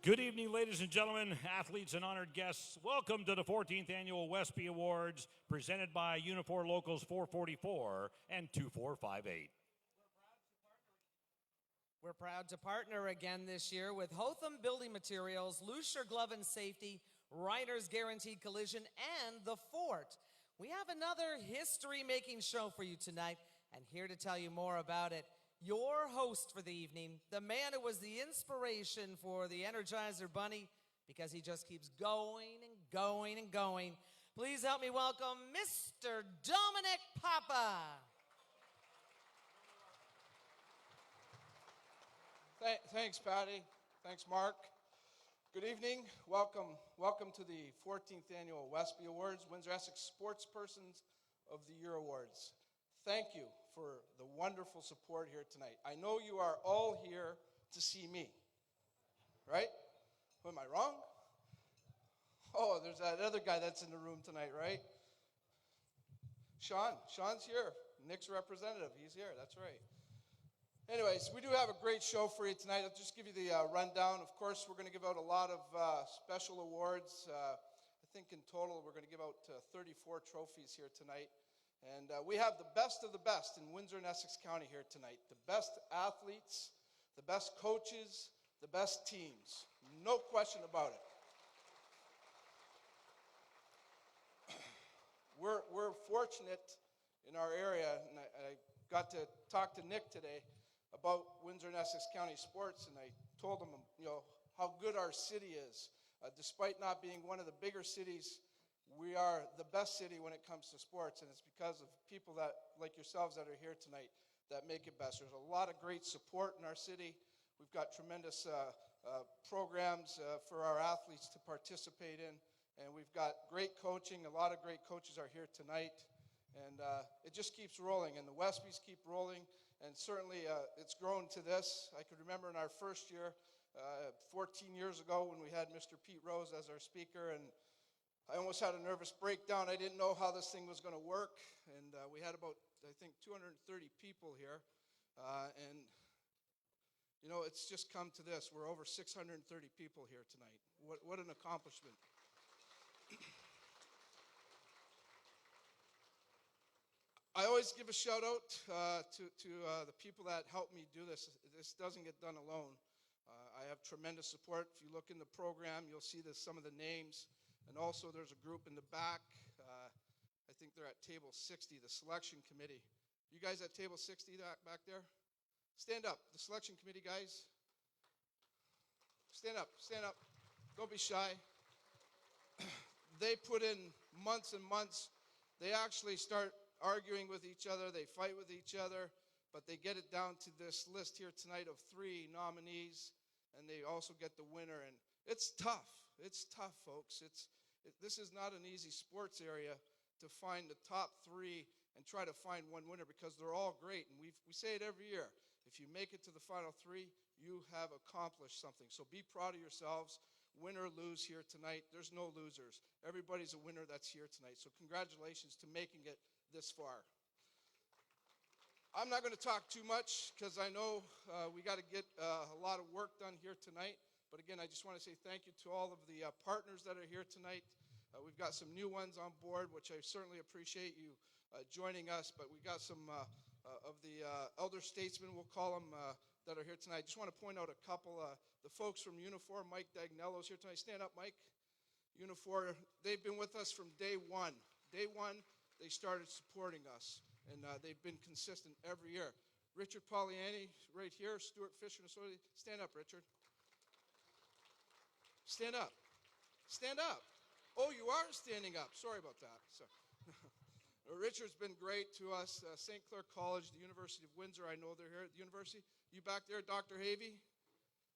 Good evening, ladies and gentlemen, athletes and honored guests. Welcome to the 14th Annual Wespy Awards, presented by Unifor Locals 444 and 2458. We're proud to partner again this year with Hotham Building Materials, Lucier Glove and Safety, Riders Guaranteed Collision, and The Fort. We have another history-making show for you tonight, and here to tell you more about it, your host for the evening, the man who was the inspiration for the Energizer Bunny, because he just keeps going and going and going. Please help me welcome Mr. Dominic Papa. Thanks, Patty. Thanks, Mark. Good evening. Welcome to the 14th Annual Wespy Awards, Windsor-Essex Sportspersons of the Year Awards. Thank you for the wonderful support here tonight. I know you are all here to see me, right? Am I wrong? Oh, there's that other guy that's in the room tonight, right? Sean's here. Nick's representative. He's here. That's right. Anyways, we do have a great show for you tonight. I'll just give you the rundown. Of course, we're going to give out a lot of special awards. I think in total we're going to give out 34 trophies here tonight. And we have the best of the best in Windsor and Essex County here tonight. The best athletes, the best coaches, the best teams. No question about it. We're fortunate in our area, and I got to talk to Nick today about Windsor and Essex County sports, and I told him, how good our city is. Despite not being one of the bigger cities, we are the best city when it comes to sports, and it's because of people that, like yourselves that are here tonight, that make it best. There's a lot of great support in our city. We've got tremendous programs for our athletes to participate in, and we've got great coaching. A lot of great coaches are here tonight, and it just keeps rolling, and the Wespys keep rolling, and certainly it's grown to this. I could remember in our first year, 14 years ago, when we had Mr. Pete Rose as our speaker, and I almost had a nervous breakdown. I didn't know how this thing was going to work, and we had about, I think, 230 people here, and, it's just come to this. We're over 630 people here tonight. What an accomplishment. I always give a shout out to the people that helped me do this. This doesn't get done alone. I have tremendous support. If you look in the program, you'll see some of the names. And also there's a group in the back. I think they're at table 60, the selection committee. You guys at table 60 back there? Stand up. The selection committee guys. Stand up. Stand up. Don't be shy. They put in months and months. They actually start arguing with each other. They fight with each other. But they get it down to this list here tonight of 3 nominees. And they also get the winner. And it's tough. It's tough, folks. This is not an easy sports area to find the top 3 and try to find one winner, because they're all great. And we say it every year. If you make it to the final 3, you have accomplished something. So be proud of yourselves. Win or lose here tonight. There's no losers. Everybody's a winner that's here tonight. So congratulations to making it this far. I'm not going to talk too much, because I know we got to get a lot of work done here tonight. But again, I just want to say thank you to all of the partners that are here tonight. We've got some new ones on board, which I certainly appreciate you joining us. But we got some of the elder statesmen, we'll call them, that are here tonight. I just want to point out a couple. The folks from Unifor, Mike Dagnello's here tonight. Stand up, Mike. Unifor, they've been with us from day one. Day one, they started supporting us, and they've been consistent every year. Richard Poliani, right here. Stuart Fisher and Associates. Stand up, Richard. Stand up. Stand up. Oh, you are standing up. Sorry about that. So, Richard's been great to us. St. Clair College, the University of Windsor, I know they're here at the university. You back there, Dr. Havey?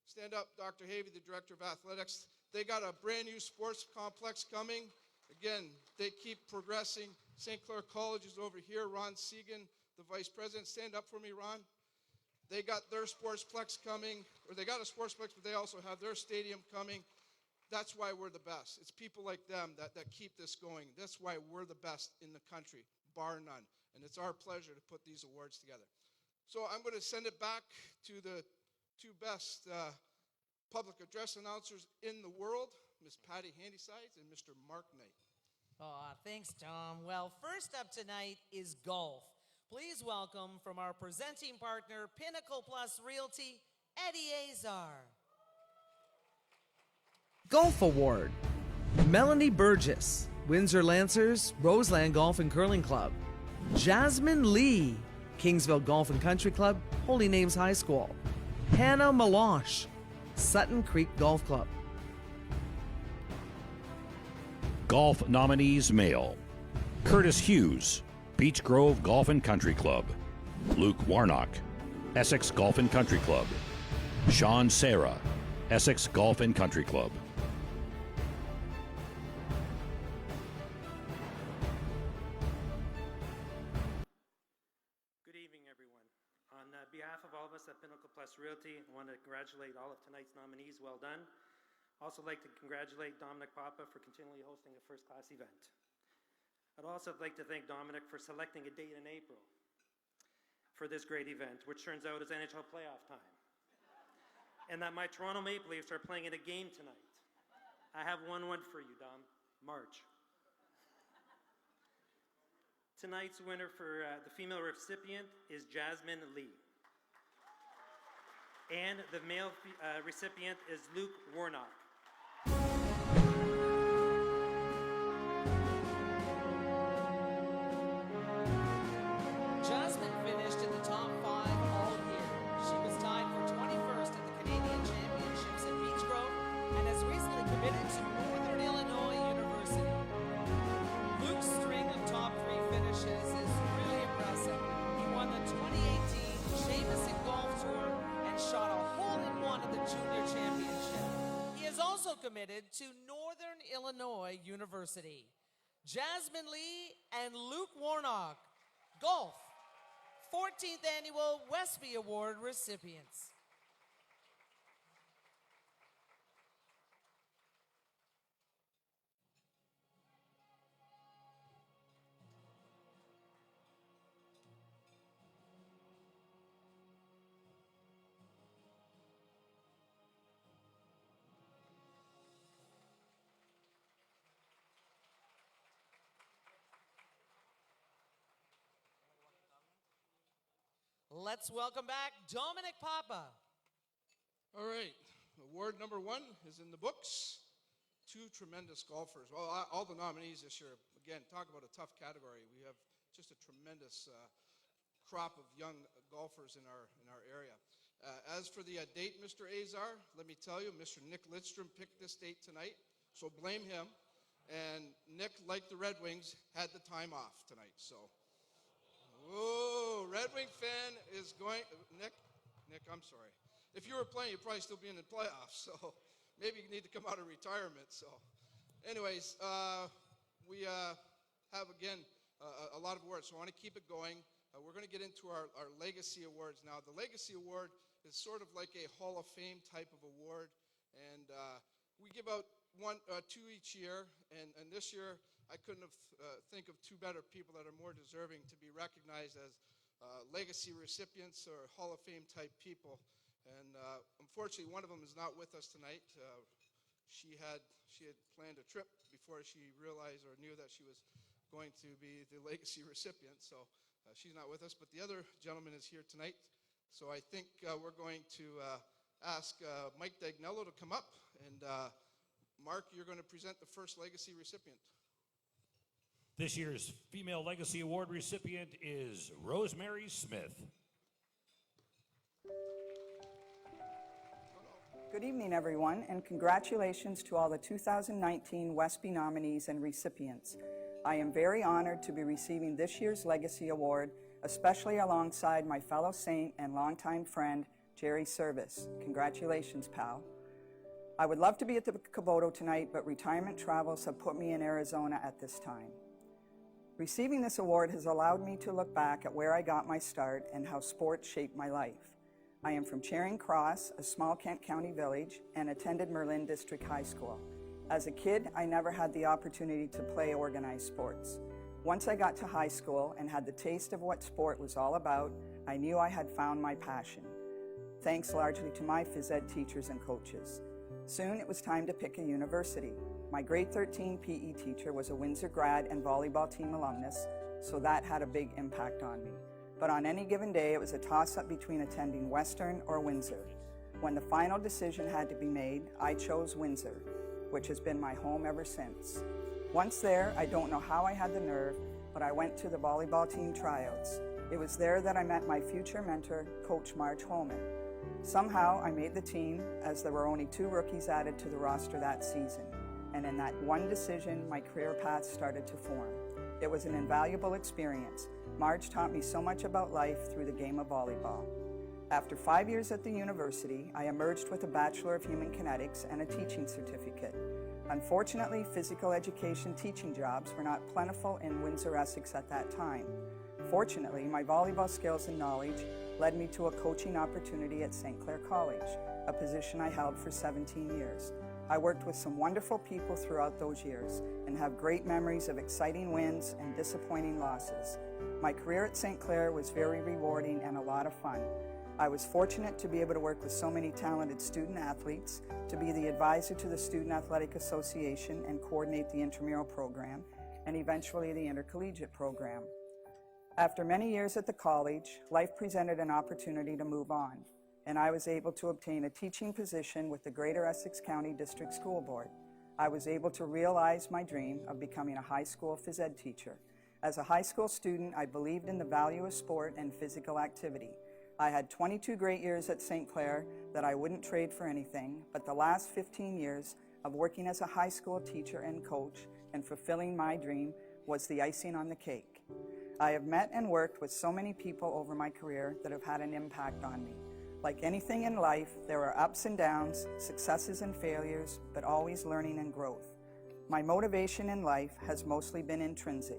Stand up, Dr. Havey, the Director of Athletics. They got a brand new sports complex coming. Again, they keep progressing. St. Clair College is over here. Ron Segan, the Vice President. Stand up for me, Ron. They got their sportsplex coming, or they got a sportsplex, but they also have their stadium coming. That's why we're the best. It's people like them that keep this going. That's why we're the best in the country, bar none. And it's our pleasure to put these awards together. So I'm going to send it back to the 2 best public address announcers in the world, Miss Patty Handysides and Mr. Mark Knight. Aw, thanks, Tom. Well, first up tonight is golf. Please welcome from our presenting partner, Pinnacle Plus Realty, Eddie Azar. Golf Award. Melanie Burgess, Windsor Lancers, Roseland Golf and Curling Club. Jasmine Lee, Kingsville Golf and Country Club, Holy Names High School. Hannah Malosh, Sutton Creek Golf Club. Golf nominees male: Curtis Hughes, Beach Grove Golf and Country Club; Luke Warnock, Essex Golf and Country Club; Sean Sarah, Essex Golf and Country Club. Good evening, everyone. On behalf of all of us at Pinnacle Plus Realty, I want to congratulate all of tonight's nominees. Well done. Also like to congratulate Dominic Papa for continually hosting a first-class event. I'd also like to thank Dominic for selecting a date in April for this great event, which turns out is NHL playoff time. And that my Toronto Maple Leafs are playing in a game tonight. I have one for you, Dom. March. Tonight's winner for the female recipient is Jasmine Lee. And the male recipient is Luke Warnock. Jasmine finished in the top 5 all year. She was tied for 21st at the Canadian Championships in Beach Grove and has recently committed to Northern Illinois University. Luke's string of top 3 finishes is really impressive. He won the 2018 Jameson Golf Tour and shot a hole-in-one at the Junior Championship. He is also committed to Northern Illinois University. Jasmine Lee and Luke Warnock, golf 14th Annual Wespy Award recipients. Let's welcome back Dominic Papa. All right, award number 1 is in the books. 2 tremendous golfers. Well, all the nominees this year, again, talk about a tough category. We have just a tremendous crop of young golfers in our area. As for the date, Mr. Azar, let me tell you, Mr. Nick Lidstrom picked this date tonight, so blame him. And Nick, like the Red Wings, had the time off tonight, so. Whoa, Red Wing fan is going, Nick, I'm sorry. If you were playing, you'd probably still be in the playoffs, so maybe you need to come out of retirement. So anyways, we have, again, a lot of awards, so I want to keep it going. We're going to get into our Legacy Awards now. The Legacy Award is sort of like a Hall of Fame type of award, and we give out 2 each year, and this year I couldn't have think of 2 better people that are more deserving to be recognized as legacy recipients or Hall of Fame type people. And unfortunately, one of them is not with us tonight. She had planned a trip before she realized or knew that she was going to be the legacy recipient. So she's not with us, but the other gentleman is here tonight. So I think we're going to ask Mike Dagnello to come up, and Mark, you're going to present the first legacy recipient. This year's Female Legacy Award recipient is Rosemary Smith. Good evening, everyone, and congratulations to all the 2019 Wespy nominees and recipients. I am very honored to be receiving this year's Legacy Award, especially alongside my fellow Saint and longtime friend, Jerry Service. Congratulations, pal. I would love to be at the Caboto tonight, but retirement travels have put me in Arizona at this time. Receiving this award has allowed me to look back at where I got my start and how sports shaped my life. I am from Charing Cross, a small Kent County village, and attended Merlin District High School. As a kid, I never had the opportunity to play organized sports. Once I got to high school and had the taste of what sport was all about, I knew I had found my passion. thanks largely to my phys ed teachers and coaches. Soon it was time to pick a university. My grade 13 PE teacher was a Windsor grad and volleyball team alumnus, so that had a big impact on me. But on any given day, it was a toss-up between attending Western or Windsor. When the final decision had to be made, I chose Windsor, which has been my home ever since. Once there, I don't know how I had the nerve, but I went to the volleyball team tryouts. It was there that I met my future mentor, Coach Marge Holman. Somehow, I made the team, as there were only 2 rookies added to the roster that season. And in that one decision, my career path started to form. It was an invaluable experience. Marge taught me so much about life through the game of volleyball. After 5 years at the university, I emerged with a Bachelor of Human Kinetics and a teaching certificate. Unfortunately, physical education teaching jobs were not plentiful in Windsor, Essex at that time. Fortunately, my volleyball skills and knowledge led me to a coaching opportunity at St. Clair College, a position I held for 17 years. I worked with some wonderful people throughout those years and have great memories of exciting wins and disappointing losses. My career at St. Clair was very rewarding and a lot of fun. I was fortunate to be able to work with so many talented student athletes, to be the advisor to the Student Athletic Association and coordinate the intramural program, and eventually the intercollegiate program. After many years at the college, life presented an opportunity to move on, and I was able to obtain a teaching position with the Greater Essex County District School Board. I was able to realize my dream of becoming a high school phys ed teacher. As a high school student, I believed in the value of sport and physical activity. I had 22 great years at St. Clair that I wouldn't trade for anything, but the last 15 years of working as a high school teacher and coach and fulfilling my dream was the icing on the cake. I have met and worked with so many people over my career that have had an impact on me. Like anything in life, there are ups and downs, successes and failures, but always learning and growth. My motivation in life has mostly been intrinsic.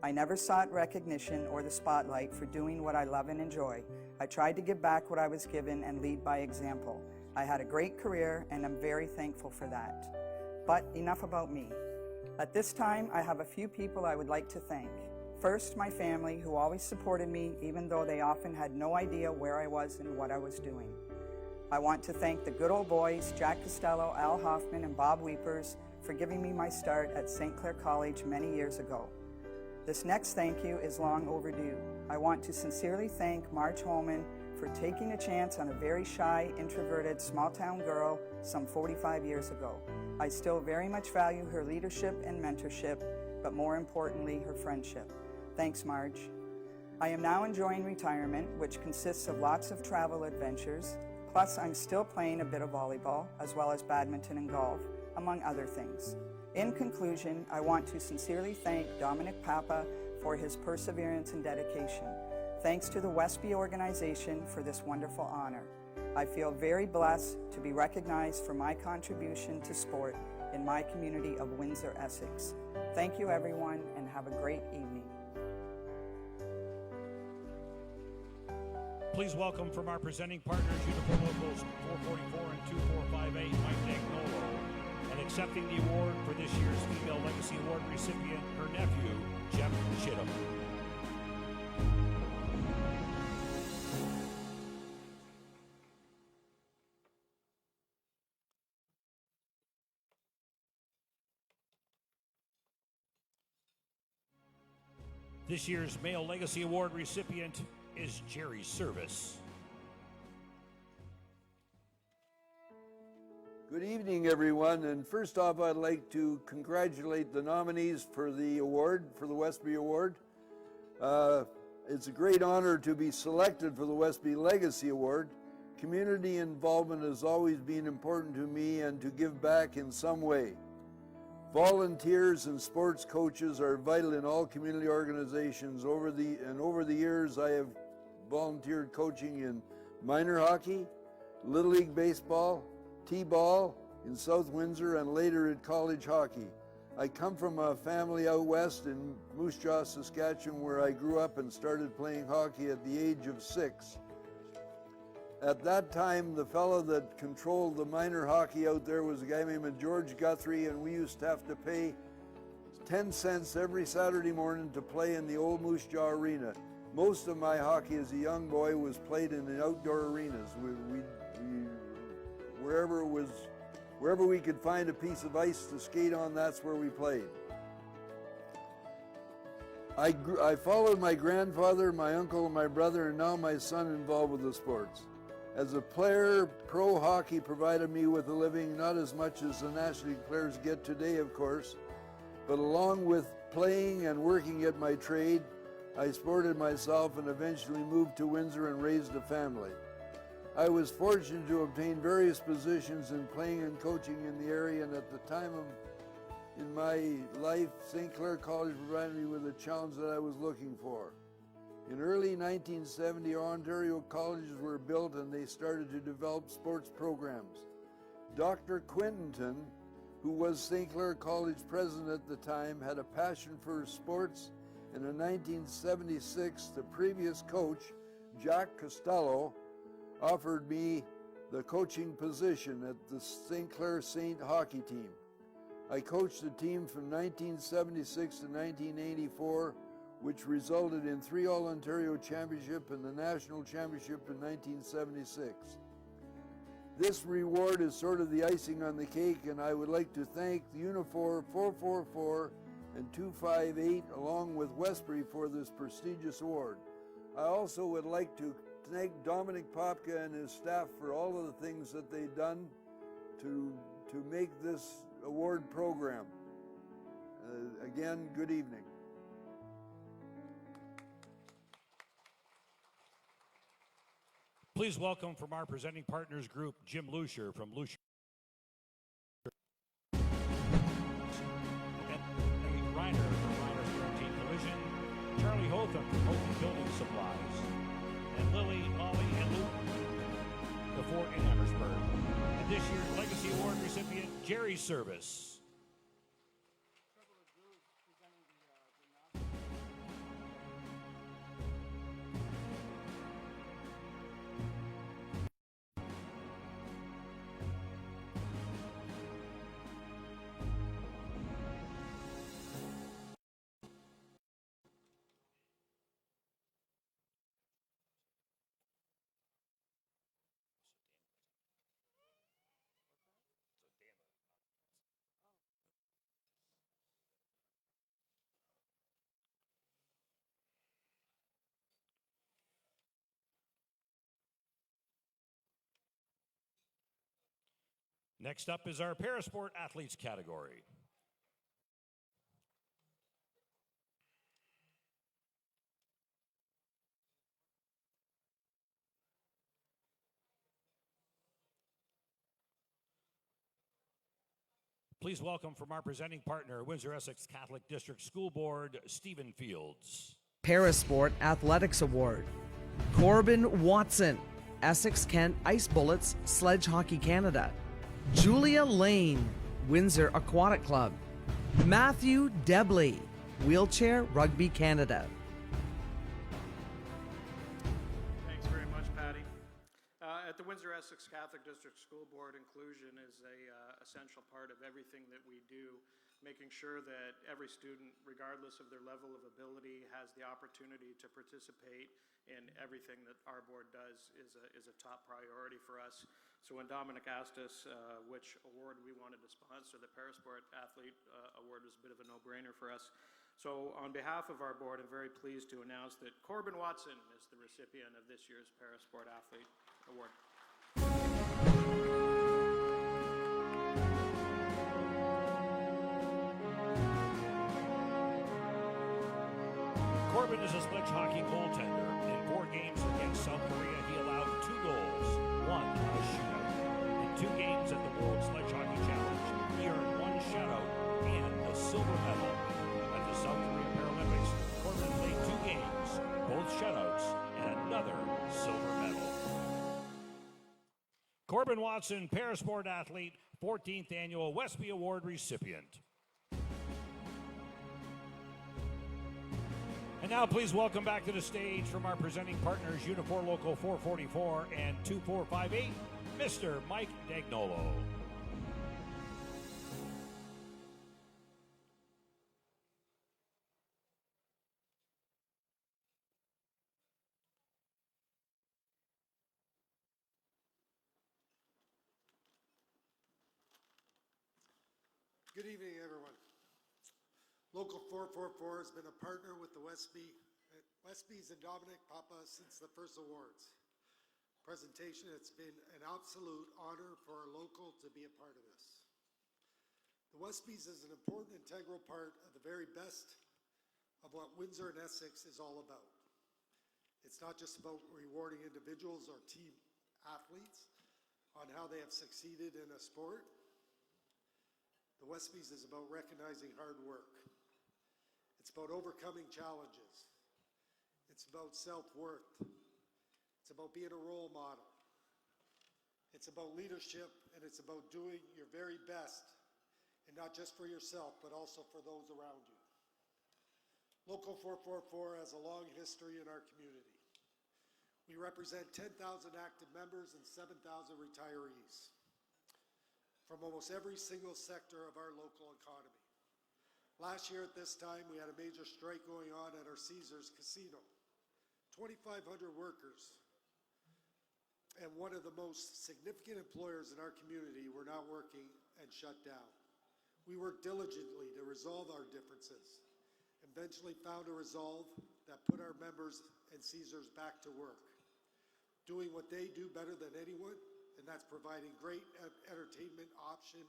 I never sought recognition or the spotlight for doing what I love and enjoy. I tried to give back what I was given and lead by example. I had a great career and I'm very thankful for that. But enough about me. At this time, I have a few people I would like to thank. First, my family, who always supported me, even though they often had no idea where I was and what I was doing. I want to thank the good old boys, Jack Costello, Al Hoffman, and Bob Weepers, for giving me my start at St. Clair College many years ago. This next thank you is long overdue. I want to sincerely thank Marge Holman for taking a chance on a very shy, introverted, small-town girl some 45 years ago. I still very much value her leadership and mentorship, but more importantly, her friendship. Thanks, Marge. I am now enjoying retirement, which consists of lots of travel adventures, plus I'm still playing a bit of volleyball, as well as badminton and golf, among other things. In conclusion, I want to sincerely thank Dominic Papa for his perseverance and dedication. Thanks to the Wespy organization for this wonderful honor. I feel very blessed to be recognized for my contribution to sport in my community of Windsor, Essex. Thank you, everyone, and have a great evening. Please welcome from our presenting partners, Uniform Locals 444 and 2458, Mike Dagnolo, and accepting the award for this year's Female Legacy Award recipient, her nephew, Jeff Chittum. This year's Male Legacy Award recipient is Jerry Service. Good evening, everyone, and first off, I'd like to congratulate the nominees for the award, for the Wespy Award. It's a great honor to be selected for the Wespy Legacy Award. Community involvement has always been important to me and to give back in some way. Volunteers and sports coaches are vital in all community organizations. Over the years, I have volunteered coaching in minor hockey, Little League baseball, T-ball in South Windsor, and later at college hockey. I come from a family out west in Moose Jaw, Saskatchewan, where I grew up and started playing hockey at the age of 6. At that time, the fellow that controlled the minor hockey out there was a guy named George Guthrie, and we used to have to pay 10 cents every Saturday morning to play in the old Moose Jaw Arena. most of my hockey as a young boy was played in the outdoor arenas. Wherever we could find a piece of ice to skate on, that's where we played. I followed my grandfather, my uncle, and my brother, and now my son involved with the sports. As a player, pro hockey provided me with a living, not as much as the National League players get today, of course, but along with playing and working at my trade, I supported myself and eventually moved to Windsor and raised a family. I was fortunate to obtain various positions in playing and coaching in the area, and at the time in my life, St. Clair College provided me with a challenge that I was looking for. In early 1970, Ontario colleges were built and they started to develop sports programs. Dr. Quinton, who was St. Clair College president at the time, had a passion for sports, and in 1976, the previous coach, Jack Costello, offered me the coaching position at the St. Clair Saint hockey team. I coached the team from 1976 to 1984, which resulted in 3 All-Ontario Championship and the National Championship in 1976. This reward is sort of the icing on the cake, and I would like to thank the Unifor 444 and 258 along with Wespy for this prestigious award. I also would like to thank Dominic Popka and his staff for all of the things that they've done to make this award program. Again, good evening. Please welcome from our presenting partners group, Jim Lucier from Lucier. And Reiner from Reiner's Guaranteed Collision, Charlie Hotham from Hotham Building Supplies, and Lily, Ollie, and Luke, the Fort in Amherstburg. And this year's Legacy Award recipient, Jerry Service. Next up is our Parasport Athletes category. Please welcome from our presenting partner, Windsor-Essex Catholic District School Board, Stephen Fields. Parasport Athletics Award. Corbin Watson, Essex Kent Ice Bullets, Sledge Hockey Canada. Julia Lane, Windsor Aquatic Club. Matthew Debley, Wheelchair Rugby Canada. Thanks very much, Patty. At the Windsor-Essex Catholic District School Board, inclusion is a essential part of everything that we do, making sure that every student, regardless of their level of ability, has the opportunity to participate in everything that our board does is a top priority for us. So when Dominic asked us which award we wanted to sponsor, the Parasport Athlete Award was a bit of a no-brainer for us. So on behalf of our board, I'm very pleased to announce that Corbin Watson is the recipient of this year's Parasport Athlete Award. Corbin is a sledge hockey goaltender. In 4 games against South Korea, he allowed 2 goals, 1 on a shootout. In 2 games at the World Sledge Hockey Challenge, he earned 1 shutout and a silver medal. At the South Korea Paralympics, Corbin played 2 games, both shutouts, and another silver medal. Corbin Watson, Parasport Athlete, 14th Annual Wespy Award recipient. And now please welcome back to the stage from our presenting partners, Unifor Local 444 and 2458, Mr. Mike Dagnolo. Good evening, everyone. Local 444 has been a partner with the Wespys and Dominic Papa since the first awards presentation. It's been an absolute honor for our local to be a part of this. The Wespys is an important integral part of the very best of what Windsor and Essex is all about. It's not just about rewarding individuals or team athletes on how they have succeeded in a sport. The Wespys is about recognizing hard work. It's about overcoming challenges. It's about self-worth. It's about being a role model. It's about leadership, and it's about doing your very best, and not just for yourself, but also for those around you. Local 444 has a long history in our community. We represent 10,000 active members and 7,000 retirees from almost every single sector of our local economy. Last year at this time, we had a major strike going on at our Caesars Casino. 2,500 workers and one of the most significant employers in our community were not working and shut down. We worked diligently to resolve our differences, eventually found a resolve that put our members and Caesars back to work, doing what they do better than anyone, and that's providing great entertainment option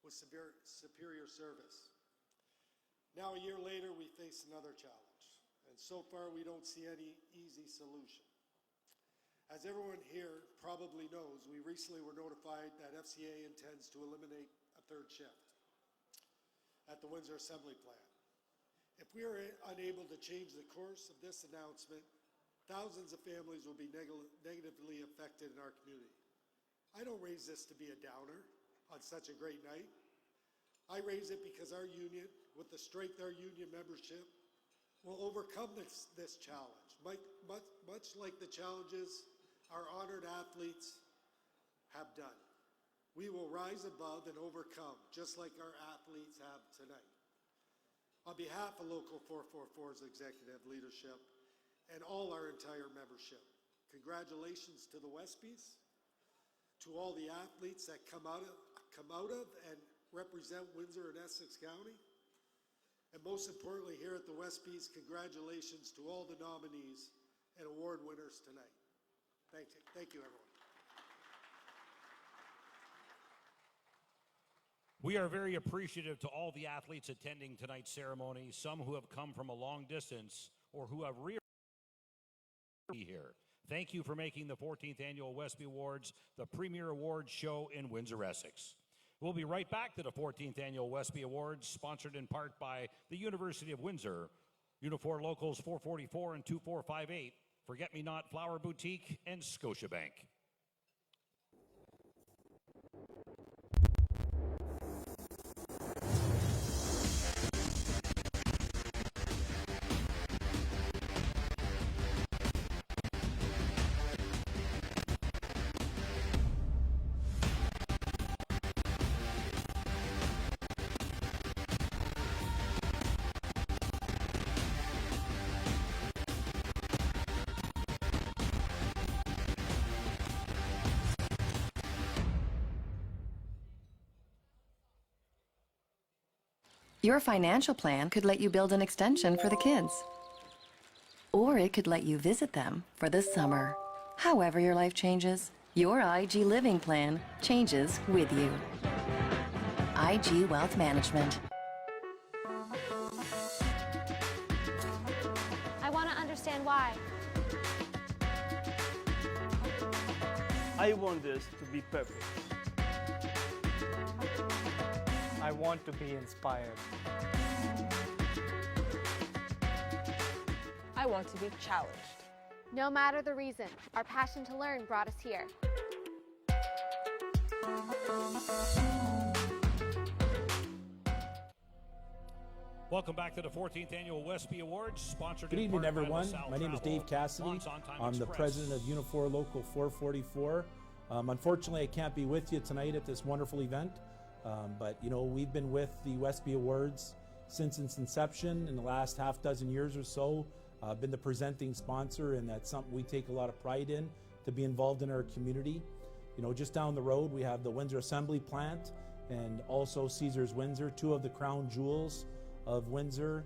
with superior service. Now, a year later, we face another challenge, and so far we don't see any easy solution. As everyone here probably knows, we recently were notified that FCA intends to eliminate a third shift at the Windsor Assembly Plant. If we are unable to change the course of this announcement, thousands of families will be negatively affected in our community. I don't raise this to be a downer on such a great night. I raise it because our union, with the strength of our union membership, will overcome this challenge, much like the challenges our honored athletes have done. We will rise above and overcome, just like our athletes have tonight. On behalf of Local 444's executive leadership and all our entire membership, congratulations to the Wespys, to all the athletes that come out of and represent Windsor and Essex County, and most importantly here at the Wespys, congratulations to all the nominees and award winners tonight. Thank you, everyone. We are very appreciative to all the athletes attending tonight's ceremony, some who have come from a long distance or who have here. Thank you for making the 14th Annual Wespy Awards the premier awards show in Windsor, Essex. We'll be right back to the 14th Annual Wespy Awards, sponsored in part by the University of Windsor, Unifor Locals 444 and 2458, Forget-Me-Not Flower Boutique, and Scotiabank. Your financial plan could let you build an extension for the kids. Or it could let you visit them for the summer. However your life changes, your IG Living plan changes with you. IG Wealth Management. I want to understand why. I want this to be perfect. I want to be inspired. I want to be challenged. No matter the reason, our passion to learn brought us here. Welcome back to the 14th Annual Wespy Awards, sponsored Good in evening, part by everyone. LaSalle My name is Travel, Dave Cassidy. Lons On Time I'm the Express. president of Unifor Local 444. Unfortunately, I can't be with you tonight at this wonderful event, but you know, we've been with the Wespy Awards since its inception in the last half dozen years or so. Been the presenting sponsor, and that's something we take a lot of pride in, to be involved in our community. You know, just down the road we have the Windsor Assembly Plant, and also Caesars Windsor, two of the crown jewels of Windsor.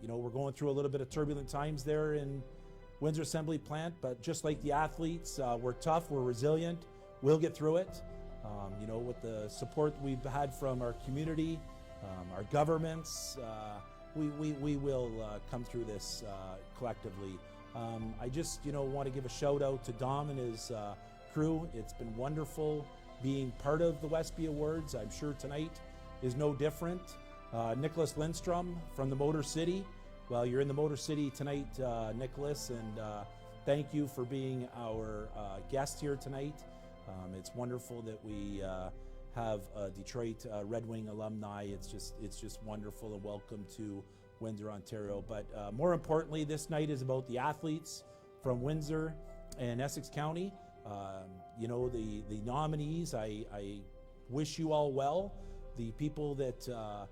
You know, we're going through a little bit of turbulent times there in Windsor Assembly Plant, but just like the athletes, we're tough, we're resilient, we'll get through it. You know, with the support we've had from our community, our governments, we will come through this collectively. I just, you know, want to give a shout out to Dom and his crew. It's been wonderful being part of the Wespy Awards. I'm sure tonight is no different. Nicholas Lindstrom from the Motor City. Well, you're in the Motor City tonight, Nicholas, and thank you for being our guest here tonight. It's wonderful that we have a Detroit Red Wing alumni. It's just wonderful, and welcome to Windsor, Ontario. But more importantly, this night is about the athletes from Windsor and Essex County. You know, the nominees, I wish you all well. The people that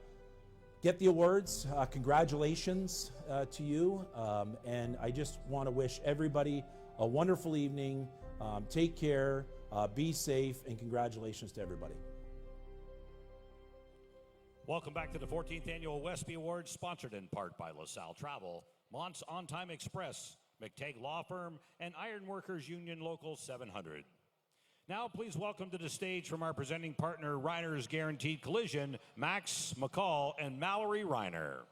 get the awards, congratulations to you. And I just want to wish everybody a wonderful evening. Take care, be safe, and congratulations to everybody. Welcome back to the 14th Annual Wespy Awards, sponsored in part by LaSalle Travel, Mont's On Time Express, McTagg Law Firm, and Ironworkers Union Local 700. Now, please welcome to the stage from our presenting partner, Reiner's Guaranteed Collision, Max McCall and Mallory Reiner.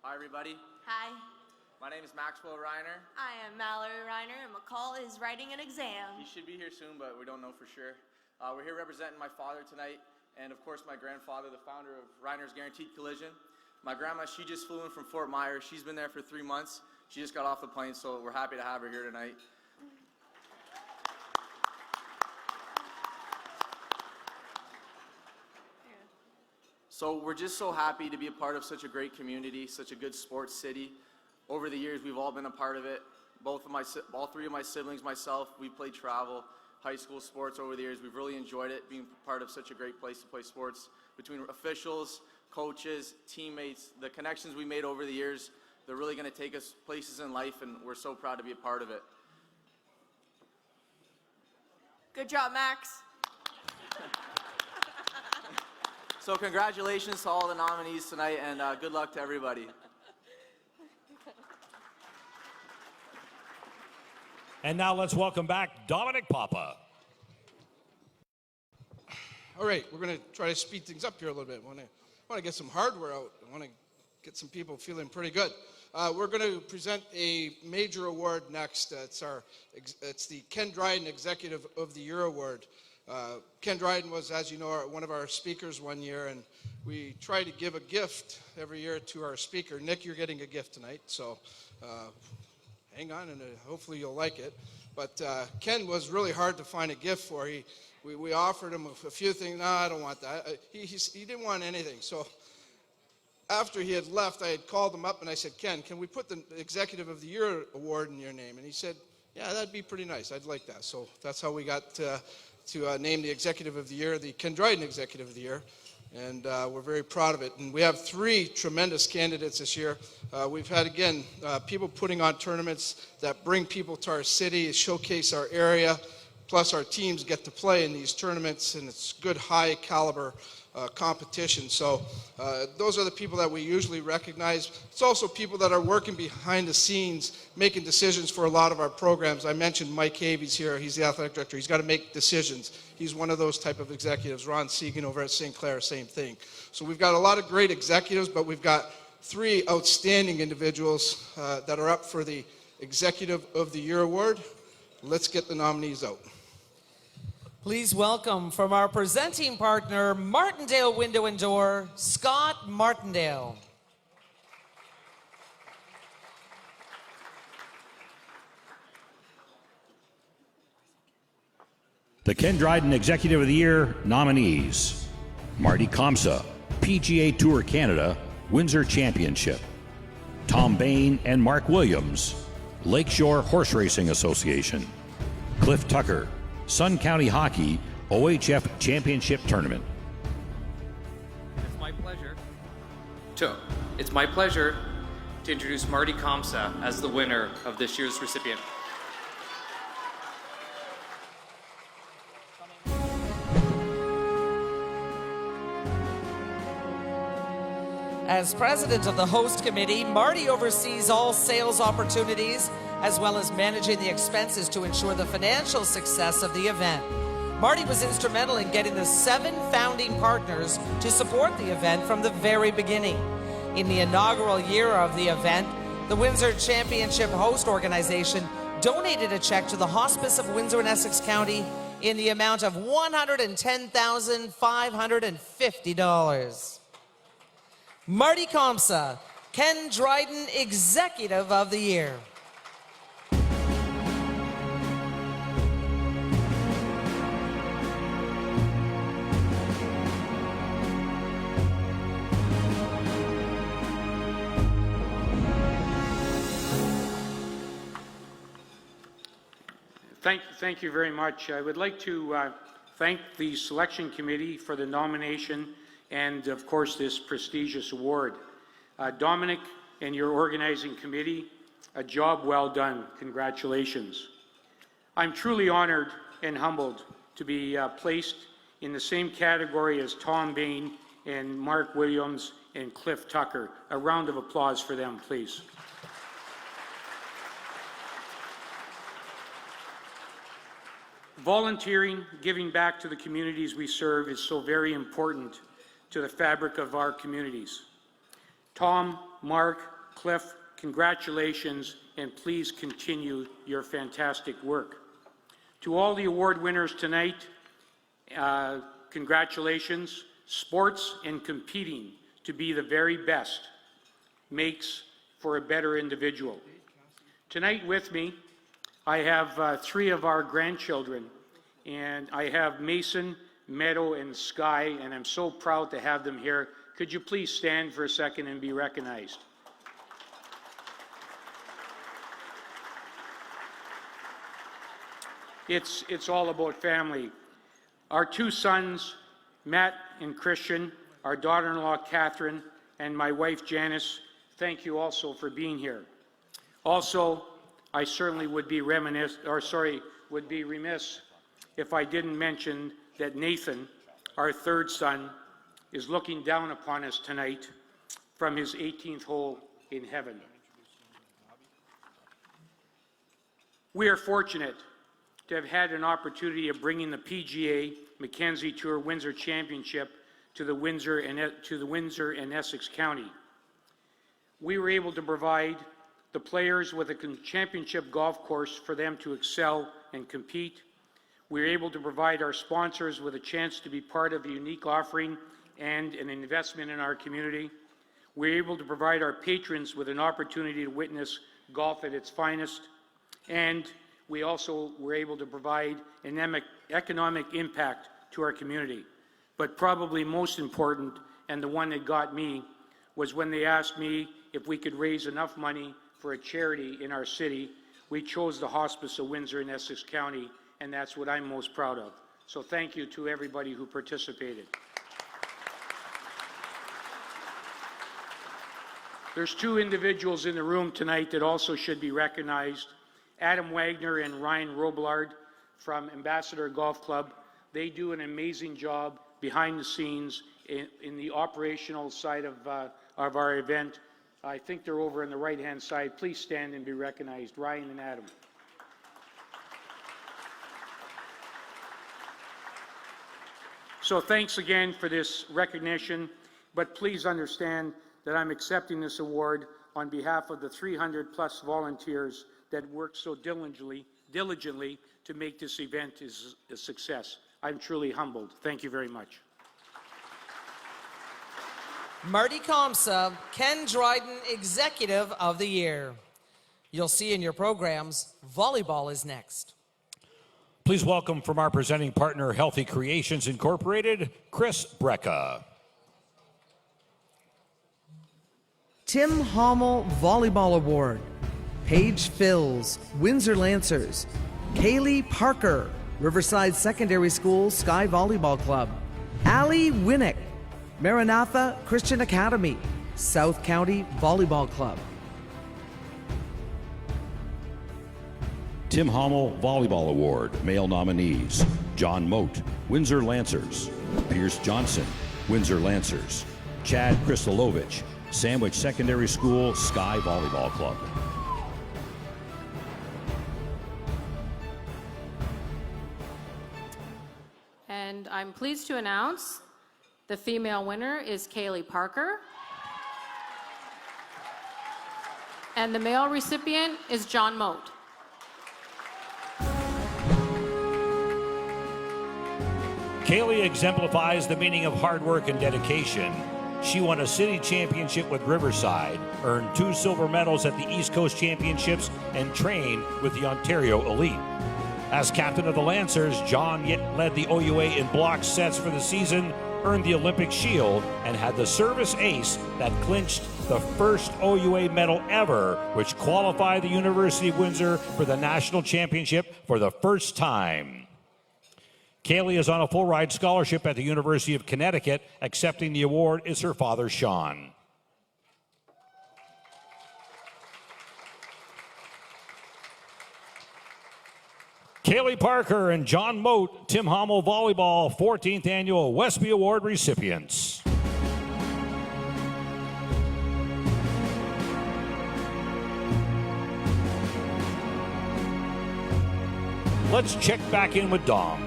Hi, everybody. Hi. My name is Maxwell Reiner. I am Mallory Reiner, and McCall is writing an exam. He should be here soon, but we don't know for sure. We're here representing my father tonight, and of course my grandfather, the founder of Reiner's Guaranteed Collision. My grandma, she just flew in from Fort Myers. She's been there for 3 months. She just got off the plane, so we're happy to have her here tonight. So we're just so happy to be a part of such a great community, such a good sports city. Over the years, we've all been a part of it. All three of my siblings, myself, we played travel, high school sports over the years. We've really enjoyed it, being part of such a great place to play sports. Between officials, coaches, teammates, the connections we made over the years, they're really going to take us places in life, and we're so proud to be a part of it. Good job, Max. So congratulations to all the nominees tonight, and good luck to everybody. And now let's welcome back Dominic Papa. All right, we're going to try to speed things up here a little bit. I want to get some hardware out. I want to get some people feeling pretty good. We're going to present a major award next. It's the Ken Dryden Executive of the Year Award. Ken Dryden was, as you know, one of our speakers one year, and we try to give a gift every year to our speaker. Nick, you're getting a gift tonight, so hang on, and hopefully you'll like it. But Ken was really hard to find a gift for. We offered him a few things. No, I don't want that. He didn't want anything. So after he had left, I had called him up, and I said, Ken, can we put the Executive of the Year Award in your name? And he said, yeah, that'd be pretty nice. I'd like that. So that's how we got to name the Executive of the Year, the Ken Dryden Executive of the Year, and we're very proud of it. And we have 3 tremendous candidates this year. We've had, again, people putting on tournaments that bring people to our city, showcase our area, plus our teams get to play in these tournaments, and it's good, high-caliber competition. So those are the people that we usually recognize. It's also people that are working behind the scenes, making decisions for a lot of our programs. I mentioned Mike Havey's here. He's the athletic director. He's got to make decisions. He's one of those type of executives. Ron Segan over at St. Clair, same thing. So we've got a lot of great executives, but we've got 3 outstanding individuals that are up for the Executive of the Year Award. Let's get the nominees out. Please welcome from our presenting partner, Martindale Window and Door, Scott Martindale. The Ken Dryden Executive of the Year nominees: Marty Kamsa, PGA Tour Canada, Windsor Championship; Tom Bain and Mark Williams, Lakeshore Horse Racing Association; Cliff Tucker, Sun County Hockey OHF Championship Tournament. It's my pleasure to introduce Marty Kamsa as the winner of this year's recipient. As president of the host committee, Marty oversees all sales opportunities as well as managing the expenses to ensure the financial success of the event. Marty was instrumental in getting the 7 founding partners to support the event from the very beginning. In the inaugural year of the event, the Windsor Championship host organization donated a check to the Hospice of Windsor and Essex County in the amount of $110,550. Marty Kamsa, Ken Dryden Executive of the Year. Thank you very much. I would like to thank the selection committee for the nomination and, of course, this prestigious award. Dominic and your organizing committee, a job well done. Congratulations. I'm truly honored and humbled to be placed in the same category as Tom Bain and Mark Williams and Cliff Tucker. A round of applause for them, please. Volunteering, giving back to the communities we serve is so very important to the fabric of our communities. Tom, Mark, Cliff, congratulations, and please continue your fantastic work. To all the award winners tonight, congratulations. Sports and competing to be the very best makes for a better individual. Tonight with me, I have 3 of our grandchildren, and I have Mason, Meadow, and Sky, and I'm so proud to have them here. Could you please stand for a second and be recognized? It's all about family. Our 2 sons, Matt and Christian, our daughter-in-law, Catherine, and my wife, Janice, thank you also for being here. Also, I certainly would be remiss if I didn't mention that Nathan, our 3rd son, is looking down upon us tonight from his 18th hole in heaven. We are fortunate to have had an opportunity of bringing the PGA Mackenzie Tour Windsor Championship to the Windsor and Essex County. We were able to provide the players with a championship golf course for them to excel and compete. We were able to provide our sponsors with a chance to be part of a unique offering and an investment in our community. We were able to provide our patrons with an opportunity to witness golf at its finest. And we also were able to provide an economic impact to our community. But probably most important, and the one that got me, was when they asked me if we could raise enough money for a charity in our city. We chose the Hospice of Windsor and Essex County, and that's what I'm most proud of. So thank you to everybody who participated. There's 2 individuals in the room tonight that also should be recognized. Adam Wagner and Ryan Robillard from Ambassador Golf Club. They do an amazing job behind the scenes in the operational side of our event. I think they're over on the right-hand side. Please stand and be recognized, Ryan and Adam. So thanks again for this recognition, but please understand that I'm accepting this award on behalf of the 300+ volunteers that worked so diligently to make this event a success. I'm truly humbled. Thank you very much. Marty Kamsa, Ken Dryden Executive of the Year. You'll see in your programs, volleyball is next. Please welcome from our presenting partner, Healthy Creations Incorporated, Chris Brecka. Tim Hommel Volleyball Award. Paige Fills, Windsor Lancers. Kaylee Parker, Riverside Secondary School Sky Volleyball Club. Ali Winnick, Maranatha Christian Academy, South County Volleyball Club. Tim Hommel Volleyball Award, male nominees: John Moat, Windsor Lancers; Pierce Johnson, Windsor Lancers; Chad Kristolovich, Sandwich Secondary School Sky Volleyball Club. And I'm pleased to announce the female winner is Kaylee Parker. And the male recipient is John Moat. Kaylee exemplifies the meaning of hard work and dedication. She won a city championship with Riverside, earned 2 silver medals at the East Coast Championships, and trained with the Ontario Elite. As captain of the Lancers, John led the OUA in block sets for the season, earned the Olympic Shield, and had the service ace that clinched the first OUA medal ever, which qualified the University of Windsor for the national championship for the first time. Kaylee is on a full-ride scholarship at the University of Connecticut. Accepting the award is her father, Sean. Kaylee Parker and John Moat, Tim Hommel Volleyball 14th Annual Wespy Award recipients. Let's check back in with Dom.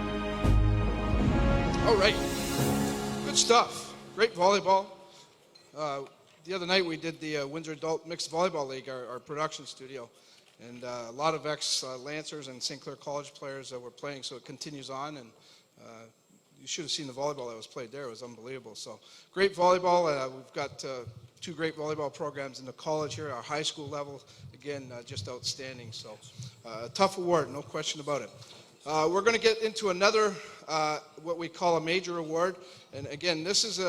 All right, good stuff. Great volleyball. The other night we did the Windsor Adult Mixed Volleyball League, our production studio, and a lot of ex-Lancers and St. Clair College players were playing, so it continues on, and you should have seen the volleyball that was played there. It was unbelievable. So great volleyball. We've got 2 great volleyball programs in the college here, our high school level, again, just outstanding. So tough award, no question about it. We're going to get into another, what we call a major award. And again, this is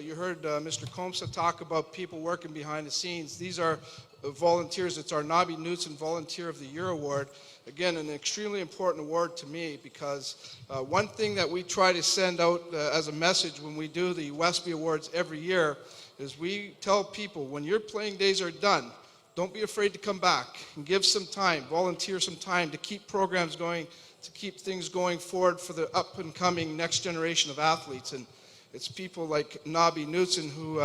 you heard Mr. Comsa talk about people working behind the scenes. These are volunteers. It's our Nobby Knutson Volunteer of the Year Award. Again, an extremely important award to me because one thing that we try to send out as a message when we do the Wespy Awards every year is we tell people when your playing days are done, don't be afraid to come back and give some time, volunteer some time to keep programs going, to keep things going forward for the up-and-coming next generation of athletes. And it's people like Nobby Knutson, who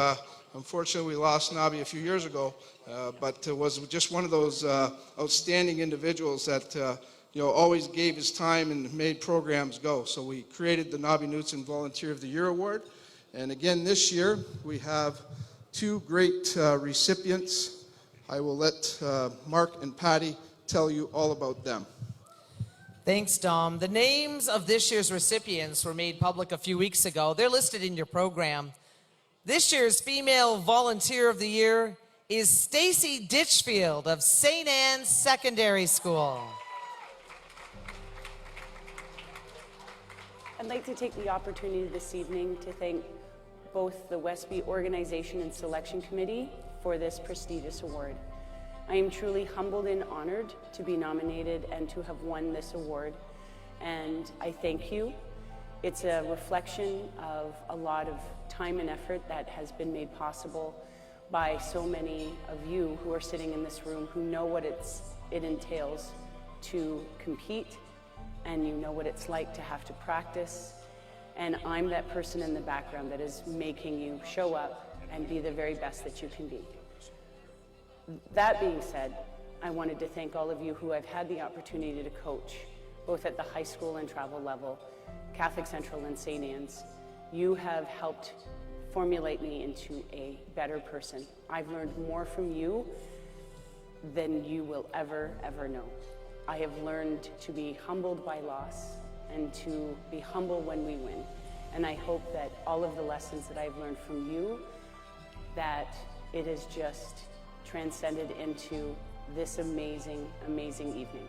unfortunately we lost Nobby a few years ago, but was just one of those outstanding individuals that always gave his time and made programs go. So we created the Nobby Knutson Volunteer of the Year Award. And again, this year we have 2 great recipients. I will let Mark and Patty tell you all about them. Thanks, Dom. The names of this year's recipients were made public a few weeks ago. They're listed in your program. This year's Female Volunteer of the Year is Stacy Ditchfield of St. Anne's Secondary School. I'd like to take the opportunity this evening to thank both the Wespy Organization and Selection Committee for this prestigious award. I am truly humbled and honored to be nominated and to have won this award, and I thank you. It's a reflection of a lot of time and effort that has been made possible by so many of you who are sitting in this room who know what it entails to compete, and you know what it's like to have to practice, and I'm that person in the background that is making you show up and be the very best that you can be. That being said, I wanted to thank all of you who I've had the opportunity to coach, both at the high school and travel level, Catholic Central and St. Anne's. You have helped formulate me into a better person. I've learned more from you than you will ever know. I have learned to be humbled by loss and to be humble when we win. And I hope that all of the lessons that I've learned from you, that it has just transcended into this amazing, amazing evening.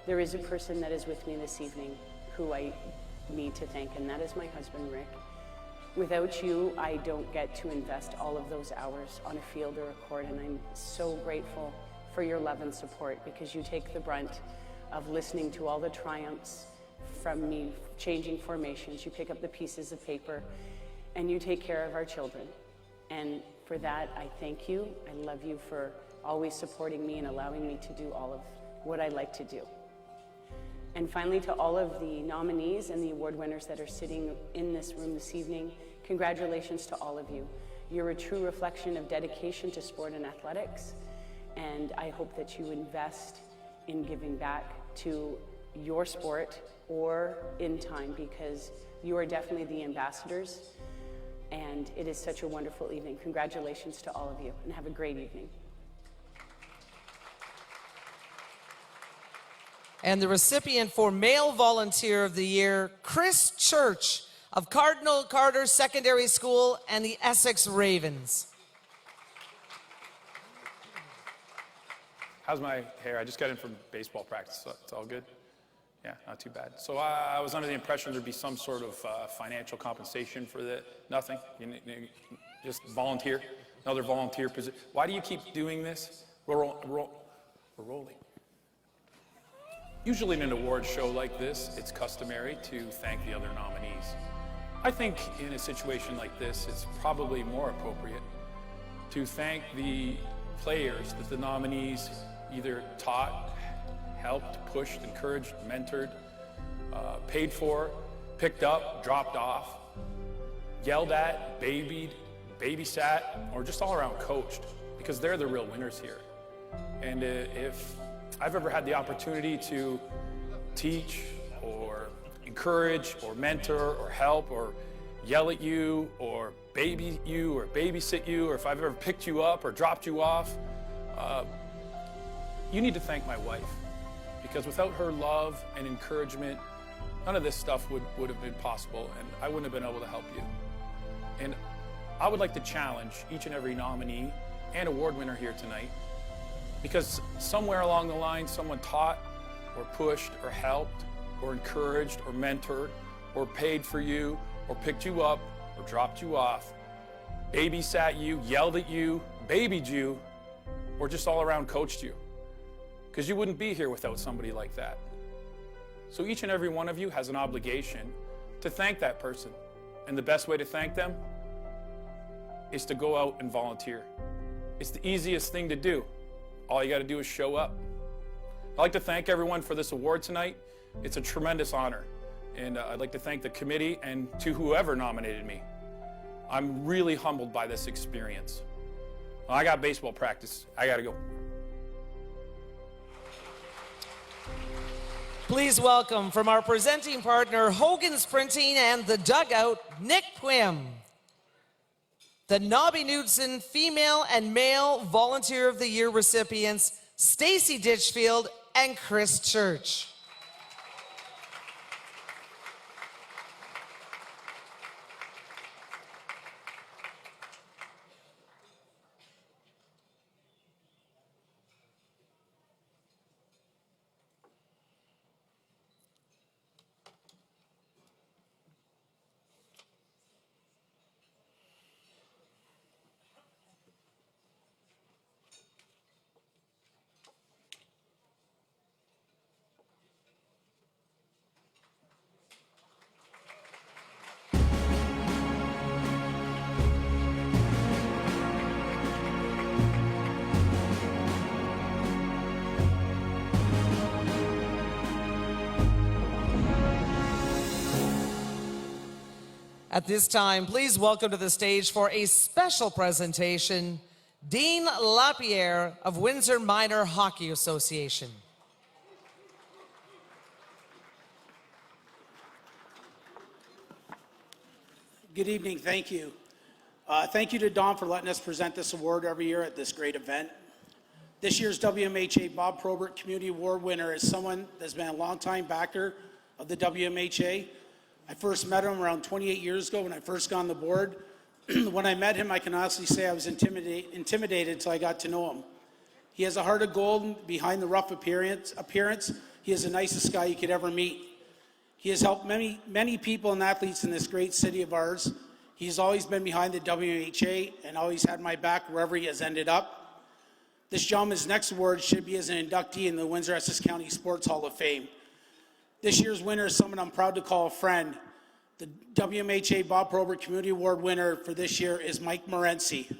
There is a person that is with me this evening who I need to thank, and that is my husband, Rick. Without you, I don't get to invest all of those hours on a field or a court, and I'm so grateful for your love and support because you take the brunt of listening to all the triumphs from me changing formations. You pick up the pieces of paper and you take care of our children. And for that, I thank you. I love you for always supporting me and allowing me to do all of what I like to do. And finally, to all of the nominees and the award winners that are sitting in this room this evening, congratulations to all of you. You're a true reflection of dedication to sport and athletics, and I hope that you invest in giving back to your sport or in time, because you are definitely the ambassadors, and it is such a wonderful evening. Congratulations to all of you, and have a great evening. And the recipient for Male Volunteer of the Year, Chris Church of Cardinal Carter Secondary School and the Essex Ravens. How's my hair? I just got in from baseball practice, so it's all good? Yeah, not too bad. So I was under the impression there'd be some sort of financial compensation for that. Nothing? You just volunteer? Another volunteer position? Why do you keep doing this? We're rolling. Usually in an award show like this, it's customary to thank the other nominees. I think in a situation like this, it's probably more appropriate to thank the players that the nominees either taught, helped, pushed, encouraged, mentored, paid for, picked up, dropped off, yelled at, babied, babysat, or just all around coached, because they're the real winners here. And if I've ever had the opportunity to teach or encourage or mentor or help or yell at you or baby you or babysit you, or if I've ever picked you up or dropped you off, you need to thank my wife, because without her love and encouragement, none of this stuff would have been possible, and I wouldn't have been able to help you. And I would like to challenge each and every nominee and award winner here tonight, because somewhere along the line, someone taught or pushed or helped or encouraged or mentored or paid for you or picked you up or dropped you off, babysat you, yelled at you, babied you, or just all around coached you. Because you wouldn't be here without somebody like that. So each and every one of you has an obligation to thank that person. And the best way to thank them is to go out and volunteer. It's the easiest thing to do. All you got to do is show up. I'd like to thank everyone for this award tonight. It's a tremendous honor. And I'd like to thank the committee and to whoever nominated me. I'm really humbled by this experience. Well, I got baseball practice. I got to go. Please welcome from our presenting partner, Hogan's Printing and The Dugout, Nick Quim. The Nobby Knudsen Female and Male Volunteer of the Year recipients, Stacy Ditchfield and Chris Church. At this time, please welcome to the stage for a special presentation, Dean Lapierre of Windsor Minor Hockey Association. Good evening, thank you. Thank you to Don for letting us present this award every year at this great event. This year's WMHA Bob Probert Community Award winner is someone that's been a longtime backer of the WMHA. I first met him around 28 years ago when I first got on the board. When I met him, I can honestly say I was intimidated until I got to know him. He has a heart of gold behind the rough appearance. He is the nicest guy you could ever meet. He has helped many people and athletes in this great city of ours. He's always been behind the WMHA and always had my back wherever he has ended up. This gentleman's next award should be as an inductee in the Windsor-Essex County Sports Hall of Fame. This year's winner is someone I'm proud to call a friend. The WMHA Bob Probert Community Award winner for this year is Mike Morency.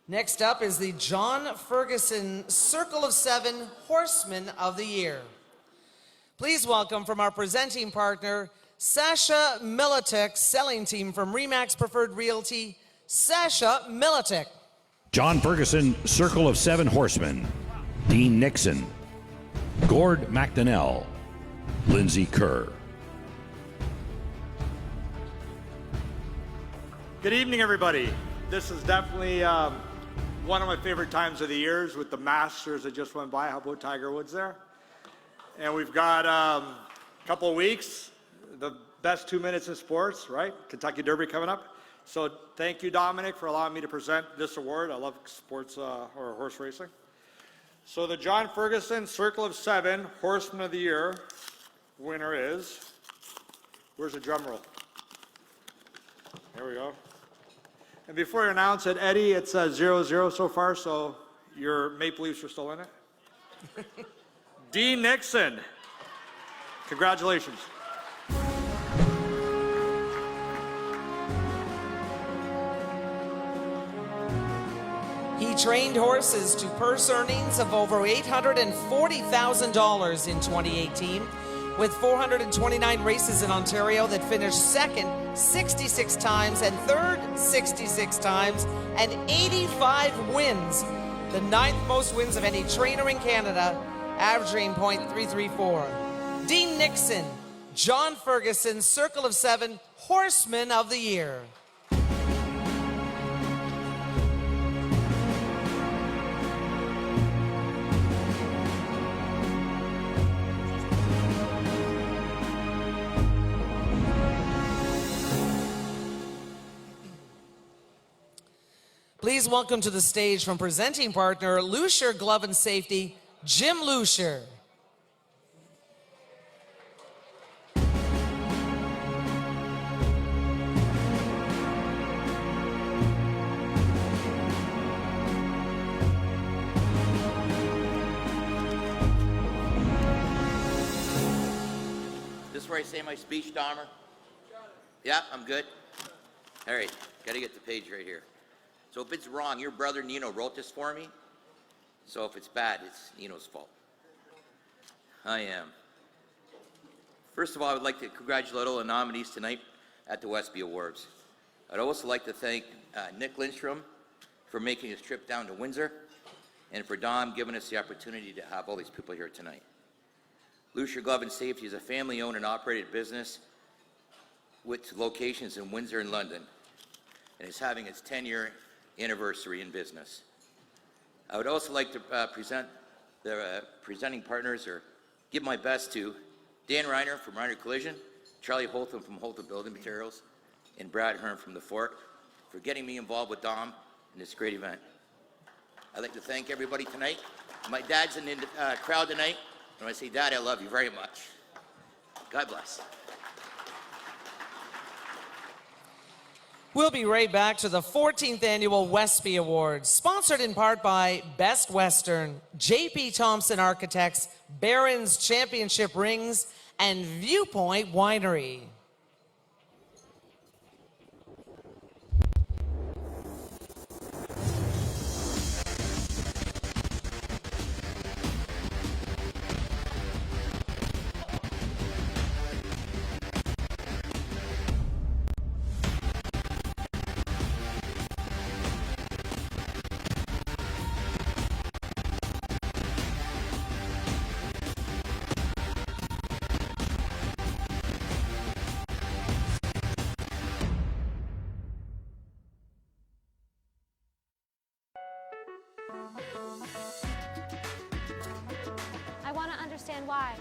Next up is the John Ferguson Circle of Seven Horsemen of the Year. Please welcome from our presenting partner, Sasha Militek, selling team from Remax Preferred Realty, Sasha Militek. John Ferguson Circle of Seven Horsemen, Dean Nixon, Gord McDonnell, Lindsay Kerr. Good evening, everybody. This is definitely one of my favorite times of the years with the Masters that just went by. How about Tiger Woods there? And we've got a couple of weeks, the best 2 minutes in sports, right? Kentucky Derby coming up. So thank you, Dominic, for allowing me to present this award. I love sports or horse racing. So the John Ferguson Circle of Seven Horseman of the Year winner is, where's the drum roll? There we go. And before I announce it, Eddie, it's 0-0 so far, so your Maple Leafs are still in it. Dean Nixon, congratulations. He trained horses to purse earnings of over $840,000 in 2018, with 429 races in Ontario that finished second 66 times and third 66 times, and 85 wins, the ninth most wins of any trainer in Canada, averaging .334. Dean Nixon, John Ferguson, Circle of Seven, Horseman of the Year. Please welcome to the stage from presenting partner, Lucier Glove and Safety, Jim Lucier. This is where I say my speech, Dahmer? Yeah, I'm good. All right, gotta get the page right here. So if it's wrong, your brother Nino wrote this for me. So if it's bad, it's Nino's fault. I am. First of all, I would like to congratulate all the nominees tonight at the Wespy Awards. I'd also like to thank Nick Lindstrom for making his trip down to Windsor, and for Dom giving us the opportunity to have all these people here tonight. Lucier Glove and Safety is a family-owned and operated business with locations in Windsor and London, and is having its 10-year anniversary in business. I would also like to present the presenting partners, or give my best to Dan Reiner from Reiner Collision, Charlie Holtham from Holtham Building Materials, and Brad Hearn from The Fort for getting me involved with Dom in this great event. I'd like to thank everybody tonight. My dad's in the crowd tonight, and when I say, Dad, I love you very much. God bless. We'll be right back to the 14th Annual Wespy Awards, sponsored in part by Best Western, J.P. Thompson Architects, Barron's Championship Rings, and Viewpoint Winery. understand why.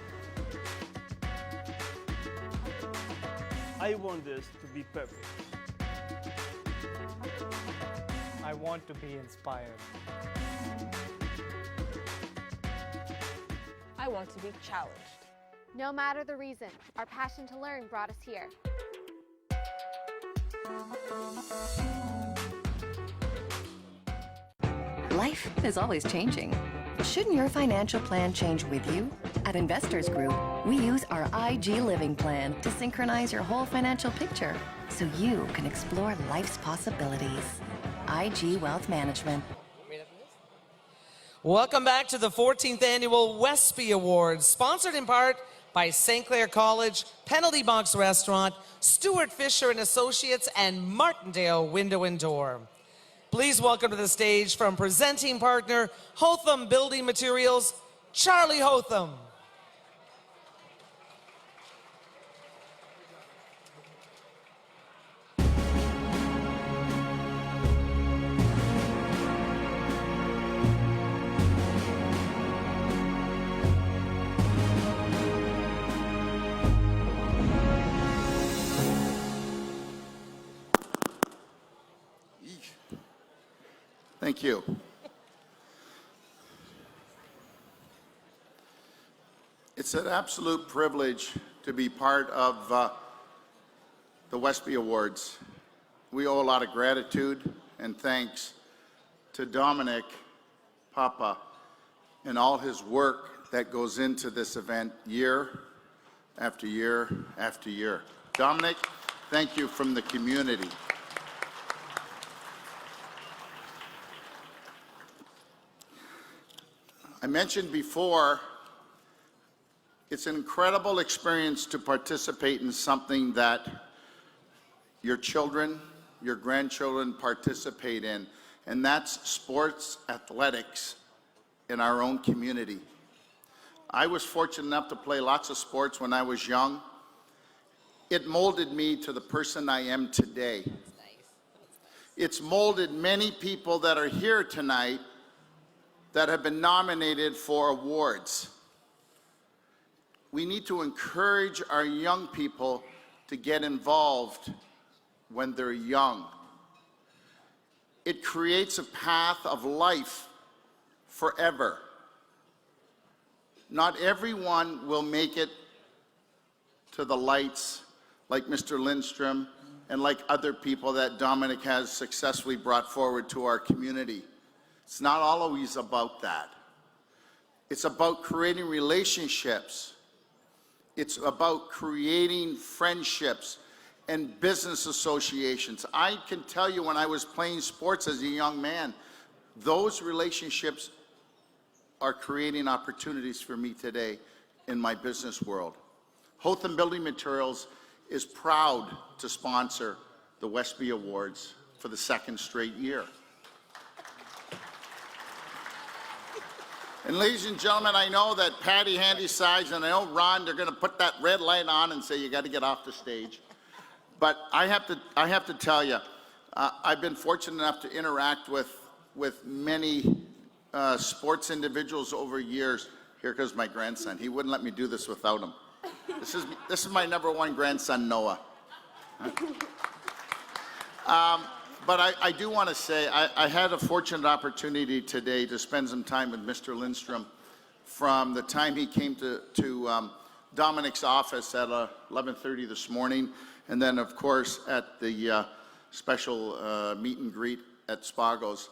I want this to be perfect. I want to be inspired. I want to be challenged. No matter the reason, our passion to learn brought us here. Life is always changing. Shouldn't your financial plan change with you? At Investors Group, we use our IG Living Plan to synchronize your whole financial picture so you can explore life's possibilities. IG Wealth Management. Welcome back to the 14th Annual Wespy Awards, sponsored in part by St. Clair College, Penalty Box Restaurant, Stuart Fisher and Associates, and Martindale Window and Door. Please welcome to the stage from presenting partner, Hotham Building Materials, Charlie Hotham. Thank you. It's an absolute privilege to be part of the Wespy Awards. We owe a lot of gratitude and thanks to Dominic Papa and all his work that goes into this event year after year after year. Dominic, thank you from the community. I mentioned before, it's an incredible experience to participate in something that your children, your grandchildren participate in, and that's sports athletics in our own community. I was fortunate enough to play lots of sports when I was young. It molded me to the person I am today. It's molded many people that are here tonight that have been nominated for awards. We need to encourage our young people to get involved when they're young. It creates a path of life forever. Not everyone will make it to the lights like Mr. Lindstrom and like other people that Dominic has successfully brought forward to our community. It's not always about that. It's about creating relationships. It's about creating friendships and business associations. I can tell you when I was playing sports as a young man, those relationships are creating opportunities for me today in my business world. Hotham Building Materials is proud to sponsor the Wespy Awards for the second straight year. And ladies and gentlemen, I know that Patty Handysides and I know Ron, they're going to put that red light on and say you got to get off the stage. But I have to tell you, I've been fortunate enough to interact with many sports individuals over years. Here goes my grandson. He wouldn't let me do this without him. This is my #1 grandson, Noah. But I do want to say, I had a fortunate opportunity today to spend some time with Mr. Lindstrom from the time he came to Dominic's office at 11:30 this morning, and then, of course, at the special meet and greet at Spago's.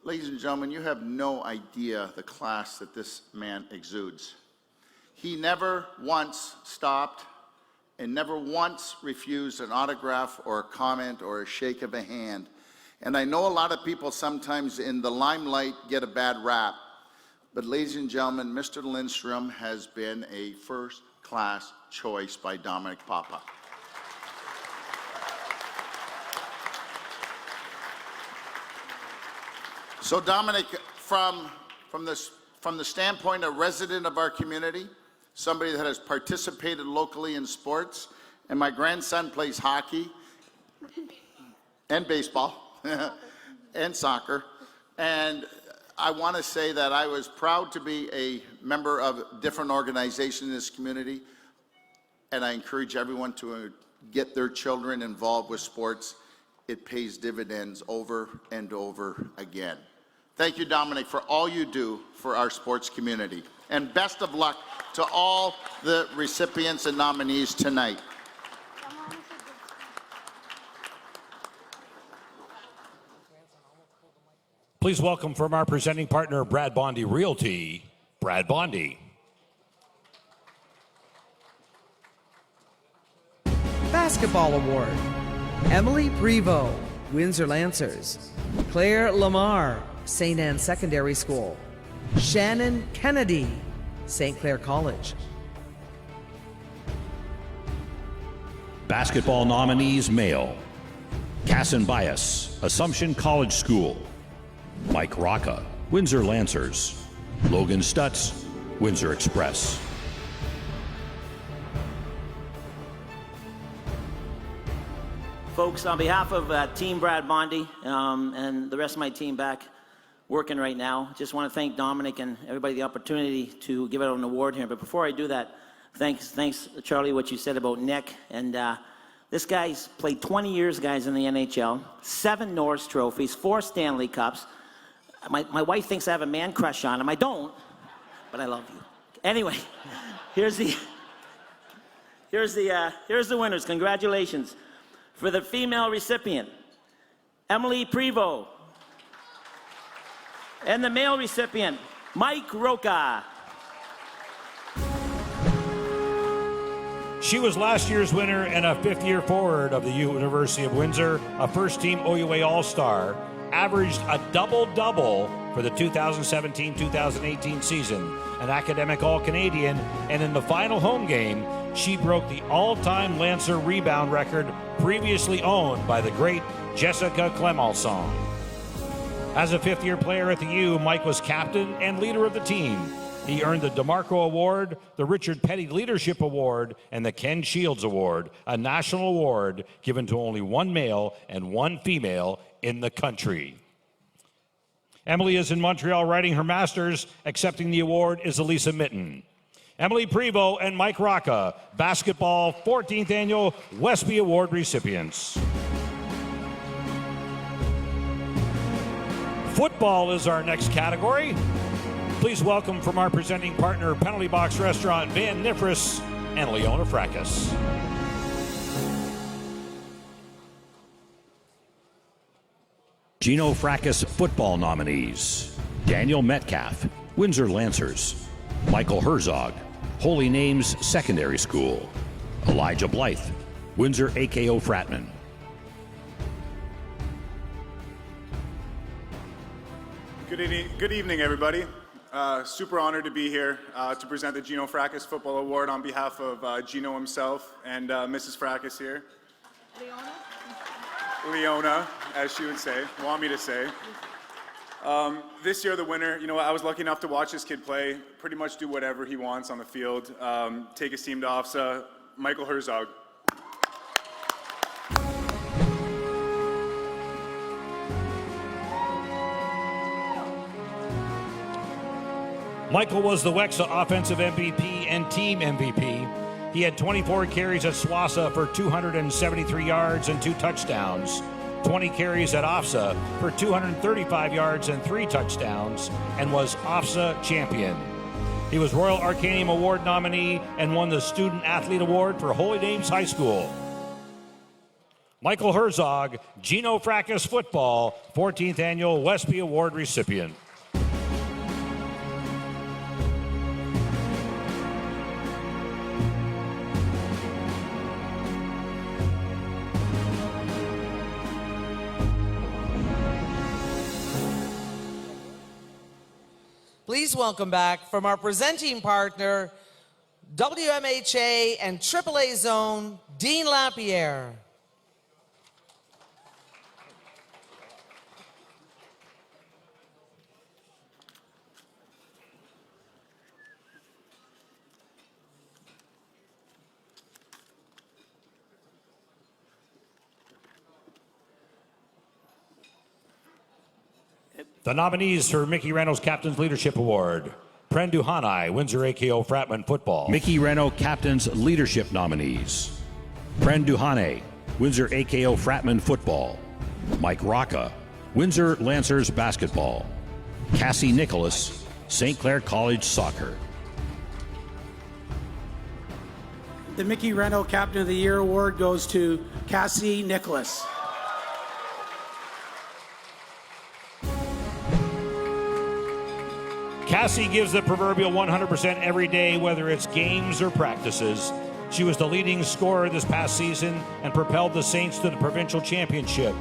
Ladies and gentlemen, you have no idea the class that this man exudes. He never once stopped and never once refused an autograph or a comment or a shake of a hand. And I know a lot of people sometimes in the limelight get a bad rap, but ladies and gentlemen, Mr. Lindstrom has been a first-class choice by Dominic Papa. So Dominic, from the standpoint of resident of our community, somebody that has participated locally in sports, and my grandson plays hockey and baseball and soccer, and I want to say that I was proud to be a member of different organizations in this community, and I encourage everyone to get their children involved with sports. It pays dividends over and over again. Thank you, Dominic, for all you do for our sports community. And best of luck to all the recipients and nominees tonight. Please welcome from our presenting partner, Brad Bondy Realty, Brad Bondy. Basketball Award. Emily Prevost, Windsor Lancers. Claire Lamar, St. Anne Secondary School. Shannon Kennedy, St. Clair College. Basketball nominees male. Casson Bias, Assumption College School. Mike Rocca, Windsor Lancers. Logan Stutz, Windsor Express. Folks, on behalf of Team Brad Bondy and the rest of my team back working right now, just want to thank Dominic and everybody the opportunity to give out an award here. But before I do that, thanks Charlie, what you said about Nick. And this guy's played 20 years, guys, in the NHL, 7 Norris trophies, 4 Stanley Cups. My wife thinks I have a man crush on him. I don't, but I love you. Anyway, here's the winners. Congratulations. For the female recipient, Emily Prevost. And the male recipient, Mike Rocca. She was last year's winner and a fifth-year forward of the University of Windsor, a first-team OUA All-Star, averaged a double-double for the 2017-2018 season, an academic All-Canadian, and in the final home game, she broke the all-time Lancer rebound record previously owned by the great Jessica Clemenson. As a fifth-year player at the U, Mike was captain and leader of the team. He earned the DeMarco Award, the Richard Petty Leadership Award, and the Ken Shields Award, a national award given to only one male and one female in the country. Emily is in Montreal writing her master's. Accepting the award is Elisa Mitten. Emily Prevost and Mike Rocca, basketball 14th annual Wespy Award recipients. Football is our next category. Please welcome from our presenting partner, Penalty Box Restaurant, Van Nifris and Leona Fracas. Gino Fracas football nominees: Daniel Metcalf, Windsor Lancers; Michael Herzog, Holy Names Secondary School; Elijah Blythe, Windsor AKO Fratman. Good evening, everybody. Super honored to be here to present the Gino Fracas Football Award on behalf of Gino himself and Mrs. Fracas here. Leona, as she would say, want me to say. This year, the winner, I was lucky enough to watch this kid play, pretty much do whatever he wants on the field, take his team to OFSA. Michael Herzog. Michael was the WEXA offensive MVP and team MVP. He had 24 carries at SWASA for 273 yards and 2 touchdowns, 20 carries at OFSA for 235 yards and 3 touchdowns, and was OFSA champion. He was Royal Arcanium Award nominee and won the Student Athlete Award for Holy Names High School. Michael Herzog, Gino Fracas Football, 14th Annual Wespy Award recipient. Please welcome back from our presenting partner, WMHA and AAA Zone, Dean Lapierre. The nominees for Mickey Reynolds Captain's Leadership Award. Pren Duhanai, Windsor AKO Fratman Football. Mickey Reno Captain's Leadership nominees. Pren Duhanai, Windsor AKO Fratman Football. Mike Rocca, Windsor Lancers Basketball. Cassie Nicholas, St. Clair College Soccer. The Mickey Reno Captain of the Year Award goes to Cassie Nicholas. Cassie gives the proverbial 100% every day, whether it's games or practices. She was the leading scorer this past season and propelled the Saints to the provincial championship.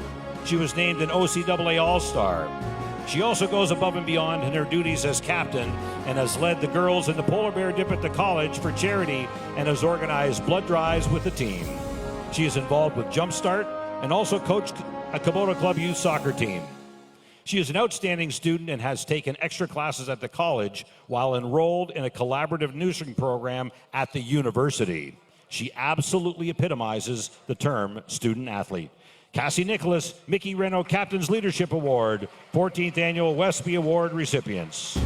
She was named an OCAA All-Star. She also goes above and beyond in her duties as captain and has led the girls in the polar bear dip at the college for charity and has organized blood drives with the team. She is involved with Jumpstart and also coached a Kubota Club youth soccer team. She is an outstanding student and has taken extra classes at the college while enrolled in a collaborative nursing program at the university. She absolutely epitomizes the term student athlete. Cassie Nicholas, Mickey Reno Captain's Leadership Award, 14th Annual Wespy Award recipients.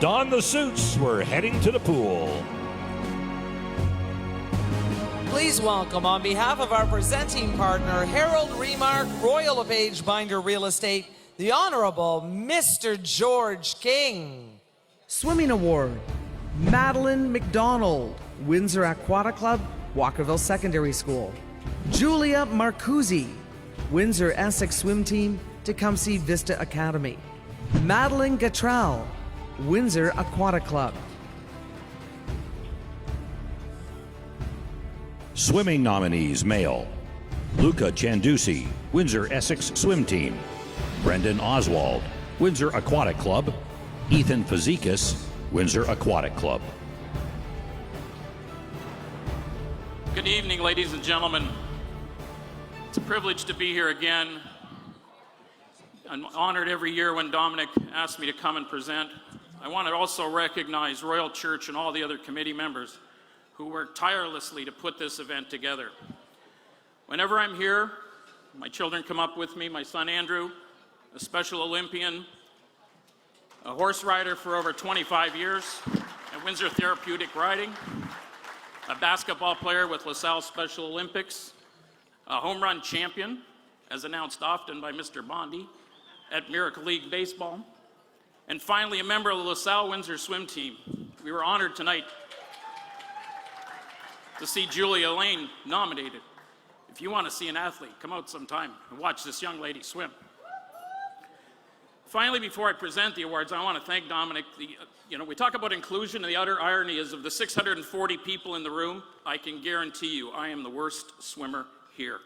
Don the suits, we're heading to the pool. Please welcome, on behalf of our presenting partner, Harold Remark, Royal LePage Binder Real Estate, the Honorable Mr. George King. Swimming Award, Madeline McDonald, Windsor Aquatic Club, Walkerville Secondary School. Julia Marcuzzi, Windsor Essex Swim Team, Tecumseh Vista Academy. Madeline Gatrell, Windsor Aquatic Club. Swimming nominees, male. Luca Chandusi, Windsor Essex Swim Team. Brendan Oswald, Windsor Aquatic Club. Ethan Fazekas, Windsor Aquatic Club. Good evening, ladies and gentlemen. It's a privilege to be here again. I'm honored every year when Dominic asks me to come and present. I want to also recognize Royal Church and all the other committee members who worked tirelessly to put this event together. Whenever I'm here, my children come up with me, my son Andrew, a Special Olympian, a horse rider for over 25 years at Windsor Therapeutic Riding, a basketball player with LaSalle Special Olympics, a home run champion, as announced often by Mr. Bondi, at Miracle League Baseball, and finally a member of the LaSalle Windsor Swim Team. We were honored tonight to see Julia Lane nominated. If you want to see an athlete, come out sometime and watch this young lady swim. Finally, before I present the awards, I want to thank Dominic. We talk about inclusion, and the utter irony is of the 640 people in the room, I can guarantee you I am the worst swimmer here.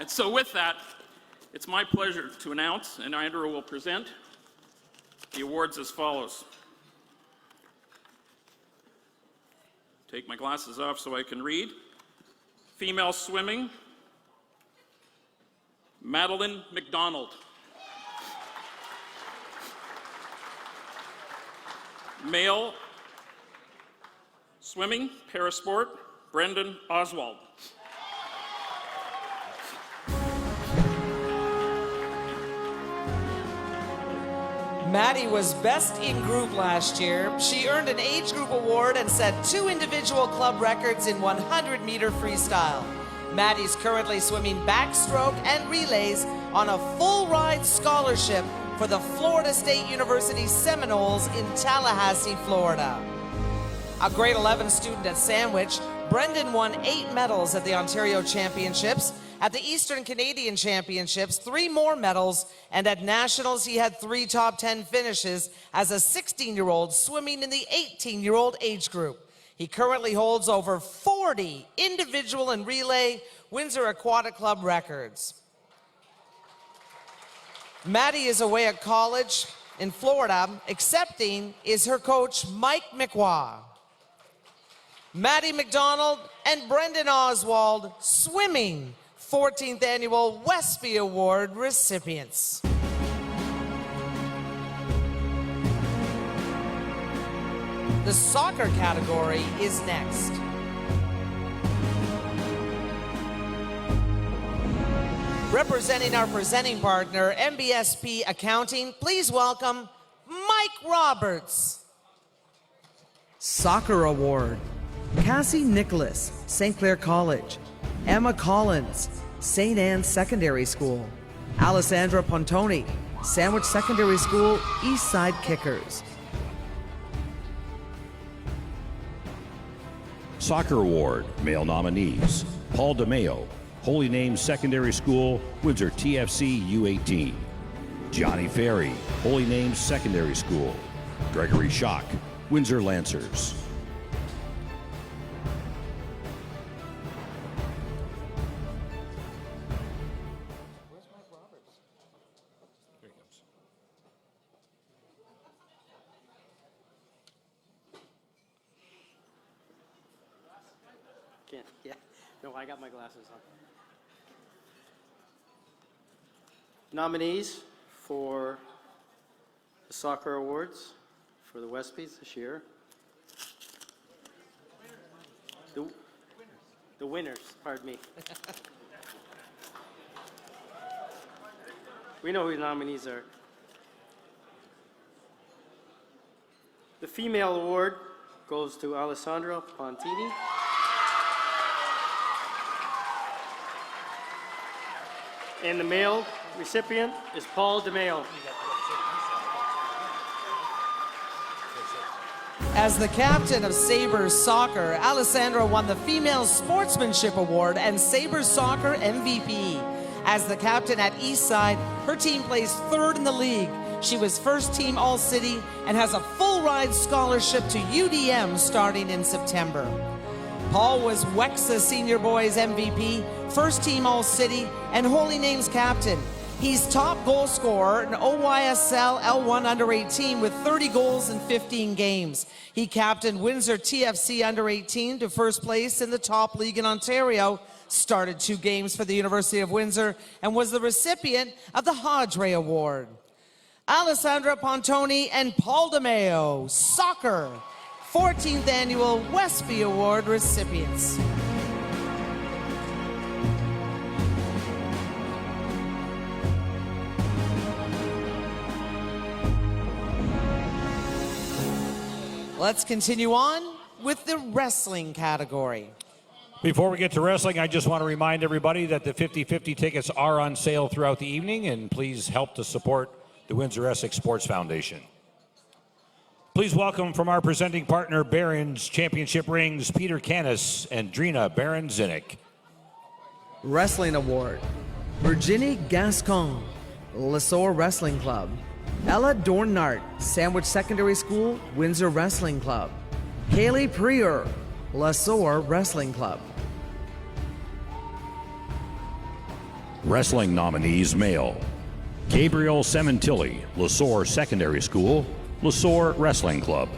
And so with that, it's my pleasure to announce, and Andrew will present, the awards as follows. Take my glasses off so I can read. Female swimming, Madeline McDonald. Male swimming, parasport, Brendan Oswald. Maddie was best in group last year. She earned an age group award and set 2 individual club records in 100-meter freestyle. Maddie's currently swimming backstroke and relays on a full ride scholarship for the Florida State University Seminoles in Tallahassee, Florida. A grade 11 student at Sandwich, Brendan won 8 medals at the Ontario Championships, at the Eastern Canadian Championships, 3 more medals, and at Nationals he had 3 top 10 finishes as a 16-year-old swimming in the 18-year-old age group. He currently holds over 40 individual and relay Windsor Aquatic Club records. Maddie is away at college in Florida. Accepting is her coach, Mike McWaugh. Maddie McDonald and Brendan Oswald, swimming, 14th Annual Wespy Award recipients. The soccer category is next. Representing our presenting partner, MBSP Accounting, please welcome Mike Roberts. Soccer Award. Cassie Nicholas, St. Clair College. Emma Collins, St. Anne's Secondary School. Alessandra Pontoni, Sandwich Secondary School, East Side Kickers. Soccer Award, male nominees, Paul DeMeo, Holy Names Secondary School, Windsor TFC U18. Johnny Ferry, Holy Names Secondary School. Gregory Schock, Windsor Lancers. Yeah, no, I got my glasses on. Nominees for the Soccer Awards for the Wespys this year. The winners, pardon me. We know who the nominees are. The female award goes to Alessandra Pontini. And the male recipient is Paul DeMeo. As the captain of Sabres Soccer, Alessandra won the Female Sportsmanship Award and Sabres Soccer MVP. As the captain at Eastside, her team placed third in the league. She was first team All-City and has a full ride scholarship to UDM starting in September. Paul was Wexa Senior Boys MVP, first team All-City, and Holy Names captain. He's top goal scorer in OYSL L1 Under-18 with 30 goals in 15 games. He captained Windsor TFC Under-18 to first place in the top league in Ontario, started 2 games for the University of Windsor, and was the recipient of the Hodgray Award. Alessandra Pontoni and Paul DeMeo, Soccer, 14th Annual Wespy Award recipients. Let's continue on with the wrestling category. Before we get to wrestling, I just want to remind everybody that the 50-50 tickets are on sale throughout the evening, and please help to support the Windsor-Essex Sports Foundation. Please welcome from our presenting partner, Barron's Championship Rings, Peter Canis and Drina Barron-Zinnick. Wrestling Award. Virginie Gascon, Lesueur Wrestling Club. Ella Dornart, Sandwich Secondary School, Windsor Wrestling Club. Kaylee Prieur, Lesueur Wrestling Club. Wrestling nominees male. Gabriel Sementilli, Lesueur Secondary School, Lesueur Wrestling Club.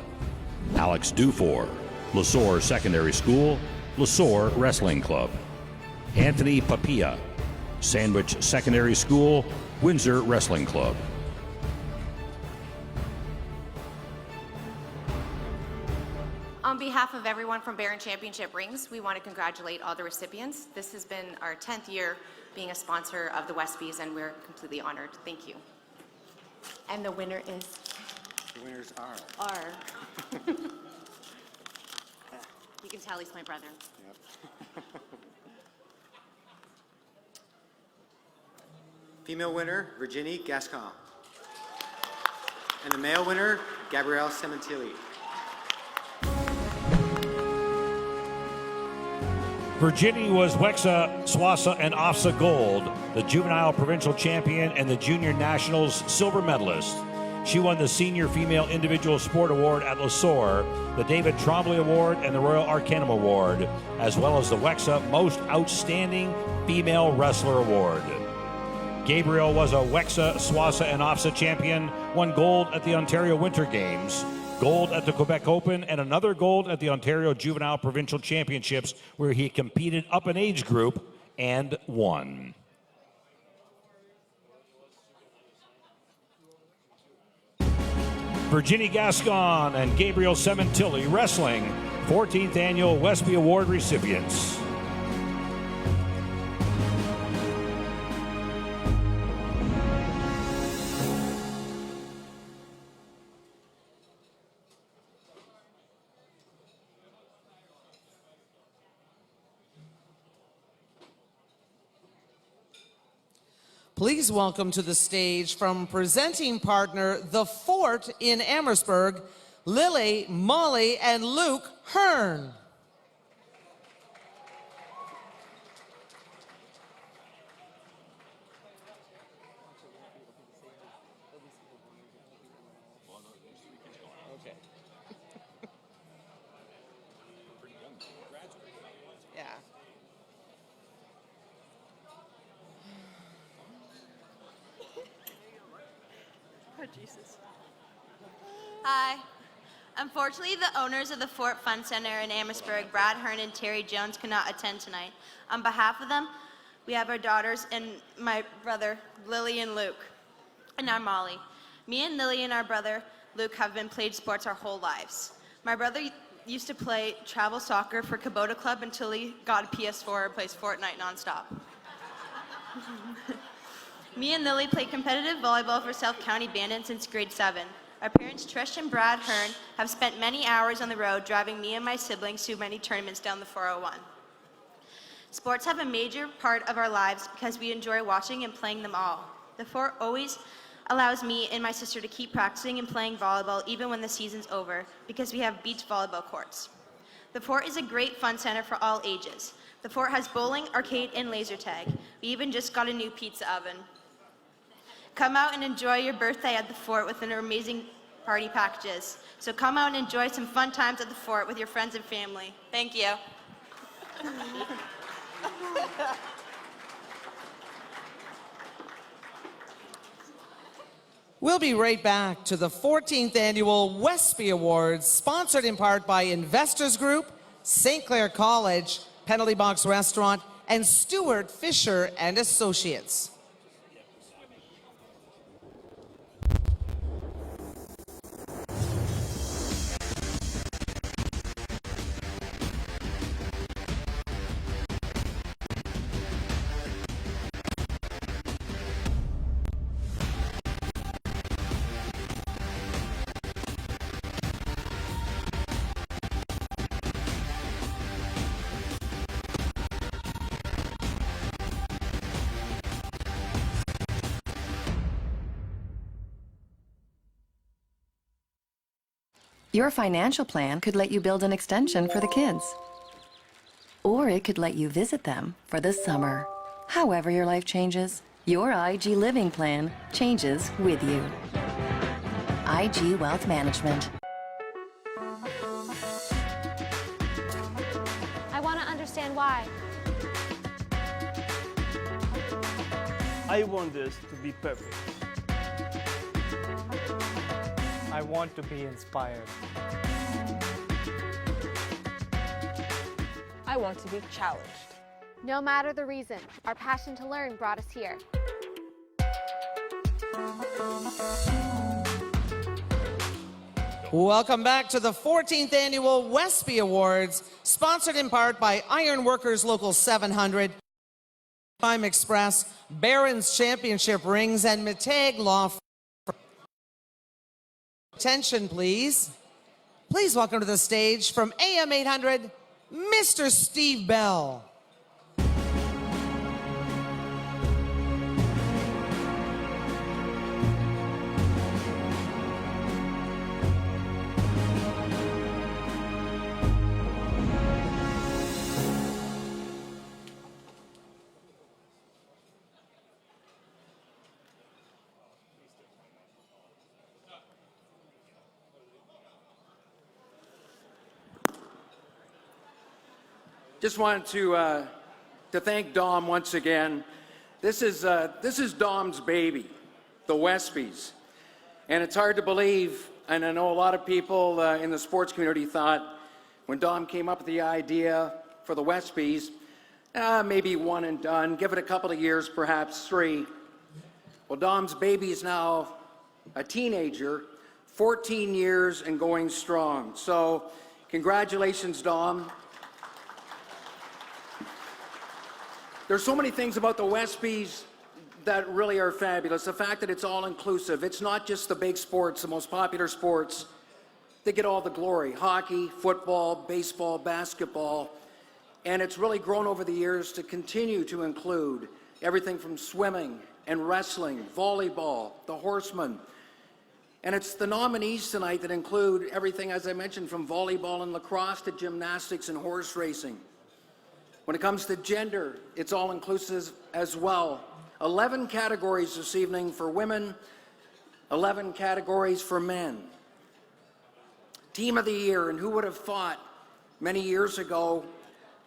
Alex Dufour, Lesueur Secondary School, Lesueur Wrestling Club. Anthony Papilla, Sandwich Secondary School, Windsor Wrestling Club. On behalf of everyone from Barron Championship Rings, we want to congratulate all the recipients. This has been our 10th year being a sponsor of the Wespys, and we're completely honored. Thank you. And the winner is? The winners are? You can tell he's my brother. Yep. Female winner, Virginie Gascon. And the male winner, Gabriel Sementilli. Virginie was Wexa, Swassa, and OFSA Gold, the juvenile provincial champion and the junior nationals silver medalist. She won the Senior Female Individual Sport Award at Lesueur, the David Trombley Award, and the Royal Arcanum Award, as well as the Wexa Most Outstanding Female Wrestler Award. Gabriel was a Wexa, Swassa, and OFSA champion, won gold at the Ontario Winter Games, gold at the Quebec Open, and another gold at the Ontario Juvenile Provincial Championships, where he competed up an age group and won. Virginie Gascon and Gabriel Sementilli, wrestling, 14th Annual Wespy Award recipients. Please welcome to the stage from presenting partner, the Fort in Amherstburg, Lily, Molly, and Luke Hearn. Yeah. Oh, Jesus. Hi. Unfortunately, the owners of the Fort Fun Center in Amherstburg, Brad Hearn and Terry Jones, could not attend tonight. On behalf of them, we have our daughters and my brother, Lily and Luke, and our Molly. Me and Lily and our brother, Luke, have been played sports our whole lives. My brother used to play travel soccer for Kubota Club until he got a PS4 and plays Fortnite nonstop. Me and Lily played competitive volleyball for South County Bandit since grade 7. Our parents, Trish and Brad Hearn, have spent many hours on the road driving me and my siblings to many tournaments down the 401. Sports have a major part of our lives because we enjoy watching and playing them all. The Fort always allows me and my sister to keep practicing and playing volleyball even when the season's over because we have beach volleyball courts. The Fort is a great fun center for all ages. The Fort has bowling, arcade, and laser tag. We even just got a new pizza oven. Come out and enjoy your birthday at the Fort with an amazing party packages. So come out and enjoy some fun times at the Fort with your friends and family. Thank you. We'll be right back to the 14th Annual Wespy Awards, sponsored in part by Investors Group, St. Clair College, Penalty Box Restaurant, and Stuart Fisher and Associates. Your financial plan could let you build an extension for the kids. Or it could let you visit them for the summer. However your life changes, your IG living plan changes with you. IG Wealth Management. I want to understand why. I want this to be perfect. I want to be inspired. I want to be challenged. No matter the reason, our passion to learn brought us here. Welcome back to the 14th Annual Wespy Awards, sponsored in part by Iron Workers Local 700, Time Express, Barron's Championship Rings, and Mittag Law Firm. Attention, please. Please welcome to the stage from AM 800, Mr. Steve Bell. Just wanted to thank Dom once again. This is Dom's baby, the Wespys. And it's hard to believe, and I know a lot of people in the sports community thought when Dom came up with the idea for the Wespys, maybe one and done, give it a couple of years, perhaps 3. Well, Dom's baby is now a teenager, 14 years and going strong. So congratulations, Dom. There's so many things about the Wespys that really are fabulous. The fact that it's all inclusive. It's not just the big sports, the most popular sports. They get all the glory. Hockey, football, baseball, basketball. And it's really grown over the years to continue to include everything from swimming and wrestling, volleyball, the horsemen. And it's the nominees tonight that include everything, as I mentioned, from volleyball and lacrosse to gymnastics and horse racing. When it comes to gender, it's all inclusive as well. 11 categories this evening for women, 11 categories for men. Team of the Year, and who would have thought many years ago,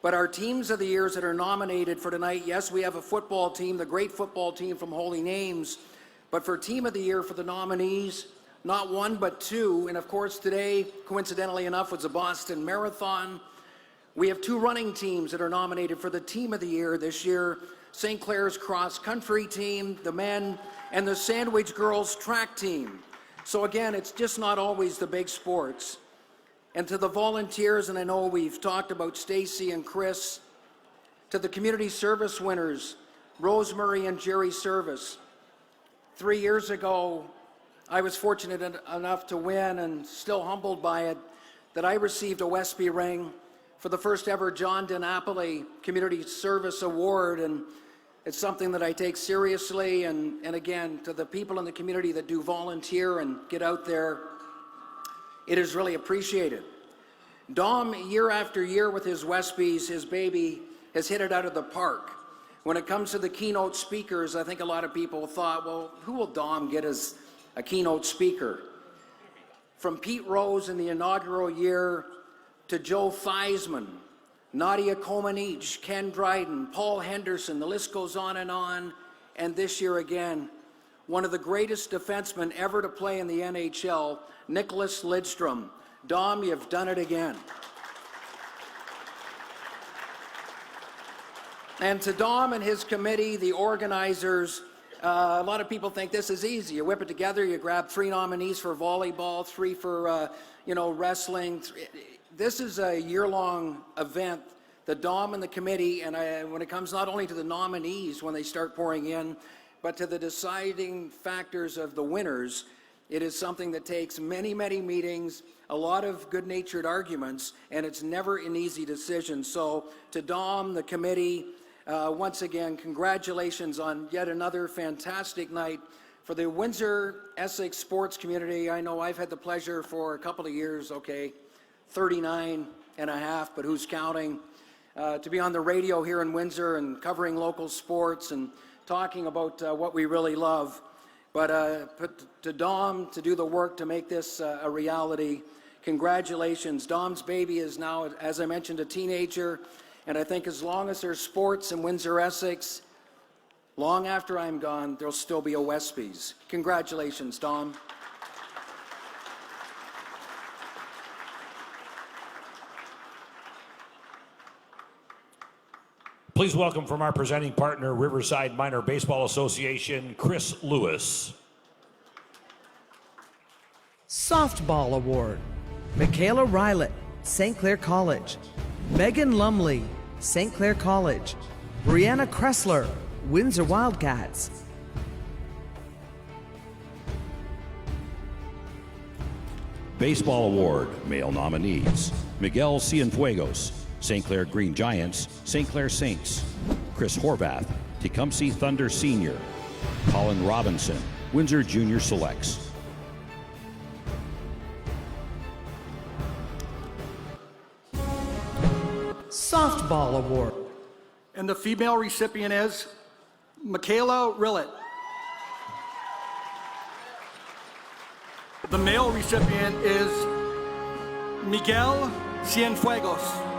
but our teams of the years that are nominated for tonight, yes, we have a football team, the great football team from Holy Names, but for Team of the Year for the nominees, not one but two, and of course today, coincidentally enough, was the Boston Marathon. We have two running teams that are nominated for the Team of the Year this year, St. Clair's cross country team, the men, and the Sandwich girls track team. So again, it's just not always the big sports. And to the volunteers, and I know we've talked about Stacy and Chris, to the community service winners, Rosemary and Jerry Service. 3 years ago, I was fortunate enough to win, and still humbled by it, that I received a Wespy ring for the first ever John DiNapoli Community Service Award, and it's something that I take seriously, and again, to the people in the community that do volunteer and get out there, it is really appreciated. Dom, year after year with his Wespys, his baby, has hit it out of the park. When it comes to the keynote speakers, I think a lot of people thought, well, who will Dom get as a keynote speaker? From Pete Rose in the inaugural year to Joe Theismann, Nadia Comaneci, Ken Dryden, Paul Henderson, the list goes on, and this year again, one of the greatest defensemen ever to play in the NHL, Nicholas Lidstrom. Dom, you've done it again. And to Dom and his committee, the organizers, a lot of people think this is easy. You whip it together, you grab 3 nominees for volleyball, 3 for, wrestling. This is a year-long event. The Dom and the committee, and when it comes not only to the nominees when they start pouring in, but to the deciding factors of the winners, it is something that takes many, many meetings, a lot of good-natured arguments, and it's never an easy decision. So to Dom, the committee, once again, congratulations on yet another fantastic night. For the Windsor-Essex sports community, I know I've had the pleasure for a couple of years, 39 and a half, but who's counting, to be on the radio here in Windsor and covering local sports and talking about what we really love. But to Dom to do the work to make this a reality, congratulations. Dom's baby is now, as I mentioned, a teenager, and I think as long as there's sports in Windsor-Essex, long after I'm gone, there'll still be a Wespy's. Congratulations, Dom. Please welcome from our presenting partner, Riverside Minor Baseball Association, Chris Lewis. Softball Award. Michaela Rylett, St. Clair College. Megan Lumley, St. Clair College. Brianna Kressler, Windsor Wildcats. Baseball Award, male nominees, Miguel Cienfuegos, St. Clair Green Giants, St. Clair Saints. Chris Horvath, Tecumseh Thunder Senior. Colin Robinson, Windsor Junior Selects. Softball Award. And the female recipient is Michaela Rylett. The male recipient is Miguel Cienfuegos.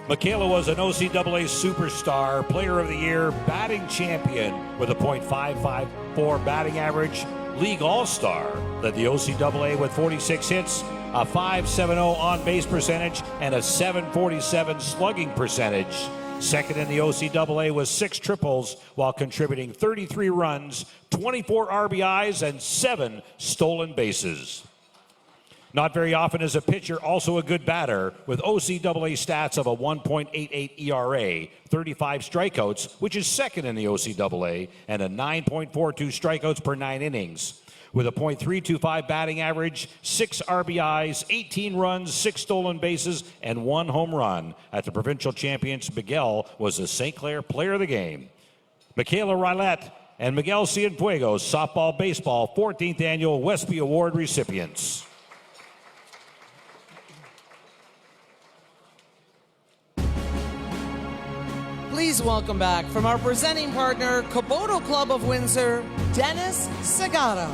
Michaela was an OCAA superstar, player of the year, batting champion with a .554 batting average, league all-star, led the OCAA with 46 hits, a .570 on-base percentage, and a .747 slugging percentage. Second in the OCAA was 6 triples while contributing 33 runs, 24 RBIs, and 7 stolen bases. Not very often is a pitcher also a good batter, with OCAA stats of a 1.88 ERA, 35 strikeouts, which is second in the OCAA, and a 9.42 strikeouts per 9 innings. with a .325 batting average, 6 RBIs, 18 runs, 6 stolen bases, and 1 home run. At the provincial champions, Miguel was the St. Clair Player of the Game. Michaela Rilette and Miguel Cienfuegos, softball, baseball, 14th annual Wespy Award recipients. Please welcome back from our presenting partner, Kobodo Club of Windsor, Dennis Segato.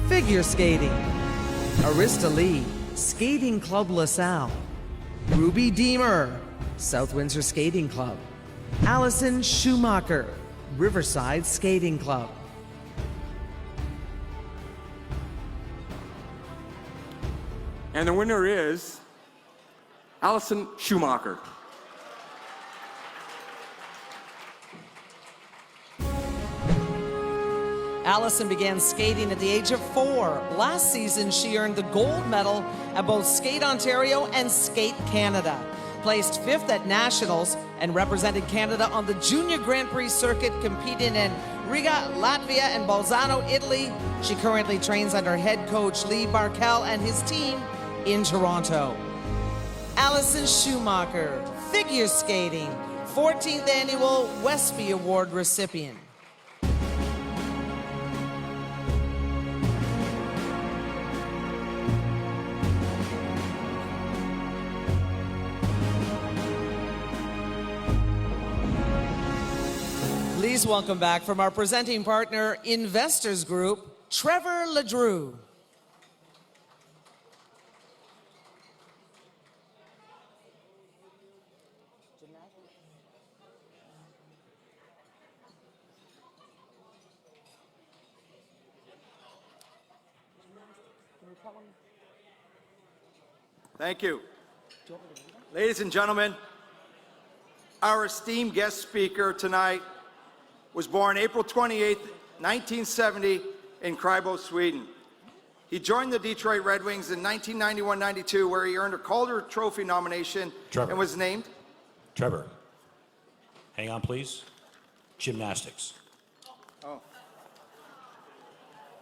Figure skating. Arista Lee, Skating Club LaSalle. Ruby Deemer, South Windsor Skating Club. Allison Schumacher, Riverside Skating Club. And the winner is Allison Schumacher. Allison began skating at the age of 4. Last season, she earned the gold medal at both Skate Ontario and Skate Canada. Placed 5th at Nationals and represented Canada on the Junior Grand Prix circuit, competing in Riga, Latvia, and Bolzano, Italy. She currently trains under head coach Lee Barkel and his team in Toronto. Allison Schumacher, figure skating, 14th annual Wespy Award recipient. Please welcome back from our presenting partner, Investors Group, Trevor Ledrew. Thank you. Ladies and gentlemen, our esteemed guest speaker tonight was born April 28, 1970 in Krylbo, Sweden. He joined the Detroit Red Wings in 1991-92, where he earned a Calder Trophy nomination and was named. Trevor, hang on, please. Gymnastics. Oh.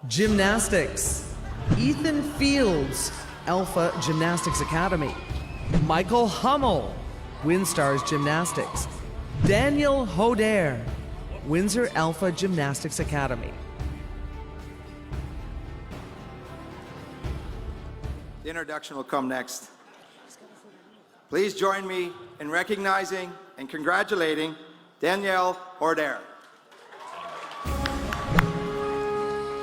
Gymnastics. Ethan Fields, Alpha Gymnastics Academy. Michael Hummel, WinStars Gymnastics. Daniel Hodare, Windsor Alpha Gymnastics Academy. The introduction will come next. Please join me in recognizing and congratulating Danielle Hodare.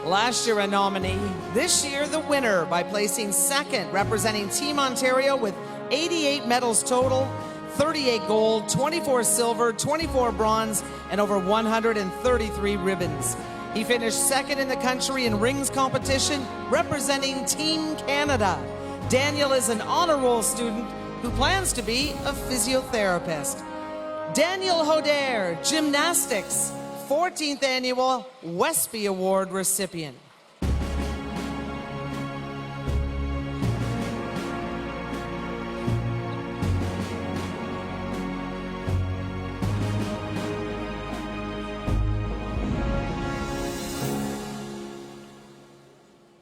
Last year a nominee, this year the winner by placing 2nd, representing Team Ontario with 88 medals total, 38 gold, 24 silver, 24 bronze, and over 133 ribbons. He finished 2nd in the country in rings competition, representing Team Canada. Daniel is an honor roll student who plans to be a physiotherapist. Daniel Hodare, Gymnastics, 14th annual Wespy Award recipient.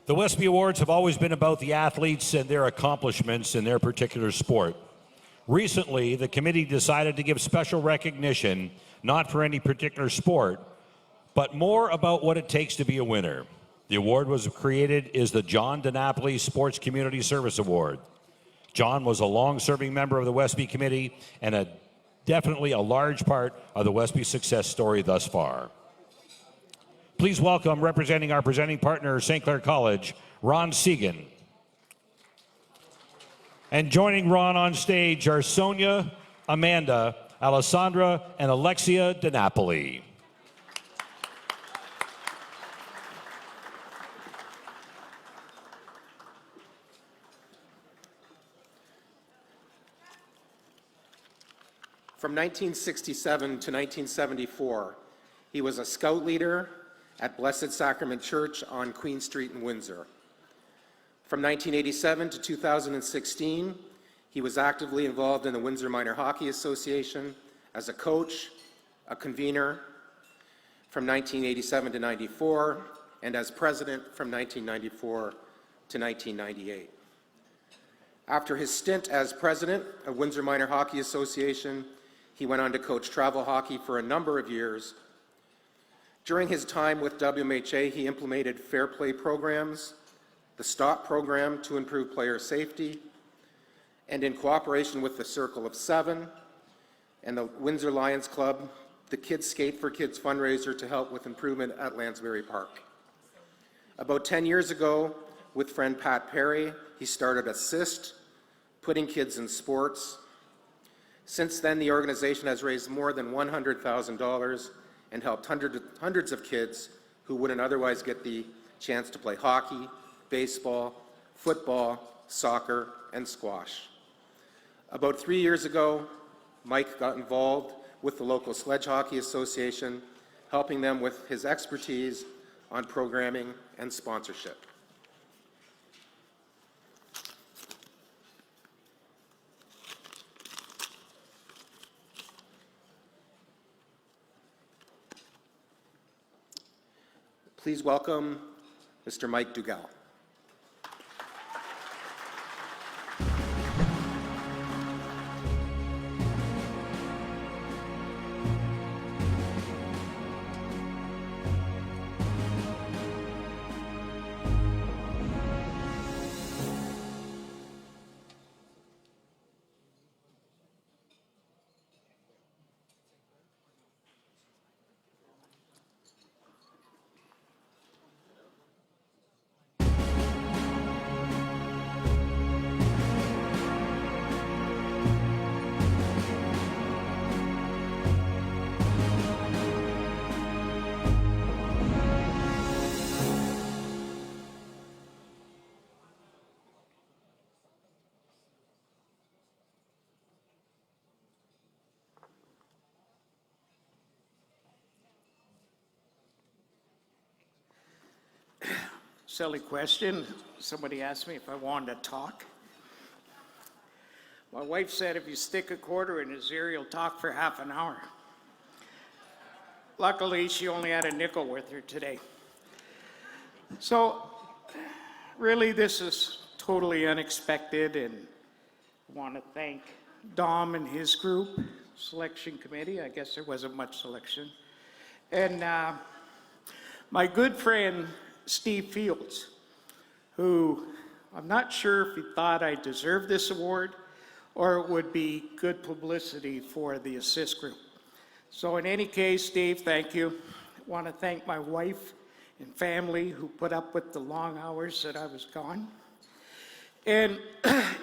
The Wespy Awards have always been about the athletes and their accomplishments in their particular sport. Recently, the committee decided to give special recognition, not for any particular sport, but more about what it takes to be a winner. The award was created as the John DiNapoli Sports Community Service Award. John was a long-serving member of the Wespy Committee and definitely a large part of the Wespy success story thus far. Please welcome, representing our presenting partner, St. Clair College, Ron Segan. And joining Ron on stage are Sonia, Amanda, Alessandra, and Alexia DiNapoli. From 1967 to 1974, he was a scout leader at Blessed Sacrament Church on Queen Street in Windsor. From 1987 to 2016, he was actively involved in the Windsor Minor Hockey Association as a coach, a convener. from 1987 to 94, and as president from 1994 to 1998. After his stint as president of Windsor Minor Hockey Association, he went on to coach travel hockey for a number of years. During his time with WMHA, he implemented fair play programs, the STOP program to improve player safety, and in cooperation with the Circle of Seven and the Windsor Lions Club, the Kids Skate for Kids fundraiser to help with improvement at Lansbury Park. About 10 years ago, with friend Pat Perry, he started Assist, putting kids in sports. Since then, the organization has raised more than $100,000 and helped hundreds of kids who wouldn't otherwise get the chance to play hockey, baseball, football, soccer, and squash. About 3 years ago, Mike got involved with the local Sledge Hockey Association, helping them with his expertise on programming and sponsorship. Please welcome Mr. Mike Dugal. Silly question. Somebody asked me if I wanted to talk. My wife said if you stick a quarter in his ear, he'll talk for half an hour. Luckily, she only had a nickel with her today. So, really, this is totally unexpected, and I want to thank Dom and his group, selection committee. I guess there wasn't much selection. And my good friend, Steve Fields, who I'm not sure if he thought I deserved this award or it would be good publicity for the Assist group. So in any case, Steve, thank you. I want to thank my wife and family who put up with the long hours that I was gone. And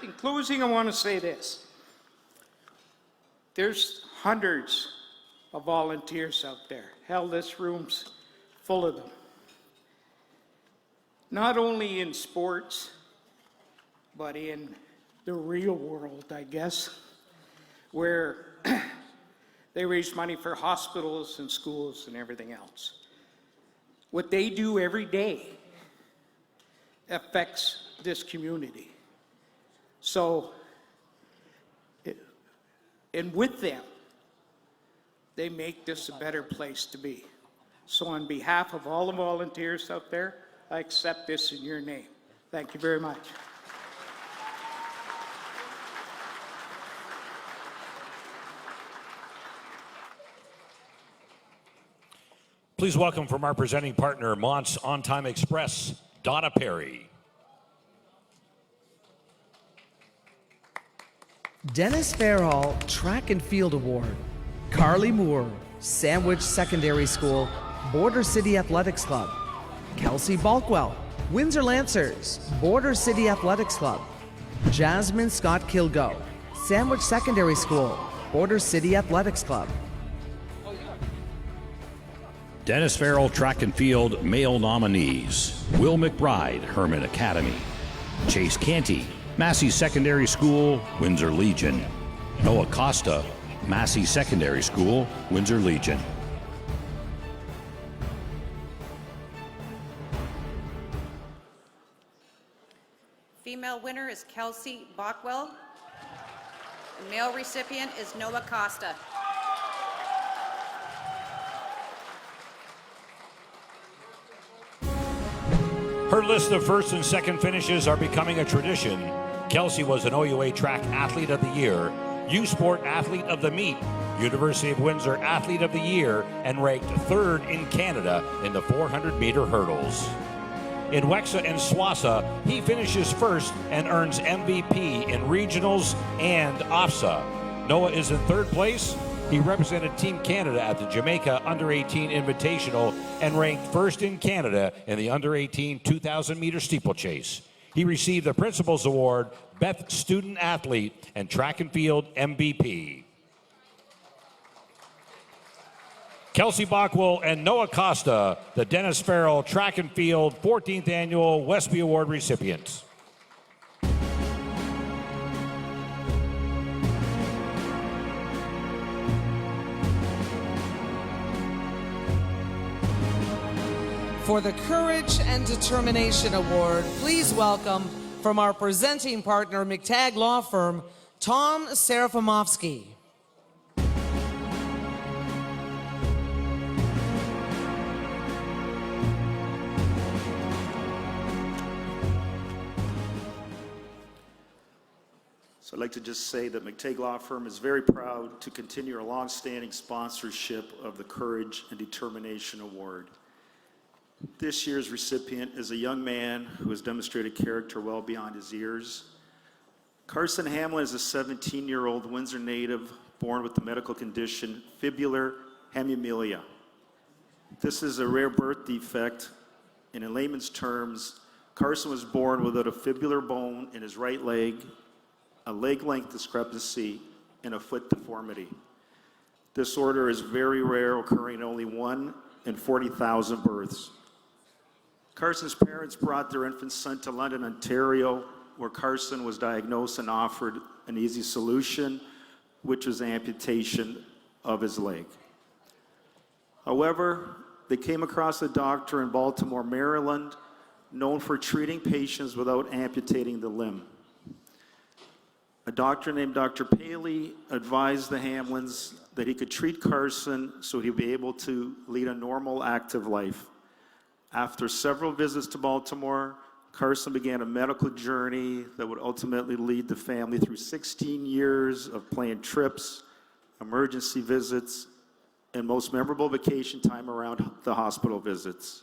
in closing, I want to say this. There's hundreds of volunteers out there. Hell, this room's full of them. Not only in sports, but in the real world, I guess, where they raise money for hospitals and schools and everything else. What they do every day affects this community. So, and with them, they make this a better place to be. So on behalf of all the volunteers out there, I accept this in your name. Thank you very much. Please welcome from our presenting partner, Mont's On Time Express, Donna Perry. Dennis Fairhall Track and Field Award. Carly Moore, Sandwich Secondary School, Border City Athletics Club. Kelsey Balkwell, Windsor Lancers, Border City Athletics Club. Jasmine Scott Kilgo, Sandwich Secondary School, Border City Athletics Club. Dennis Farrell Track and Field male nominees: Will McBride, Herman Academy; Chase Canty, Massey Secondary School, Windsor Legion; Noah Costa, Massey Secondary School, Windsor Legion. Female winner is Kelsey Bockwell. The male recipient is Noah Costa. Her list of first and second finishes are becoming a tradition. Kelsey was an OUA Track Athlete of the Year, U Sport Athlete of the Meet, University of Windsor Athlete of the Year, and ranked third in Canada in the 400-meter hurdles. In Wexa and Swassa, he finishes first and earns MVP in regionals and OFSA. Noah is in third place. He represented Team Canada at the Jamaica Under-18 Invitational and ranked first in Canada in the Under-18 2,000-meter steeplechase. He received the Principal's Award, Best Student Athlete, and Track and Field MVP. Kelsey Bockwell and Noah Costa, the Dennis Farrell Track and Field 14th Annual Wespy Award recipients. For the Courage and Determination Award, please welcome from our presenting partner, McTagg Law Firm, Tom Serafimovsky. So I'd like to just say that McTagg Law Firm is very proud to continue our long-standing sponsorship of the Courage and Determination Award. This year's recipient is a young man who has demonstrated character well beyond his years. Carson Hamlin is a 17-year-old Windsor native born with the medical condition fibular hemimelia. This is a rare birth defect, and in layman's terms, Carson was born without a fibular bone in his right leg, a leg length discrepancy, and a foot deformity. This disorder is very rare, occurring in only 1 in 40,000 births. Carson's parents brought their infant son to London, Ontario, where Carson was diagnosed and offered an easy solution, which was amputation of his leg. However, they came across a doctor in Baltimore, Maryland, known for treating patients without amputating the limb. A doctor named Dr. Paley advised the Hamlins that he could treat Carson so he'd be able to lead a normal, active life. After several visits to Baltimore, Carson began a medical journey that would ultimately lead the family through 16 years of planned trips, emergency visits, and most memorable vacation time around the hospital visits.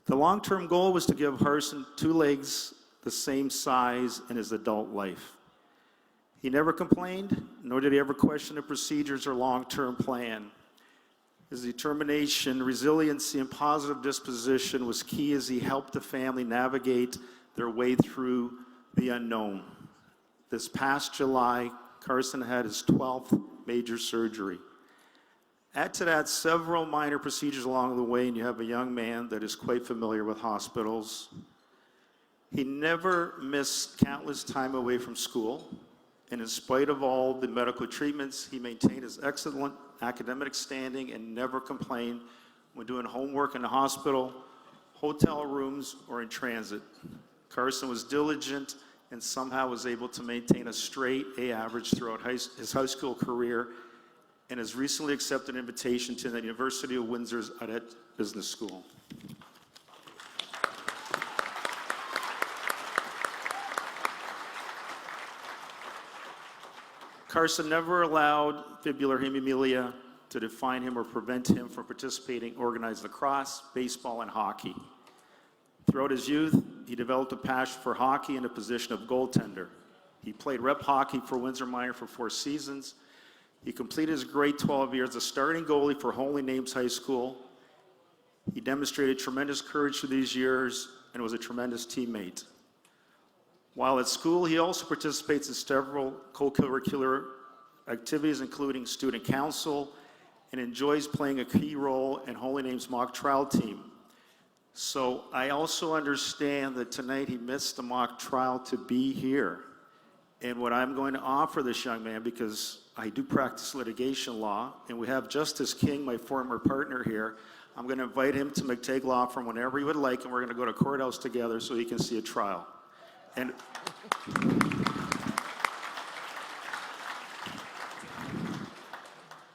The long-term goal was to give Carson 2 legs the same size in his adult life. He never complained, nor did he ever question the procedures or long-term plan. His determination, resiliency, and positive disposition was key as he helped the family navigate their way through the unknown. This past July, Carson had his 12th major surgery. Add to that several minor procedures along the way, and you have a young man that is quite familiar with hospitals. He never missed countless time away from school, and in spite of all the medical treatments, he maintained his excellent academic standing and never complained when doing homework in the hospital, hotel rooms, or in transit. Carson was diligent and somehow was able to maintain a straight A average throughout his high school career, and has recently accepted an invitation to the University of Windsor's Adet Business School. Carson never allowed fibular hemimelia to define him or prevent him from participating in organized lacrosse, baseball, and hockey. Throughout his youth, he developed a passion for hockey in the position of goaltender. He played rep hockey for Windsor Minor for 4 seasons. He completed his grade 12 year as a starting goalie for Holy Names High School. He demonstrated tremendous courage through these years and was a tremendous teammate. While at school, he also participates in several co-curricular activities, including student council, and enjoys playing a key role in Holy Names mock trial team. So I also understand that tonight he missed the mock trial to be here. And what I'm going to offer this young man, because I do practice litigation law, and we have Justice King, my former partner here, I'm going to invite him to McTagg Law Firm whenever he would like, and we're going to go to courthouse together so he can see a trial. And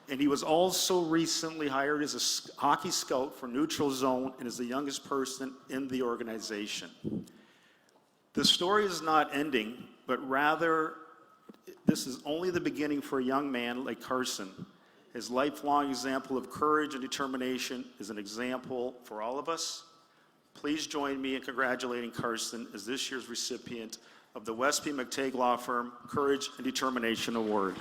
and he was also recently hired as a hockey scout for Neutral Zone and is the youngest person in the organization. The story is not ending, but rather this is only the beginning for a young man like Carson. His lifelong example of courage and determination is an example for all of us. Please join me in congratulating Carson as this year's recipient of the Wespy McTagg Law Firm Courage and Determination Award.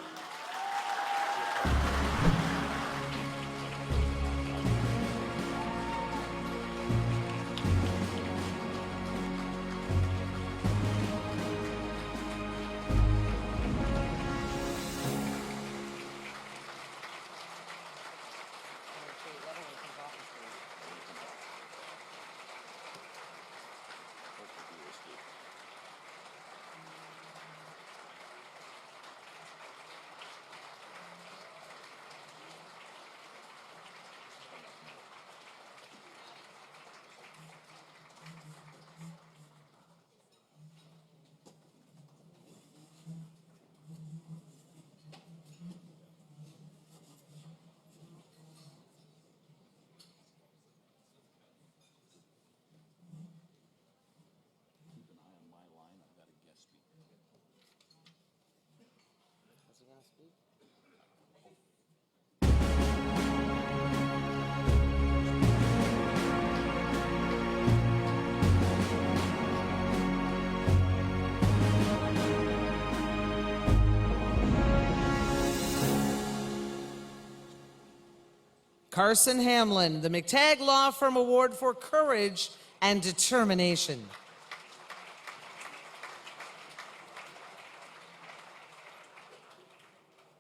Carson Hamlin, the McTagg Law Firm Award for Courage and Determination.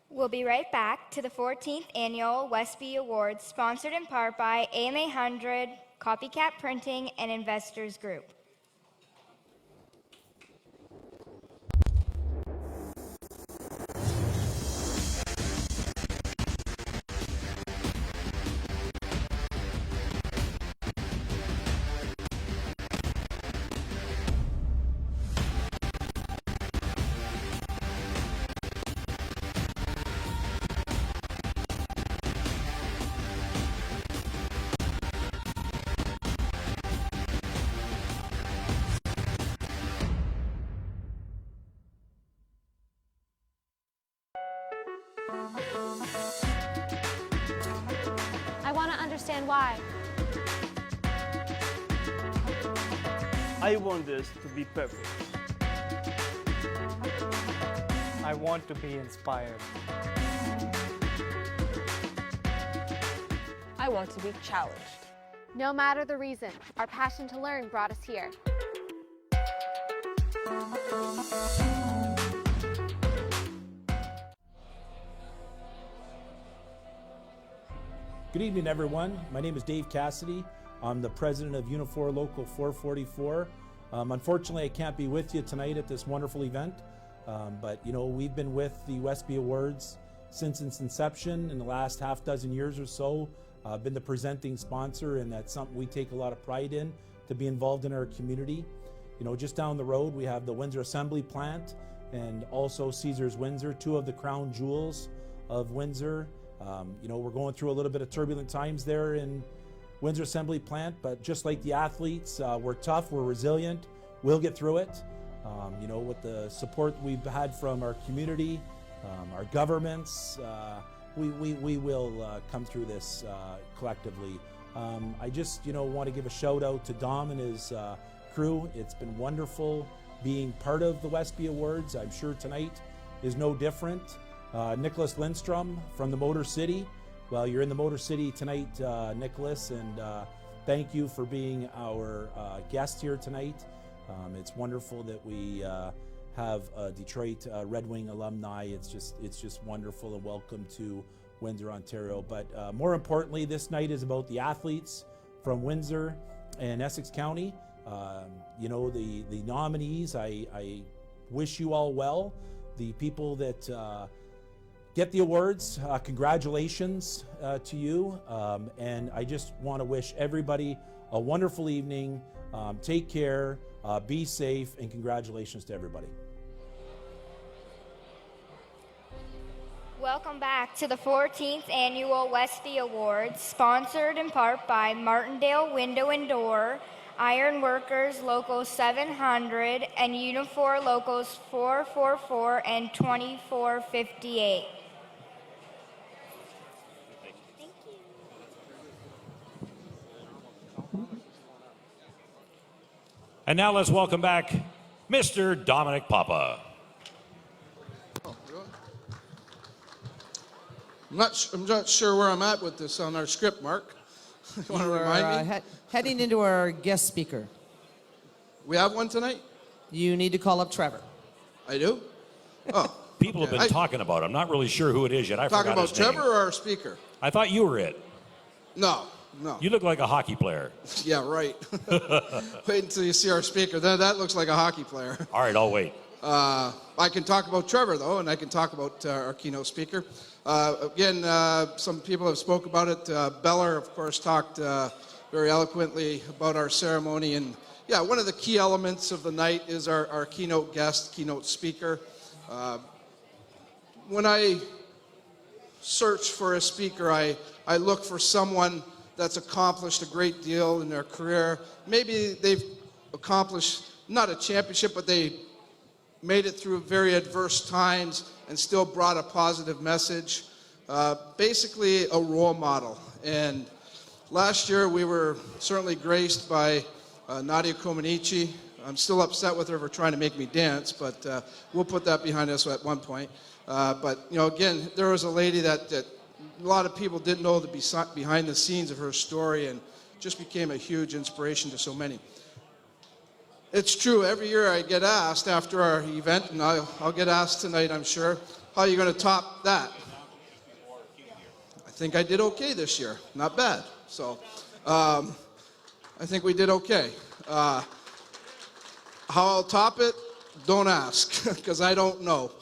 We'll be right back to the 14th Annual Wespy Awards, sponsored in part by AMA 100, Copycat Printing, and Investors Group. I want to understand why. I want this to be perfect. I want to be inspired. I want to be challenged. No matter the reason, our passion to learn brought us here. Good evening, everyone. My name is Dave Cassidy. I'm the president of Unifor Local 444. Unfortunately, I can't be with you tonight at this wonderful event, but you know, we've been with the Wespy Awards since its inception in the last half dozen years or so. Been the presenting sponsor, and that's something we take a lot of pride in, to be involved in our community. You know, just down the road, we have the Windsor Assembly Plant and also Caesars Windsor, two of the crown jewels of Windsor. You know, we're going through a little bit of turbulent times there in Windsor Assembly Plant, but just like the athletes, we're tough, we're resilient, we'll get through it. You know, with the support we've had from our community, our governments, we will come through this collectively. I just, you know, want to give a shout out to Dom and his crew. It's been wonderful being part of the Wespy Awards. I'm sure tonight is no different. Nicholas Lindstrom from the Motor City. Well, you're in the Motor City tonight, Nicholas, and thank you for being our guest here tonight. It's wonderful that we have a Detroit Red Wing alumni. It's just wonderful, and welcome to Windsor, Ontario. But more importantly, this night is about the athletes from Windsor and Essex County. You know, the nominees, I wish you all well. The people that get the awards, congratulations to you. And I just want to wish everybody a wonderful evening. Take care, be safe, and congratulations to everybody. Welcome back to the 14th Annual Wespy Awards, sponsored in part by Martindale Window and Door, Iron Workers Local 700, and Unifor Locals 444 and 2458. And now let's welcome back Mr. Dominic Papa. I'm not sure where I'm at with this on our script, Mark. You want to remind me? Heading into our guest speaker. We have one tonight? You need to call up Trevor. I do? Oh. People have been talking about him. I'm not really sure who it is yet. I Talking forgot about his name. Trevor or our speaker? I thought you were it. No. You look like a hockey player. Yeah, right. Wait until you see our speaker. That looks like a hockey player. All right, I'll wait. I can talk about Trevor, though, and I can talk about our keynote speaker. Again, some people have spoke about it. Beller, of course, talked very eloquently about our ceremony. And, yeah, one of the key elements of the night is our keynote guest, keynote speaker. When I search for a speaker, I look for someone that's accomplished a great deal in their career. Maybe they've accomplished not a championship, but they made it through very adverse times and still brought a positive message. Basically a role model. And last year we were certainly graced by Nadia Comaneci. I'm still upset with her for trying to make me dance, but we'll put that behind us at one point. But, you know, again, there was a lady that a lot of people didn't know behind the scenes of her story and just became a huge inspiration to so many. It's true, every year I get asked after our event, and I'll get asked tonight, I'm sure, how are you going to top that? I think I did okay this year, not bad. So I think we did okay. How I'll top it, don't ask, because I don't know.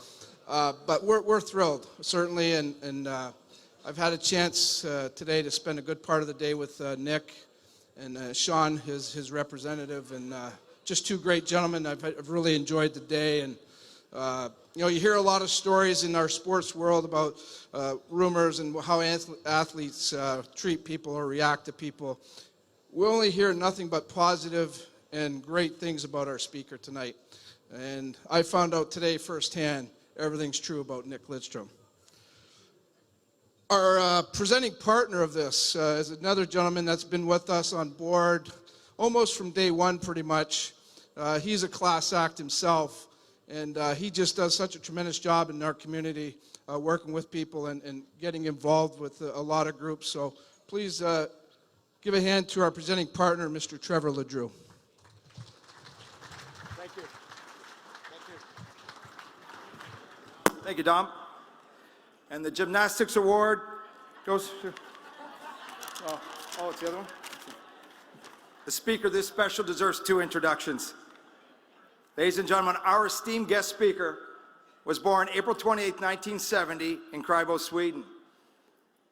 But we're thrilled, certainly, and I've had a chance today to spend a good part of the day with Nick and Sean, his representative, and just two great gentlemen. I've really enjoyed the day, and you know, you hear a lot of stories in our sports world about rumors and how athletes treat people or react to people. We only hear nothing but positive and great things about our speaker tonight, and I found out today firsthand everything's true about Nick Lidstrom. Our presenting partner of this is another gentleman that's been with us on board almost from day one, pretty much. He's a class act himself, and he just does such a tremendous job in our community, working with people and getting involved with a lot of groups. So please give a hand to our presenting partner, Mr. Trevor LeDrew. Thank you. Thank you, Dom. And the gymnastics award goes to, it's the other one? The speaker of this special deserves two introductions. Ladies and gentlemen, our esteemed guest speaker was born April 28, 1970 in Krylbo, Sweden.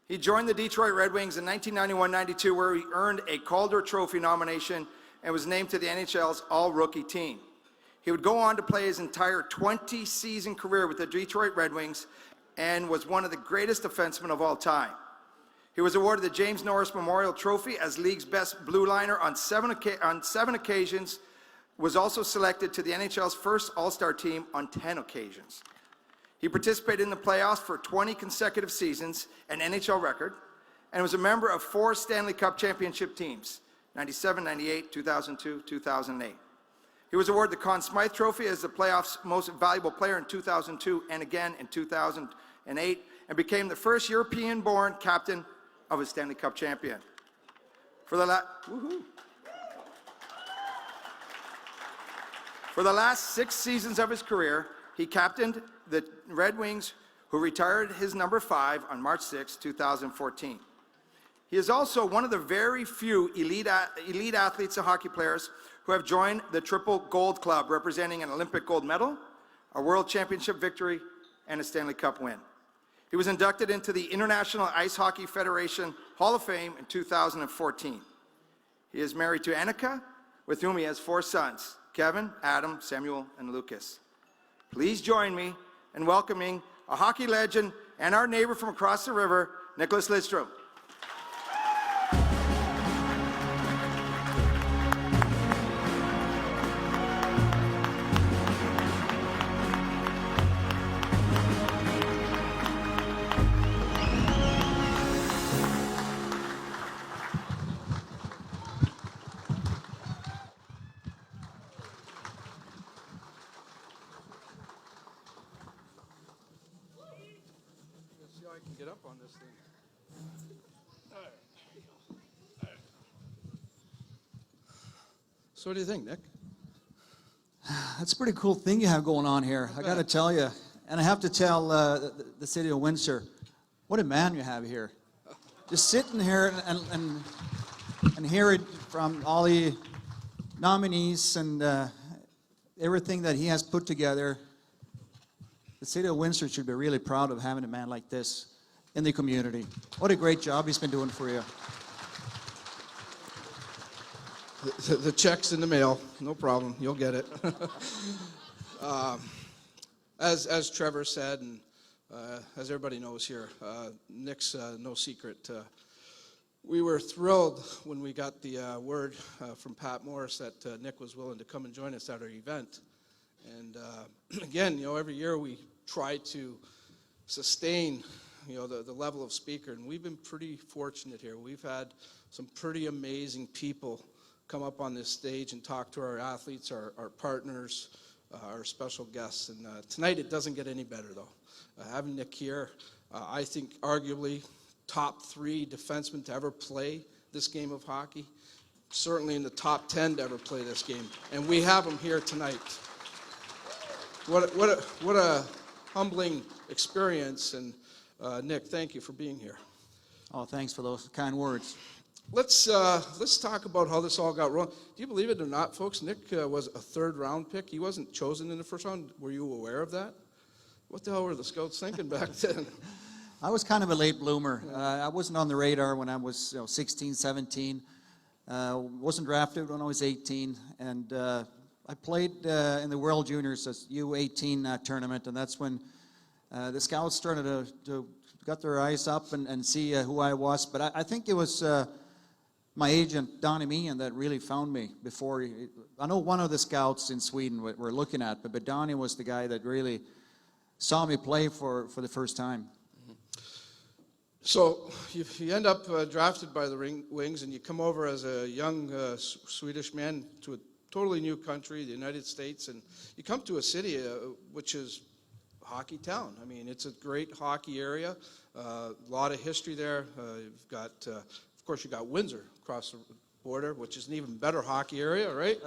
He joined the Detroit Red Wings in 1991-92, where he earned a Calder Trophy nomination and was named to the NHL's All-Rookie team. He would go on to play his entire 20-season career with the Detroit Red Wings and was one of the greatest defensemen of all time. He was awarded the James Norris Memorial Trophy as league's best blue liner on seven occasions, was also selected to the NHL's first All-Star team on 10 occasions. He participated in the playoffs for 20 consecutive seasons, an NHL record, and was a member of 4 Stanley Cup championship teams, 97, 98, 2002, 2008. He was awarded the Conn Smythe Trophy as the playoffs' most valuable player in 2002 and again in 2008, and became the first European-born captain of a Stanley Cup champion. For the last 6 seasons of his career, he captained the Red Wings, who retired his number 5 on March 6, 2014. He is also one of the very few elite athletes and hockey players who have joined the Triple Gold Club, representing an Olympic gold medal, a World Championship victory, and a Stanley Cup win. He was inducted into the International Ice Hockey Federation Hall of Fame in 2014. He is married to Annika, with whom he has 4 sons, Kevin, Adam, Samuel, and Lucas. Please join me in welcoming a hockey legend and our neighbor from across the river, Nicholas Lidstrom. I can get up on this thing. So what do you think, Nick? That's a pretty cool thing you have going on here. I got to tell you. And I have to tell the city of Windsor, what a man you have here. Just sitting here and hearing from all the nominees and everything that he has put together. The city of Windsor should be really proud of having a man like this in the community. What a great job he's been doing for you. The check's in the mail. No problem. You'll get it. As Trevor said, and as everybody knows here, Nick's no secret. We were thrilled when we got the word from Pat Morris that Nick was willing to come and join us at our event. And again, every year we try to sustain, the level of speaker, and we've been pretty fortunate here. We've had some pretty amazing people come up on this stage and talk to our athletes, our partners, our special guests. And tonight it doesn't get any better, though. Having Nick here, I think arguably top 3 defensemen to ever play this game of hockey, certainly in the top 10 to ever play this game. And we have him here tonight. What a humbling experience. And Nick, thank you for being here. Oh, thanks for those kind words. Let's talk about how this all got rolling. Do you believe it or not, folks? Nick was a 3rd round pick. He wasn't chosen in the 1st round. Were you aware of that? What the hell were the scouts thinking back then? I was kind of a late bloomer. I wasn't on the radar when I was 16, 17. Wasn't drafted when I was 18. And I played in the World Juniors U18 tournament, and that's when the scouts started to got their eyes up and see who I was. But I think it was my agent, Donnie Meehan, that really found me before. I know one of the scouts in Sweden were looking at, but Donnie was the guy that really saw me play for the first time. So you end up drafted by the Wings, and you come over as a young Swedish man to a totally new country, the United States, and you come to a city which is hockey town. I mean, it's a great hockey area, a lot of history there. You've got, of course, you got Windsor across the border, which is an even better hockey area, right?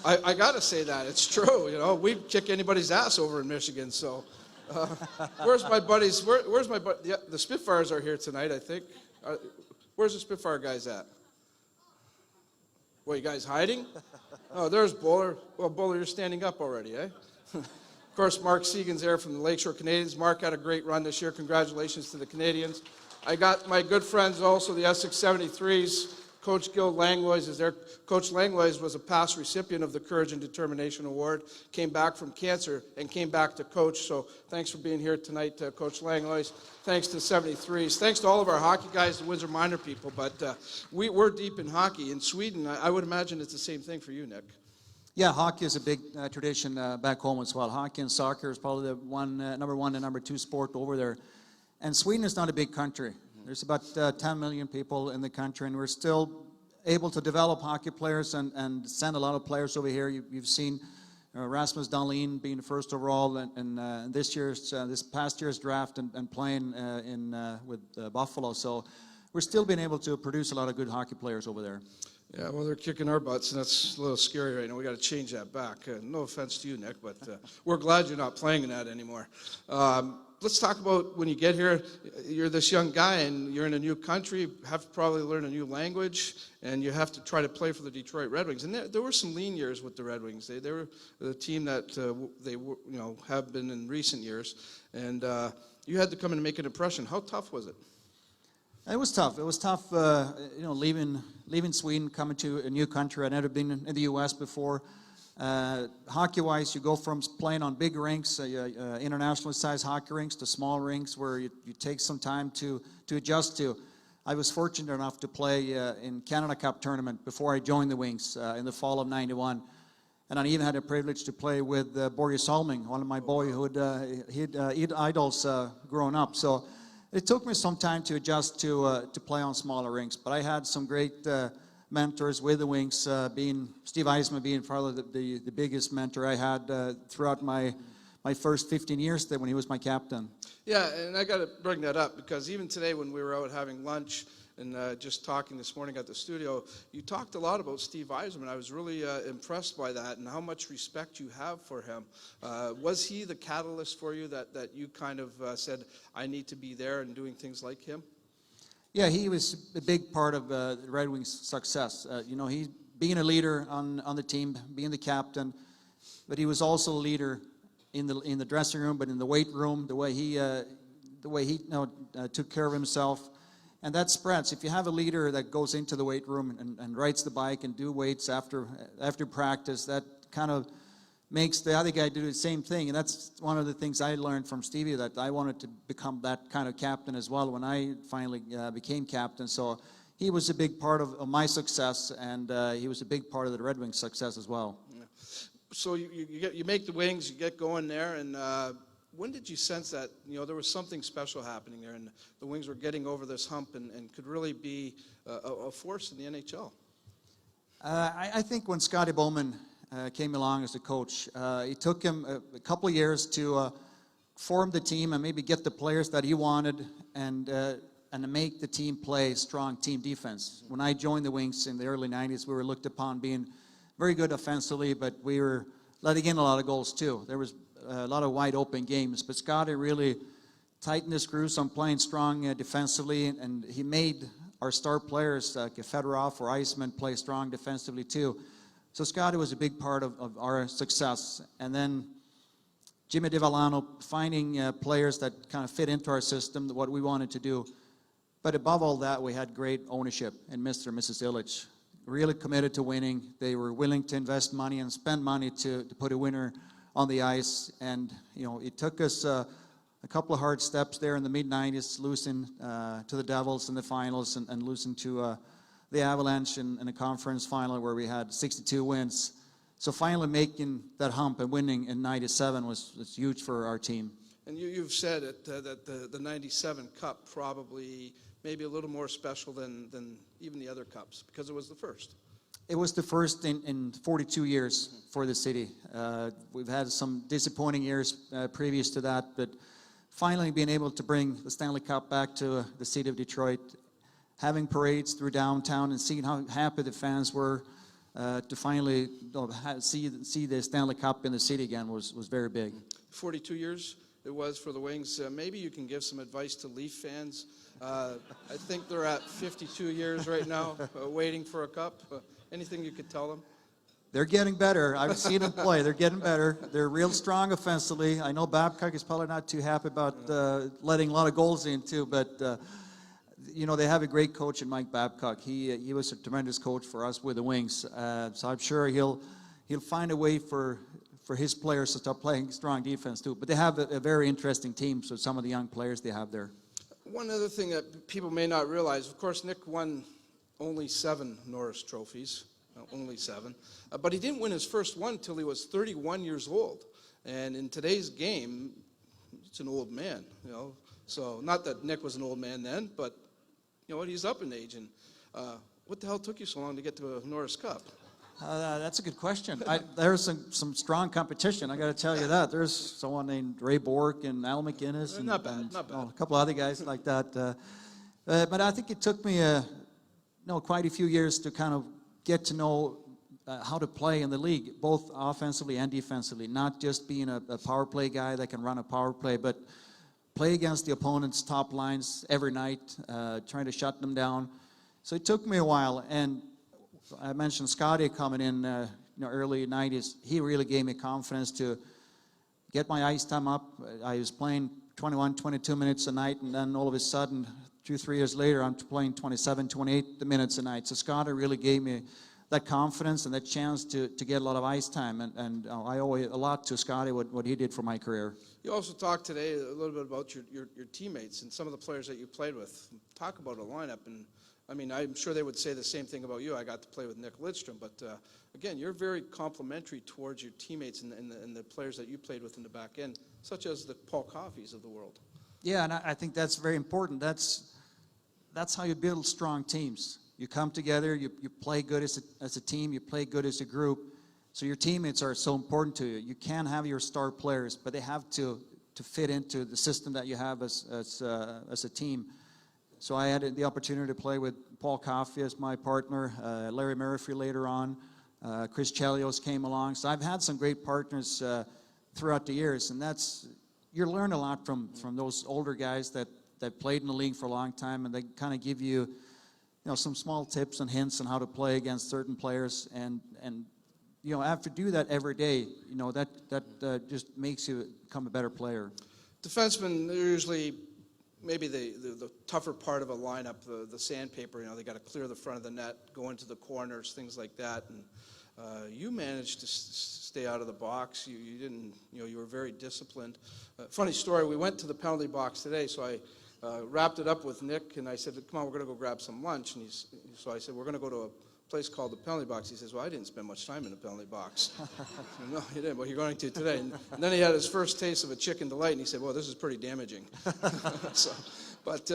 I got to say that. It's true. We'd kick anybody's ass over in Michigan, so... where's my buddies? Where's my buddy? Yeah, the Spitfires are here tonight, I think. Where's the Spitfire guys at? What, you guys hiding? Oh, there's Bowler. Well, Bowler, you're standing up already, eh? Of course, Mark Segan's there from the Lakeshore Canadians. Mark had a great run this year. Congratulations to the Canadians. I got my good friends also, the Essex 73s. Coach Gil Langlois is there. Coach Langlois was a past recipient of the Courage and Determination Award, came back from cancer and came back to coach. So thanks for being here tonight, Coach Langlois. Thanks to the 73s. Thanks to all of our hockey guys, the Windsor Minor people. But we're deep in hockey. In Sweden, I would imagine it's the same thing for you, Nick. Yeah, hockey is a big tradition back home as well. Hockey and soccer is probably the number 1 and number 2 sport over there. And Sweden is not a big country. There's about 10 million people in the country, and we're still able to develop hockey players and send a lot of players over here. You've seen Rasmus Dahlin being the 1st overall in this past year's draft and playing with Buffalo. So we're still being able to produce a lot of good hockey players over there. Yeah, well, they're kicking our butts, and that's a little scary right now. We got to change that back. No offense to you, Nick, but we're glad you're not playing in that anymore. Let's talk about when you get here. You're this young guy, and you're in a new country. You have to probably learn a new language, and you have to try to play for the Detroit Red Wings. And there were some lean years with the Red Wings. They were the team that they have been in recent years. And you had to come in and make an impression. How tough was it? It was tough. It was tough, leaving Sweden, coming to a new country. I'd never been in the U.S. before. Hockey-wise, you go from playing on big rinks, internationally sized hockey rinks, to small rinks where you take some time to adjust to. I was fortunate enough to play in Canada Cup tournament before I joined the Wings in the fall of '91. And I even had the privilege to play with Boris Salming, one of my boyhood idols growing up. So it took me some time to adjust to play on smaller rinks. But I had some great mentors with the Wings, being Steve Eisman being probably the biggest mentor I had throughout my first 15 years there when he was my captain. Yeah, and I got to bring that up because even today when we were out having lunch and just talking this morning at the studio, you talked a lot about Steve Eisman. I was really impressed by that and how much respect you have for him. Was he the catalyst for you that you kind of said, I need to be there and doing things like him? Yeah, he was a big part of the Red Wings' success. He being a leader on the team, being the captain, but he was also a leader in the dressing room, but in the weight room, the way he took care of himself. And that spreads. If you have a leader that goes into the weight room and rides the bike and do weights after practice, that kind of makes the other guy do the same thing. And that's one of the things I learned from Stevie, that I wanted to become that kind of captain as well when I finally became captain. So he was a big part of my success, and he was a big part of the Red Wings' success as well. Yeah. So you make the Wings, you get going there, and when did you sense that there was something special happening there, and the Wings were getting over this hump and could really be a force in the NHL? I think when Scotty Bowman came along as a coach, it took him a couple of years to form the team and maybe get the players that he wanted and make the team play strong team defense. When I joined the Wings in the early 90s, we were looked upon being very good offensively, but we were letting in a lot of goals too. There was a lot of wide open games, but Scotty really tightened the screws on playing strong defensively, and he made our star players like Fedorov or Eisman play strong defensively too. So Scotty was a big part of our success. And then Jimmy DiVallano finding players that kind of fit into our system, what we wanted to do. But above all that, we had great ownership in Mr. and Mrs. Illich. Really committed to winning. They were willing to invest money and spend money to put a winner on the ice. And, it took us a couple of hard steps there in the mid-90s, losing to the Devils in the finals and losing to the Avalanche in a conference final where we had 62 wins. So finally making that hump and winning in '97 was huge for our team. And you've said it, that the '97 Cup probably maybe a little more special than even the other Cups because it was the first. It was the first in 42 years for the city. We've had some disappointing years previous to that, but finally being able to bring the Stanley Cup back to the city of Detroit, having parades through downtown and seeing how happy the fans were to finally see the Stanley Cup in the city again was very big. 42 years it was for the Wings. Maybe you can give some advice to Leaf fans. I think they're at 52 years right now, waiting for a cup. Anything you could tell them? They're getting better. I've seen them play. They're getting better. They're real strong offensively. I know Babcock is probably not too happy about letting a lot of goals in too, but they have a great coach in Mike Babcock. He was a tremendous coach for us with the Wings. So I'm sure he'll find a way for his players to start playing strong defense too. But they have a very interesting team, so some of the young players they have there. One other thing that people may not realize, of course, Nick won only 7 Norris trophies, only 7. But he didn't win his first one until he was 31 years old. And in today's game, it's an old man, So not that Nick was an old man then, but he's up in age. And what the hell took you so long to get to a Norris Cup? That's a good question. There's some strong competition, I got to tell you that. There's someone named Ray Bork and Al McInnes. And, not bad. A couple other guys like that. But I think it took me quite a few years to kind of get to know how to play in the league, both offensively and defensively, not just being a power play guy that can run a power play, but play against the opponent's top lines every night, trying to shut them down. So it took me a while, and I mentioned Scotty coming in early 90s. He really gave me confidence to get my ice time up. I was playing 21, 22 minutes a night, and then all of a sudden, 2-3 years later, I'm playing 27, 28 minutes a night. So Scotty really gave me that confidence and that chance to get a lot of ice time. And I owe a lot to Scotty, what he did for my career. You also talked today a little bit about your teammates and some of the players that you played with. Talk about a lineup, and I mean, I'm sure they would say the same thing about you. I got to play with Nick Lidstrom, but again, you're very complimentary towards your teammates and the players that you played with in the back end, such as the Paul Coffeys of the world. Yeah, and I think that's very important. That's how you build strong teams. You come together, you play good as a team, you play good as a group. So your teammates are so important to you. You can't have your star players, but they have to fit into the system that you have as a team. So I had the opportunity to play with Paul Coffey as my partner, Larry Murphy later on, Chris Chelios came along. So I've had some great partners throughout the years, and you learn a lot from those older guys that played in the league for a long time, and they kind of give you some small tips and hints on how to play against certain players, and after do that every day, that just makes you become a better player. Defensemen, they're usually maybe the tougher part of a lineup, the sandpaper. They got to clear the front of the net, go into the corners, things like that. And you managed to stay out of the box. You didn't. You were very disciplined. Funny story. We went to the penalty box today, so I wrapped it up with Nick, and I said, "Come on, we're going to go grab some lunch." And so I said, "We're going to go to a place called the penalty box." He says, "Well, I didn't spend much time in the penalty box." Said, "No, you didn't. Well, you're going to today." And then he had his first taste of a chicken delight, and he said, "Well, this is pretty damaging." But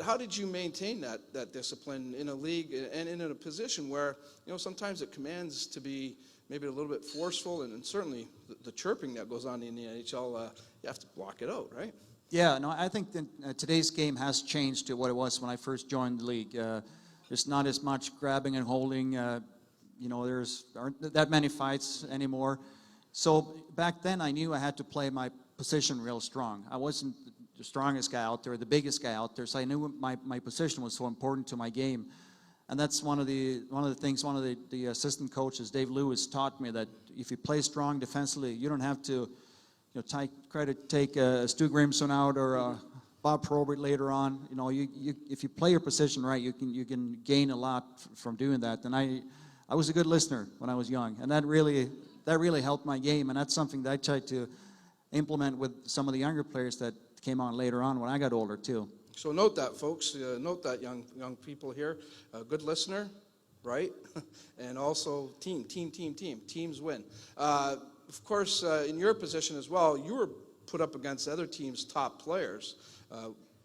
how did you maintain that discipline in a league and in a position where sometimes it commands to be maybe a little bit forceful, and certainly the chirping that goes on in the NHL, you have to block it out, right? Yeah, no, I think that today's game has changed to what it was when I first joined the league. There's not as much grabbing and holding. Aren't that many fights anymore. So back then, I knew I had to play my position real strong. I wasn't the strongest guy out there, the biggest guy out there, so I knew my position was so important to my game. And that's one of the things one of the assistant coaches, Dave Lewis, taught me, that if you play strong defensively, you don't have to take Stu Grimson out or Bob Probert later on. If you play your position right, you can gain a lot from doing that. And I was a good listener when I was young, and that really helped my game. And that's something that I tried to implement with some of the younger players that came on later on when I got older too. So note that, folks. Note that, young people here. A good listener, right? And also team. Teams win. Of course, in your position as well, you were put up against other teams' top players.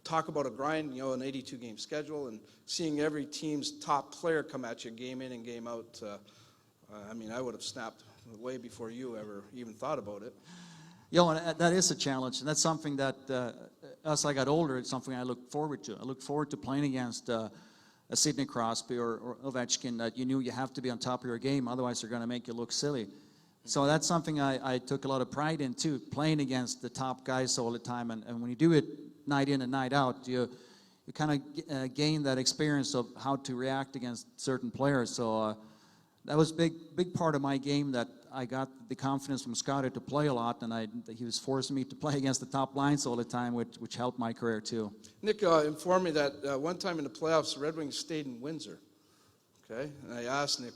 Talk about a grind, an 82-game schedule, and seeing every team's top player come at you game in and game out. I would have snapped way before you ever even thought about it. And that is a challenge, and that's something that, as I got older, it's something I look forward to. I look forward to playing against a Sidney Crosby or Ovechkin, that you knew you have to be on top of your game, otherwise they're going to make you look silly. So that's something I took a lot of pride in too, playing against the top guys all the time. And when you do it night in and night out, you kind of gain that experience of how to react against certain players. So that was a big part of my game, that I got the confidence from Scotty to play a lot, and he was forcing me to play against the top lines all the time, which helped my career too. Nick informed me that one time in the playoffs, the Red Wings stayed in Windsor. Okay, and I asked Nick,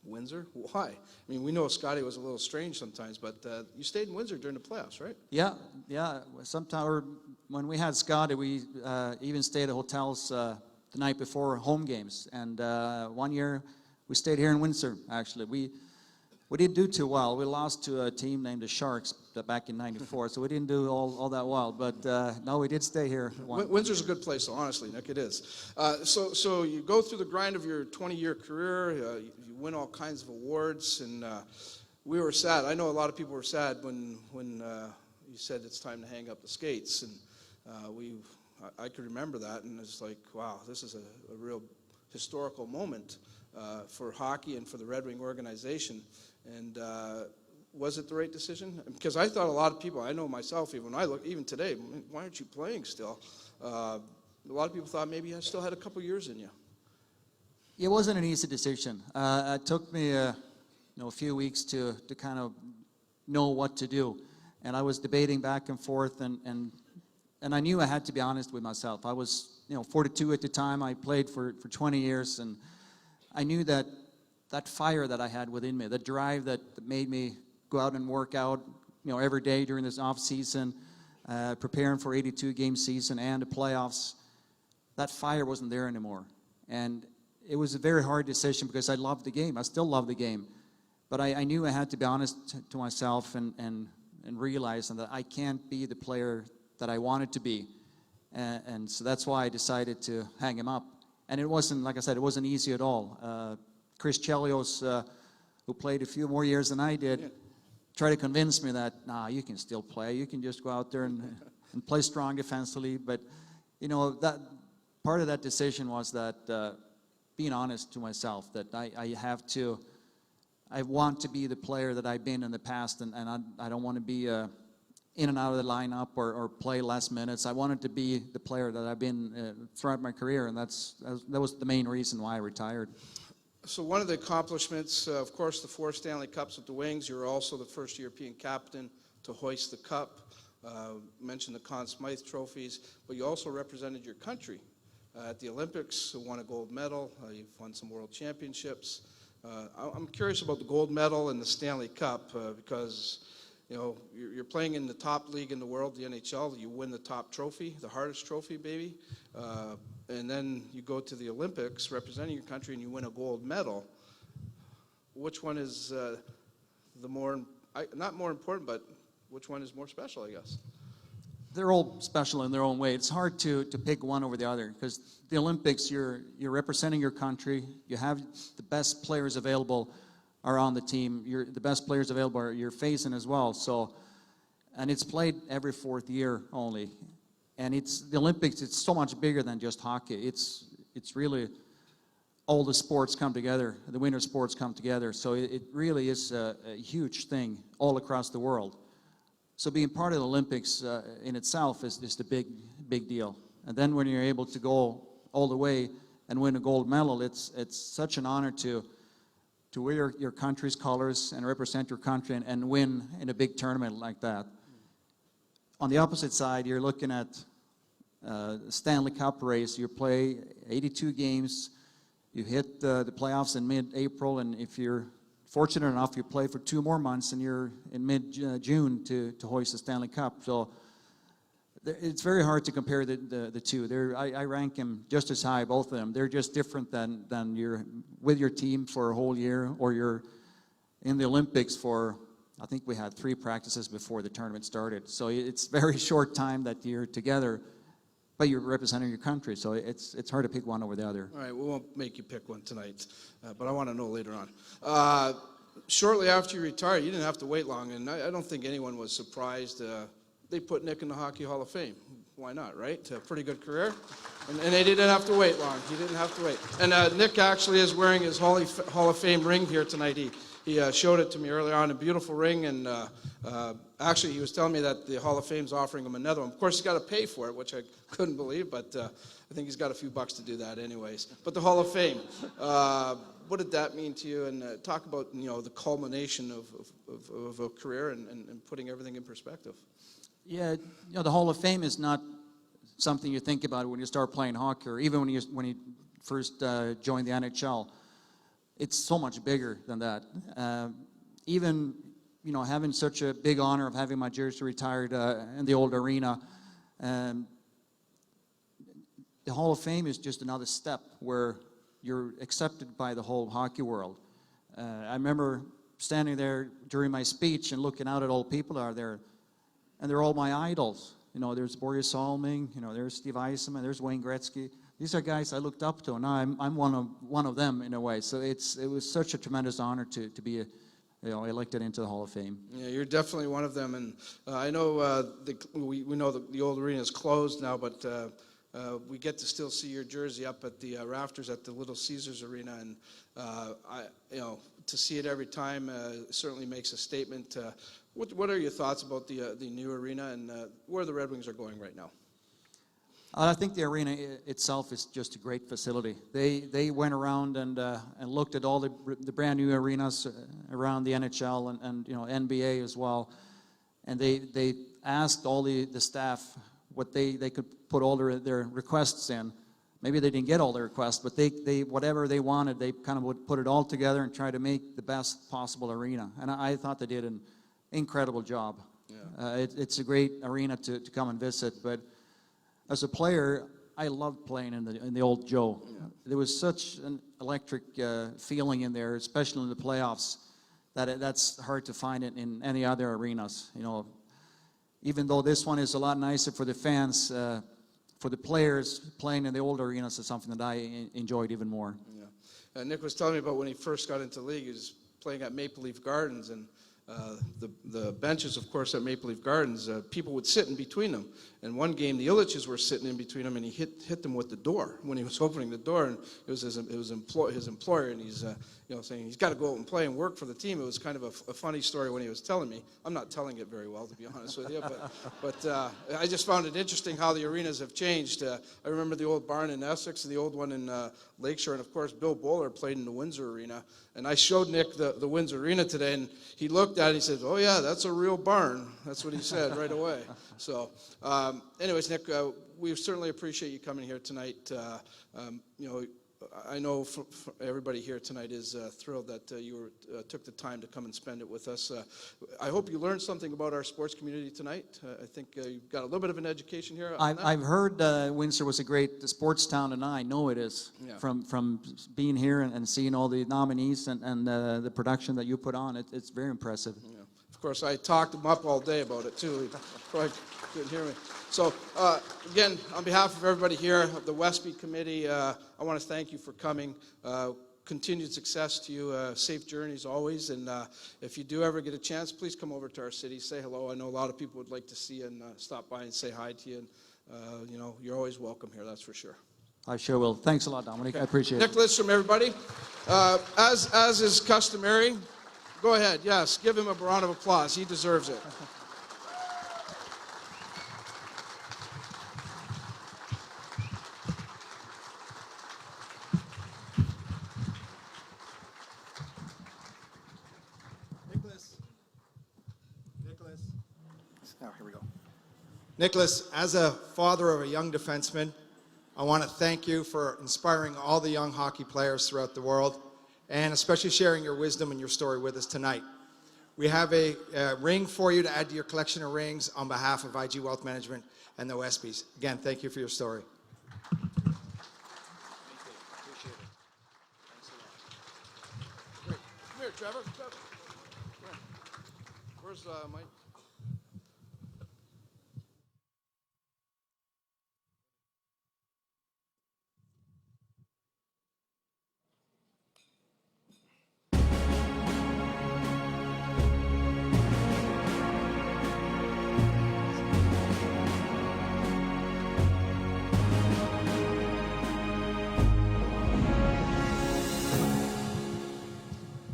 Windsor? Why? I mean, we know Scotty was a little strange sometimes, but you stayed in Windsor during the playoffs, right? Yeah. Sometimes when we had Scotty, we even stayed at hotels the night before home games. And one year, we stayed here in Windsor, actually. We didn't do too well. We lost to a team named the Sharks back in '94, so we didn't do all that well. But no, we did stay here. Windsor's a good place, so honestly, Nick, it is. So you go through the grind of your 20-year career. You win all kinds of awards, and we were sad. I know a lot of people were sad when you said it's time to hang up the skates, and I could remember that, and it's like, wow, this is a real historical moment for hockey and for the Red Wing organization. And was it the right decision? Because I thought a lot of people, I know myself, even today, why aren't you playing still? A lot of people thought maybe I still had a couple years in you. It wasn't an easy decision. It took me a few weeks to kind of know what to do. And I was debating back and forth, and I knew I had to be honest with myself. I was 42 at the time. I played for 20 years, and I knew that that fire that I had within me, the drive that made me go out and work out, every day during this off season, preparing for 82-game season and the playoffs, that fire wasn't there anymore. And it was a very hard decision because I loved the game. I still love the game. But I knew I had to be honest to myself and realize that I can't be the player that I wanted to be. And so that's why I decided to hang him up. And it wasn't, like I said, it wasn't easy at all. Chris Chelios, who played a few more years than I did, tried to convince me that, you can still play. You can just go out there and play strong defensively. But, that part of that decision was that being honest to myself, that I want to be the player that I've been in the past, and I don't want to be in and out of the lineup or play less minutes. I wanted to be the player that I've been throughout my career, and that was the main reason why I retired. So one of the accomplishments, of course, the 4 Stanley Cups with the Wings. You were also the first European captain to hoist the cup. Mentioned the Conn Smythe trophies, but you also represented your country at the Olympics. Won a gold medal. You've won some world championships. I'm curious about the gold medal and the Stanley Cup because, you're playing in the top league in the world, the NHL. You win the top trophy, the hardest trophy, baby. And then you go to the Olympics representing your country and you win a gold medal. Which one is not more important, but which one is more special, I guess? They're all special in their own way. It's hard to pick one over the other because the Olympics, you're representing your country. You have the best players available are on the team. The best players available you're facing as well. So, and it's played every 4th year only. And the Olympics. It's so much bigger than just hockey. It's really all the sports come together. The winter sports come together. So it really is a huge thing all across the world. So being part of the Olympics in itself is the big deal. And then when you're able to go all the way and win a gold medal, it's such an honor to wear your country's colors and represent your country and win in a big tournament like that. On the opposite side, you're looking at Stanley Cup race. You play 82 games. You hit the playoffs in mid-April, and if you're fortunate enough, you play for 2 more months, and you're in mid-June to hoist the Stanley Cup. So it's very hard to compare the two. I rank them just as high, both of them. They're just different than you're with your team for a whole year, or you're in the Olympics for, I think we had 3 practices before the tournament started. So it's very short time that you're together, but you're representing your country. So it's hard to pick one over the other. All right, we won't make you pick one tonight, but I want to know later on. Shortly after you retired, you didn't have to wait long, and I don't think anyone was surprised. They put Nick in the Hockey Hall of Fame. Why not, right? A pretty good career. And they didn't have to wait long. He didn't have to wait. And Nick actually is wearing his Hall of Fame ring here tonight. He showed it to me earlier on, a beautiful ring, and actually he was telling me that the Hall of Fame's offering him another one. Of course, he's got to pay for it, which I couldn't believe, but I think he's got a few bucks to do that anyways. But the Hall of Fame, what did that mean to you? And talk about the culmination of a career and putting everything in perspective. Yeah, the Hall of Fame is not something you think about when you start playing hockey, or even when you first joined the NHL. It's so much bigger than that. Even having such a big honor of having my jersey retired in the old arena, the Hall of Fame is just another step where you're accepted by the whole hockey world. I remember standing there during my speech and looking out at all the people out there, and they're all my idols. There's Boris Salming, there's Steve Eisenman, there's Wayne Gretzky. These are guys I looked up to, and now I'm one of them in a way. So it was such a tremendous honor to be elected into the Hall of Fame. Yeah, you're definitely one of them, and I know we know the old arena is closed now, but we get to still see your jersey up at the rafters at the Little Caesars Arena, and to see it every time certainly makes a statement. What are your thoughts about the new arena and where the Red Wings are going right now? I think the arena itself is just a great facility. They went around and looked at all the brand new arenas around the NHL and NBA as well, and they asked all the staff what they could put all their requests in, maybe they didn't get all their requests, but they whatever they wanted, they kind of would put it all together and try to make the best possible arena. And I thought they did an incredible job. It's a great arena to come and visit. But as a player, I loved playing in the old Joe. There was such an electric feeling in there, especially in the playoffs, that's hard to find it in any other arenas. You know, even though this one is a lot nicer for the fans, for the players, playing in the old arenas is something that I enjoyed even more. Yeah. Nick was telling me about when he first got into the league. He was playing at Maple Leaf Gardens, and the benches, of course, at Maple Leaf Gardens, people would sit in between them. And one game, the Illiches were sitting in between them, and he hit them with the door when he was opening the door. And it was his employer, and he's saying he's got to go out and play and work for the team. It was kind of a funny story when he was telling me. I'm not telling it very well, to be honest with you, but I just found it interesting how the arenas have changed. I remember the old barn in Essex and the old one in Lakeshore, and of course Bill Bowler played in the Windsor Arena. And I showed Nick the Windsor Arena today, and he looked at it and he said, "Oh yeah, that's a real barn." That's what he said right away. So anyways, Nick, we certainly appreciate you coming here tonight. I know everybody here tonight is thrilled that you took the time to come and spend it with us. I hope you learned something about our sports community tonight. I think you've got a little bit of an education here. I've heard Windsor was a great sports town, and I know it is from being here and seeing all the nominees and the production that you put on. It's very impressive. Yeah. Of course, I talked him up all day about it, too. He probably couldn't hear me. So, again, on behalf of everybody here, of the Wespy Committee, I want to thank you for coming. Continued success to you. Safe journeys always. And if you do ever get a chance, please come over to our city. Say hello. I know a lot of people would like to see you and stop by and say hi to you. And, you're always welcome here, that's for sure. I sure will. Thanks a lot, Dominic. Okay. I appreciate Nick it. Lidstrom, everybody. As is customary, go ahead. Yes, give him a round of applause. He deserves it. Oh, here we go. Nicholas, as a father of a young defenseman, I want to thank you for inspiring all the young hockey players throughout the world, and especially sharing your wisdom and your story with us tonight. We have a ring for you to add to your collection of rings on behalf of IG Wealth Management and the Wespys. Again, thank you for your story. Come here, Trevor. Come here. Where's Mike?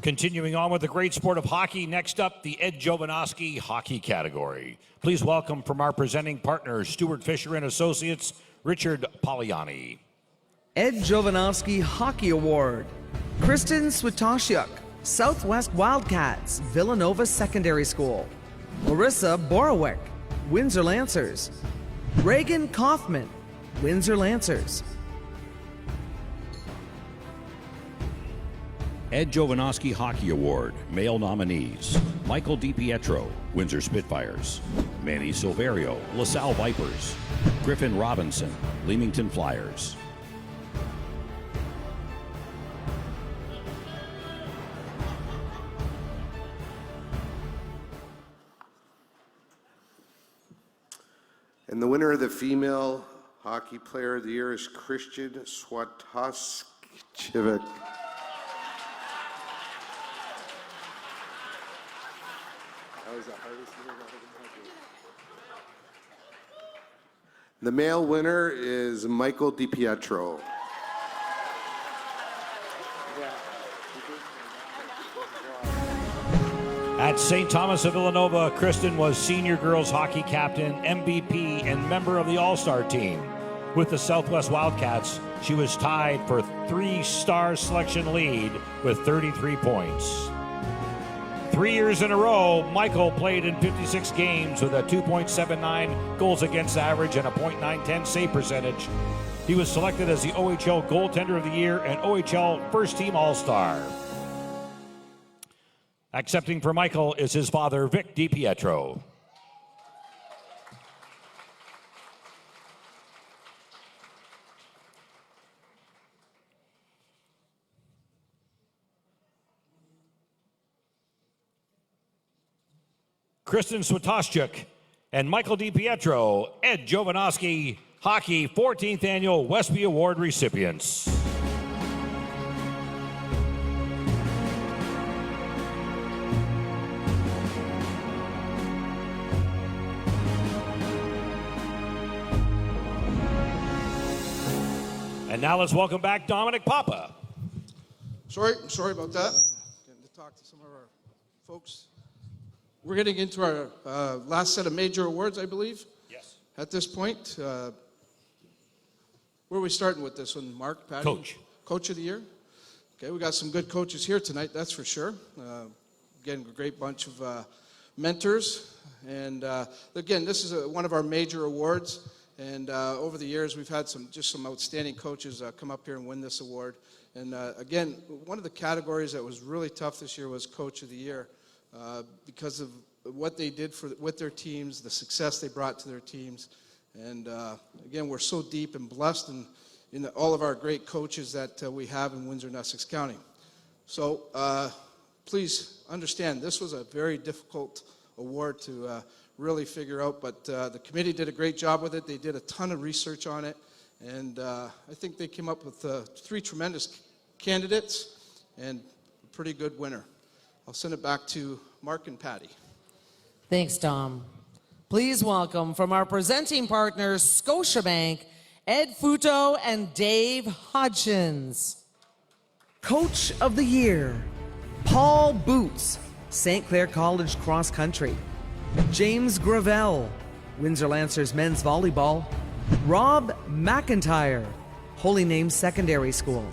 Continuing on with the great sport of hockey, next up, the Ed Jovanovski hockey category. Please welcome from our presenting partners, Stuart Fisher and Associates, Richard Poliani. Ed Jovanovski Hockey Award. Kristen Switoshyuk, Southwest Wildcats, Villanova Secondary School. Larissa Borowick, Windsor Lancers. Reagan Kaufman, Windsor Lancers. Ed Jovanovski Hockey Award, male nominees: Michael DiPietro, Windsor Spitfires; Manny Silverio, LaSalle Vipers; Griffin Robinson, Leamington Flyers. And the winner of the Female Hockey Player of the Year is Christian Swatoshchivik. The male winner is Michael DiPietro. At St. Thomas of Villanova, Kristen was senior girls hockey captain, MVP, and member of the All-Star team. With the Southwest Wildcats, she was tied for 3-star selection lead with 33 points. 3 years in a row, Michael played in 56 games with a 2.79 goals against average and a .910 save percentage. He was selected as the OHL Goaltender of the Year and OHL First Team All-Star. Accepting for Michael is his father, Vic DiPietro. Kristen Swatoshchuk and Michael DiPietro, Ed Jovanovski, Hockey 14th Annual Wespy Award recipients. And now let's welcome back Dominic Papa. Sorry about that. Getting to talk to some of our folks. We're getting into our last set of major awards, I believe. Yes. At this point, where are we starting with this one, Mark? Patty? Coach. Coach of the Year? Okay, we got some good coaches here tonight, that's for sure. Again, a great bunch of mentors. And again, this is one of our major awards. And over the years, we've had some outstanding coaches come up here and win this award. And again, one of the categories that was really tough this year was Coach of the Year. Because of what they did with their teams, the success they brought to their teams. And again, we're so deep and blessed in all of our great coaches that we have in Windsor and Essex County. So please understand, this was a very difficult award to really figure out, but the committee did a great job with it. They did a ton of research on it, and I think they came up with 3 tremendous candidates and a pretty good winner. I'll send it back to Mark and Patty. Thanks, Dom. Please welcome from our presenting partners, Scotiabank, Ed Futo and Dave Hodgins. Coach of the Year, Paul Boots, St. Clair College Cross Country. James Gravel, Windsor Lancers Men's Volleyball. Rob McIntyre, Holy Name Secondary School.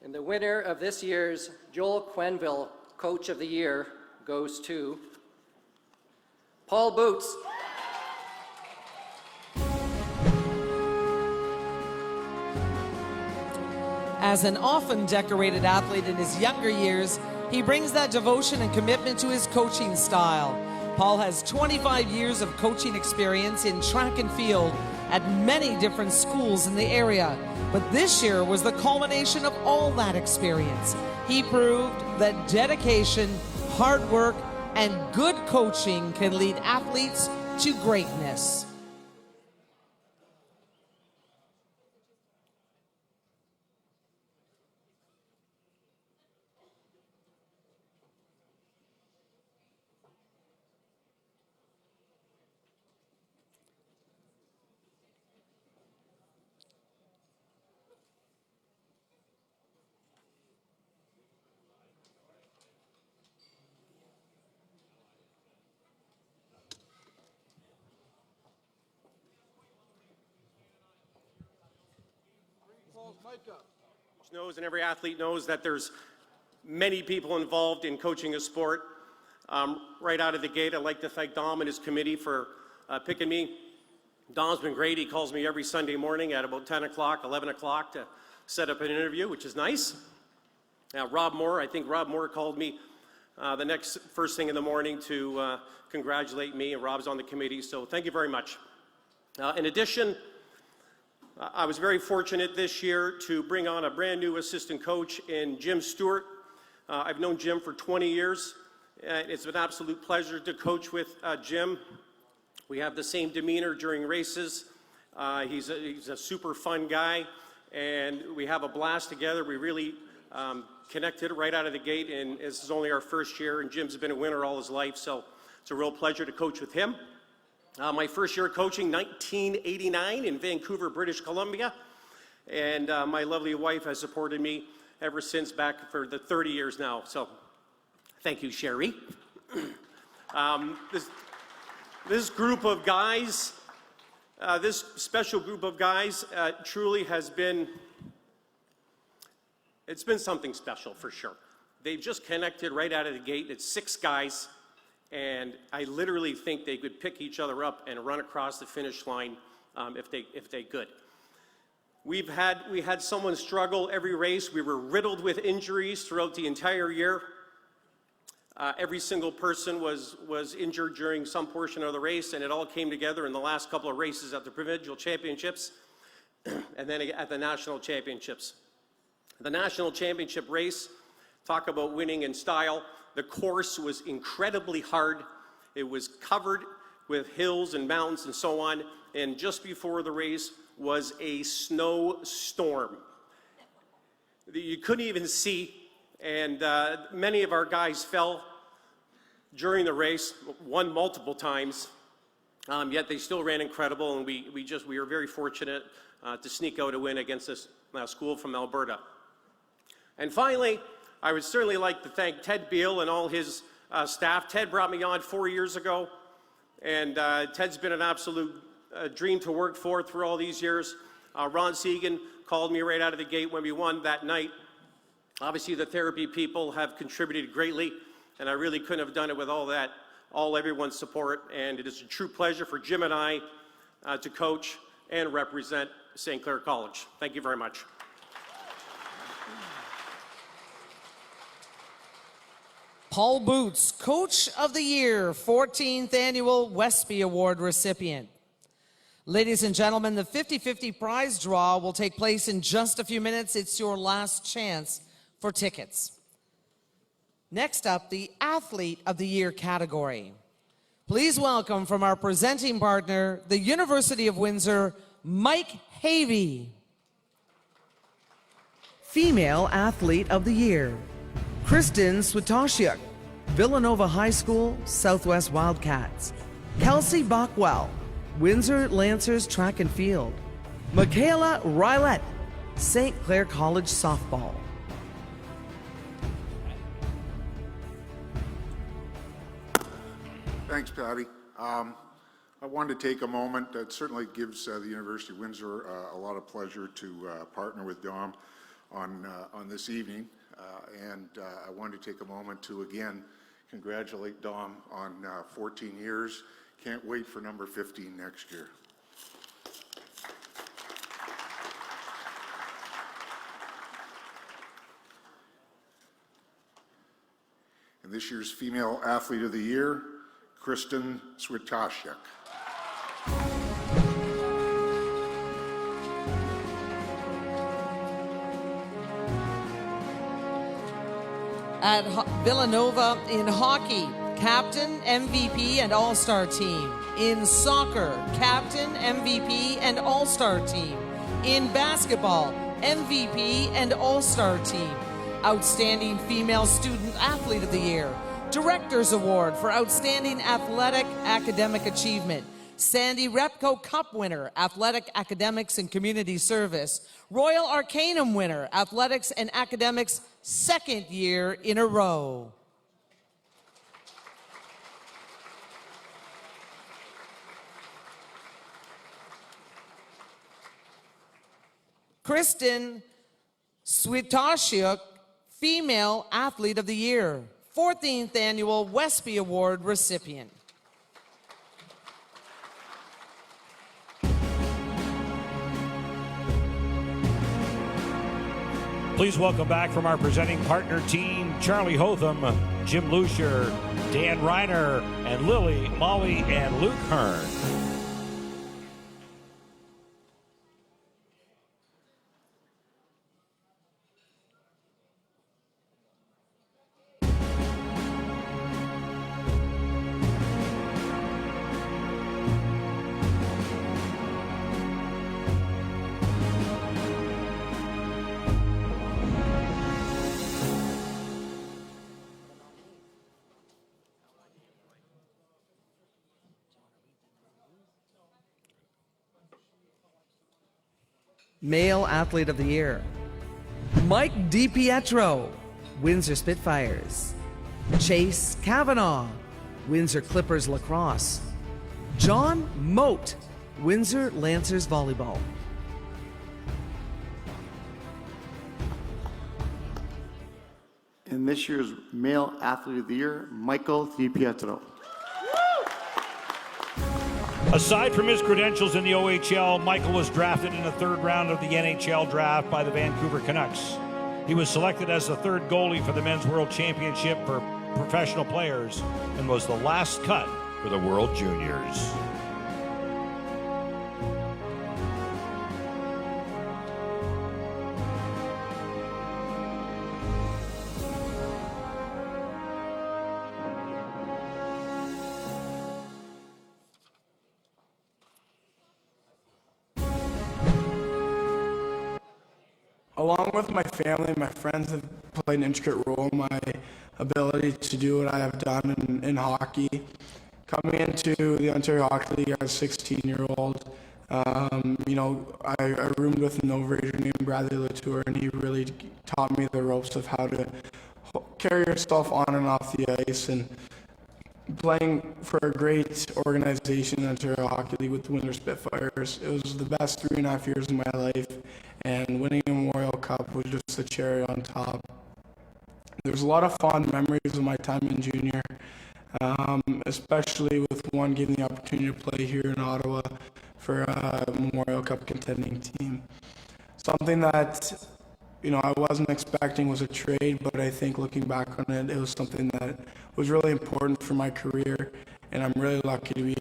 And the winner of this year's Joel Quenville Coach of the Year goes to Paul Boots. As an often decorated athlete in his younger years, he brings that devotion and commitment to his coaching style. Paul has 25 years of coaching experience in track and field at many different schools in the area. But this year was the culmination of all that experience. He proved that dedication, hard work, and good coaching can lead athletes to greatness. Knows and every athlete knows that there's many people involved in coaching a sport. Right out of the gate, I'd like to thank Dom and his committee for picking me. Dom's been great. He calls me every Sunday morning at about 10 o'clock, 11 o'clock to set up an interview, which is nice. Rob Moore, I think Rob Moore called me the first thing in the morning to congratulate me, and Rob's on the committee, so thank you very much. In addition, I was very fortunate this year to bring on a brand new assistant coach in Jim Stewart. I've known Jim for 20 years. It's an absolute pleasure to coach with Jim. We have the same demeanor during races. He's a super fun guy, and we have a blast together. We really connected right out of the gate, and this is only our first year, and Jim's been a winner all his life, so it's a real pleasure to coach with him. My first year coaching, 1989 in Vancouver, British Columbia. And my lovely wife has supported me ever since, back for the 30 years now. So thank you, Sherry. This group of guys, this special group of guys truly has been, it's been something special for sure. They've just connected right out of the gate. It's 6 guys, and I literally think they could pick each other up and run across the finish line if they could. We had someone struggle every race. We were riddled with injuries throughout the entire year. Every single person was injured during some portion of the race, and it all came together in the last couple of races at the provincial championships and then at the national championships. The national championship race, talk about winning in style. The course was incredibly hard. It was covered with hills and mountains and so on, and just before the race was a snowstorm. You couldn't even see, and many of our guys fell during the race, won multiple times, yet they still ran incredible, and we were very fortunate to sneak out a win against this school from Alberta. And finally, I would certainly like to thank Ted Beal and all his staff. Ted brought me on 4 years ago, and Ted's been an absolute dream to work for through all these years. Ron Segan called me right out of the gate when we won that night. Obviously, the therapy people have contributed greatly, and I really couldn't have done it with all everyone's support. And it is a true pleasure for Jim and I to coach and represent St. Clair College. Thank you very much. Paul Boots, Coach of the Year, 14th Annual Wespy Award recipient. Ladies and gentlemen, the 50-50 prize draw will take place in just a few minutes. It's your last chance for tickets. Next up, the Athlete of the Year category. Please welcome from our presenting partner, the University of Windsor, Mike Havey. Female Athlete of the Year, Kristen Switoshiuk, Villanova High School, Southwest Wildcats. Kelsey Bockwell, Windsor Lancers Track and Field. Michaela Rylett, St. Clair College Softball. Thanks, Patty. I wanted to take a moment. It certainly gives the University of Windsor a lot of pleasure to partner with Dom on this evening. And I wanted to take a moment to again congratulate Dom on 14 years. Can't wait for number 15 next year. And this year's Female Athlete of the Year, Kristen Switoshiuk. At Villanova in hockey, captain, MVP, and all-star team. In soccer, captain, MVP, and all-star team. In basketball, MVP and all-star team. Outstanding Female Student Athlete of the Year. Director's Award for Outstanding Athletic Academic Achievement. Sandy Repco Cup winner, Athletic Academics and Community Service. Royal Arcanum winner, Athletics and Academics, second year in a row. Kristen Switoshiuk, Female Athlete of the Year, 14th Annual Wespy Award recipient. Please welcome back from our presenting partner team, Charlie Hotham, Jim Lucier, Dan Reiner, and Lily, Molly, and Luke Hearn. Male Athlete of the Year, Mike DiPietro, Windsor Spitfires. Chase Kavanaugh, Windsor Clippers Lacrosse. John Moat, Windsor Lancers Volleyball. And this year's Male Athlete of the Year, Michael DiPietro. Aside from his credentials in the OHL, Michael was drafted in the third round of the NHL draft by the Vancouver Canucks. He was selected as the third goalie for the Men's World Championship for professional players and was the last cut for the World Juniors. Along with my family, my friends have played an intricate role in my ability to do what I have done in hockey. Coming into the Ontario Hockey League as a 16-year-old, I roomed with an overager named Bradley Latour, and he really taught me the ropes of how to carry yourself on and off the ice. And playing for a great organization, the Ontario Hockey League, with the Windsor Spitfires, it was the best 3.5 years of my life, and winning a Memorial Cup was just the cherry on top. There's a lot of fond memories of my time in junior, especially with one getting the opportunity to play here in Ottawa for a Memorial Cup contending team. Something that I wasn't expecting was a trade, but I think looking back on it, it was something that was really important for my career, and I'm really lucky to be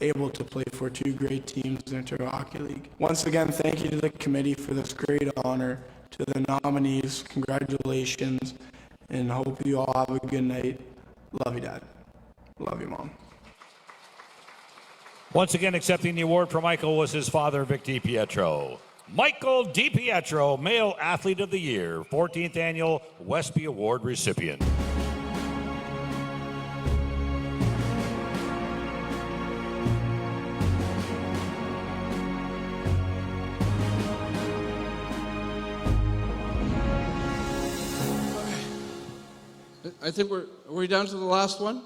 able to play for two great teams in the Ontario Hockey League. Once again, thank you to the committee for this great honor. To the nominees, congratulations, and hope you all have a good night. Love you, Dad. Love you, Mom. Once again, accepting the award for Michael was his father, Vic DiPietro. Michael DiPietro, Male Athlete of the Year, 14th Annual Wespy Award recipient. I think are we down to the last one?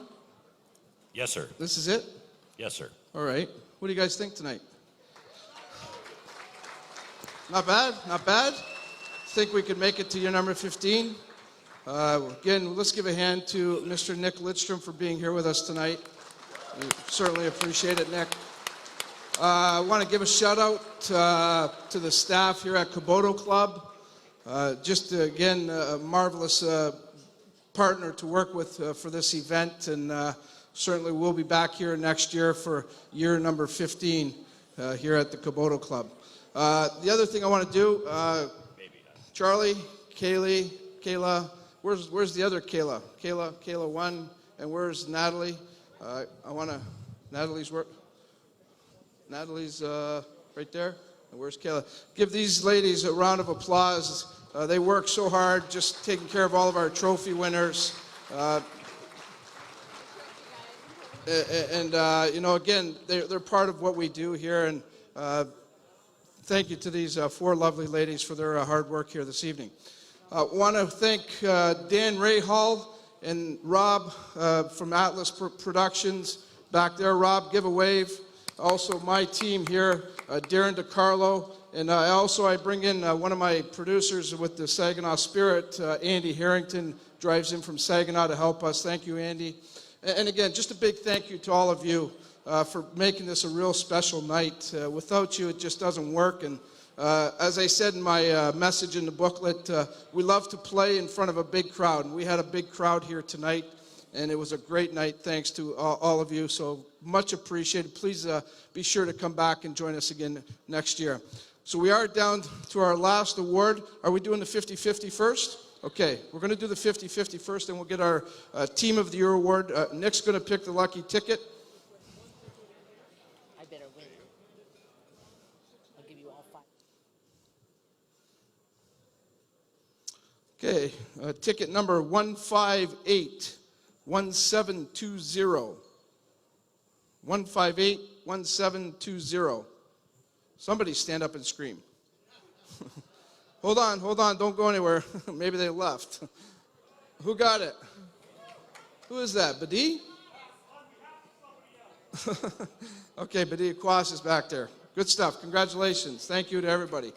Yes, sir. This is it? Yes, sir. All right. What do you guys think tonight? Not bad, not bad. Think we could make it to year number 15. Again, let's give a hand to Mr. Nick Lidstrom for being here with us tonight. We certainly appreciate it, Nick. I want to give a shout out to the staff here at Kubota Club. Again, a marvelous partner to work with for this event, and certainly we'll be back here next year for year number 15 here at the Kubota Club. The other thing I want to do, Charlie, Kayla, where's the other Kayla? Kayla 1, and where's Natalie? Natalie's right there, and where's Kayla? Give these ladies a round of applause. They work so hard, just taking care of all of our trophy winners. Again, they're part of what we do here, and thank you to these four lovely ladies for their hard work here this evening. I want to thank Dan Rahal and Rob from Atlas Productions back there. Rob, give a wave. Also my team here, Darren DiCarlo. And I bring in one of my producers with the Saginaw Spirit, Andy Harrington, drives in from Saginaw to help us. Thank you, Andy. And again, just a big thank you to all of you for making this a real special night. Without you, it just doesn't work. And as I said in my message in the booklet, we love to play in front of a big crowd. And we had a big crowd here tonight, and it was a great night thanks to all of you. So much appreciated. Please be sure to come back and join us again next year. So we are down to our last award. Are we doing the 50-50 first? Okay, we're going to do the 50-50 first, and we'll get our Team of the Year award. Nick's going to pick the lucky ticket. I better win. I'll give you all 5. Okay, ticket number 158-1720. 158-1720. Somebody stand up and scream. Hold on, don't go anywhere. Maybe they left. Who got it? Who is that, Badi? Okay, Badi Kwas is back there. Good stuff, congratulations. Thank you to everybody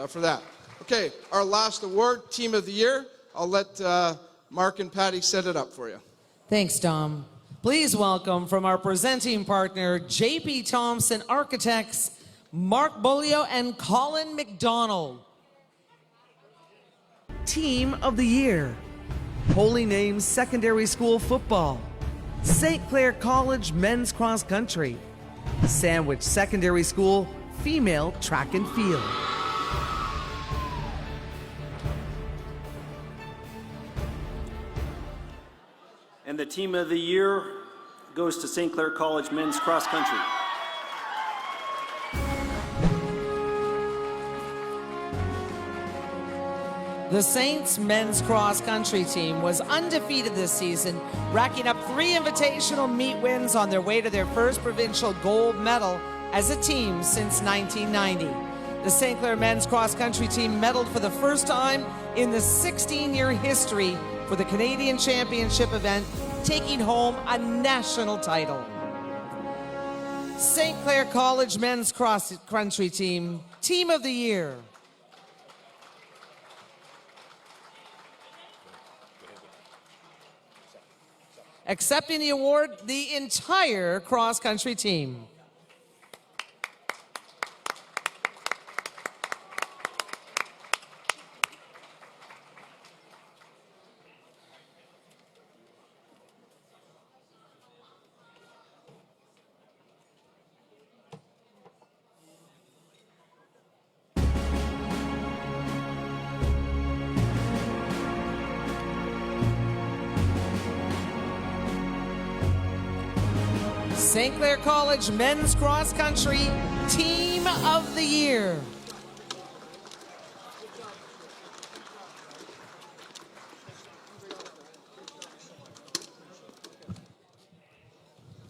for that. Okay, our last award, Team of the Year. I'll let Mark and Patty set it up for you. Thanks, Dom. Please welcome from our presenting partner, J.P. Thompson Architects, Mark Bolio and Colin McDonald. Team of the Year, Holy Names Secondary School Football, St. Clair College Men's Cross Country, Sandwich Secondary School Female Track and Field. And the Team of the Year goes to St. Clair College Men's Cross Country. The Saints men's cross country team was undefeated this season, racking up 3 invitational meet wins on their way to their first provincial gold medal as a team since 1990. The St. Clair men's cross country team medaled for the first time in the 16-year history for the Canadian Championship event, taking home a national title. St. Clair College men's cross country team, Team of the Year. Accepting the award, the entire cross-country team. St. Clair College Men's Cross Country Team of the Year.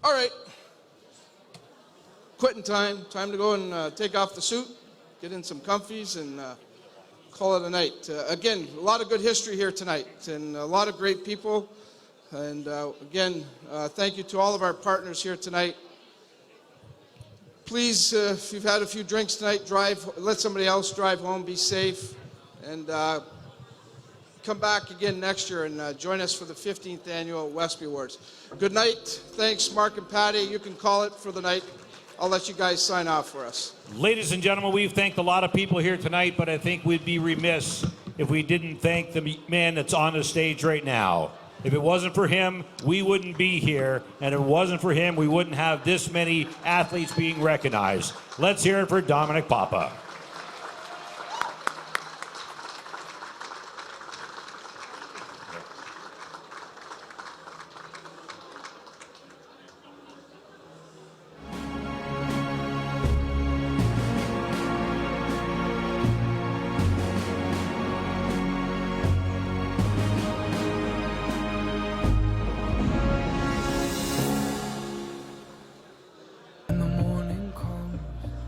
All right. Quitting time. Time to go and take off the suit, get in some comfies, and call it a night. Again, a lot of good history here tonight, and a lot of great people. And again, thank you to all of our partners here tonight. Please, if you've had a few drinks tonight, let somebody else drive home, be safe, and come back again next year and join us for the 15th annual Wespy Awards. Good night. Thanks, Mark and Patty. You can call it for the night. I'll let you guys sign off for us. Ladies and gentlemen, we've thanked a lot of people here tonight, but I think we'd be remiss if we didn't thank the man that's on the stage right now. If it wasn't for him, we wouldn't be here. And if it wasn't for him, we wouldn't have this many athletes being recognized. Let's hear it for Dominic Papa.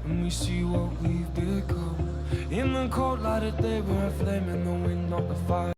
We see what we've become. In the cold light of day, we're a flame in the wind, not the fire.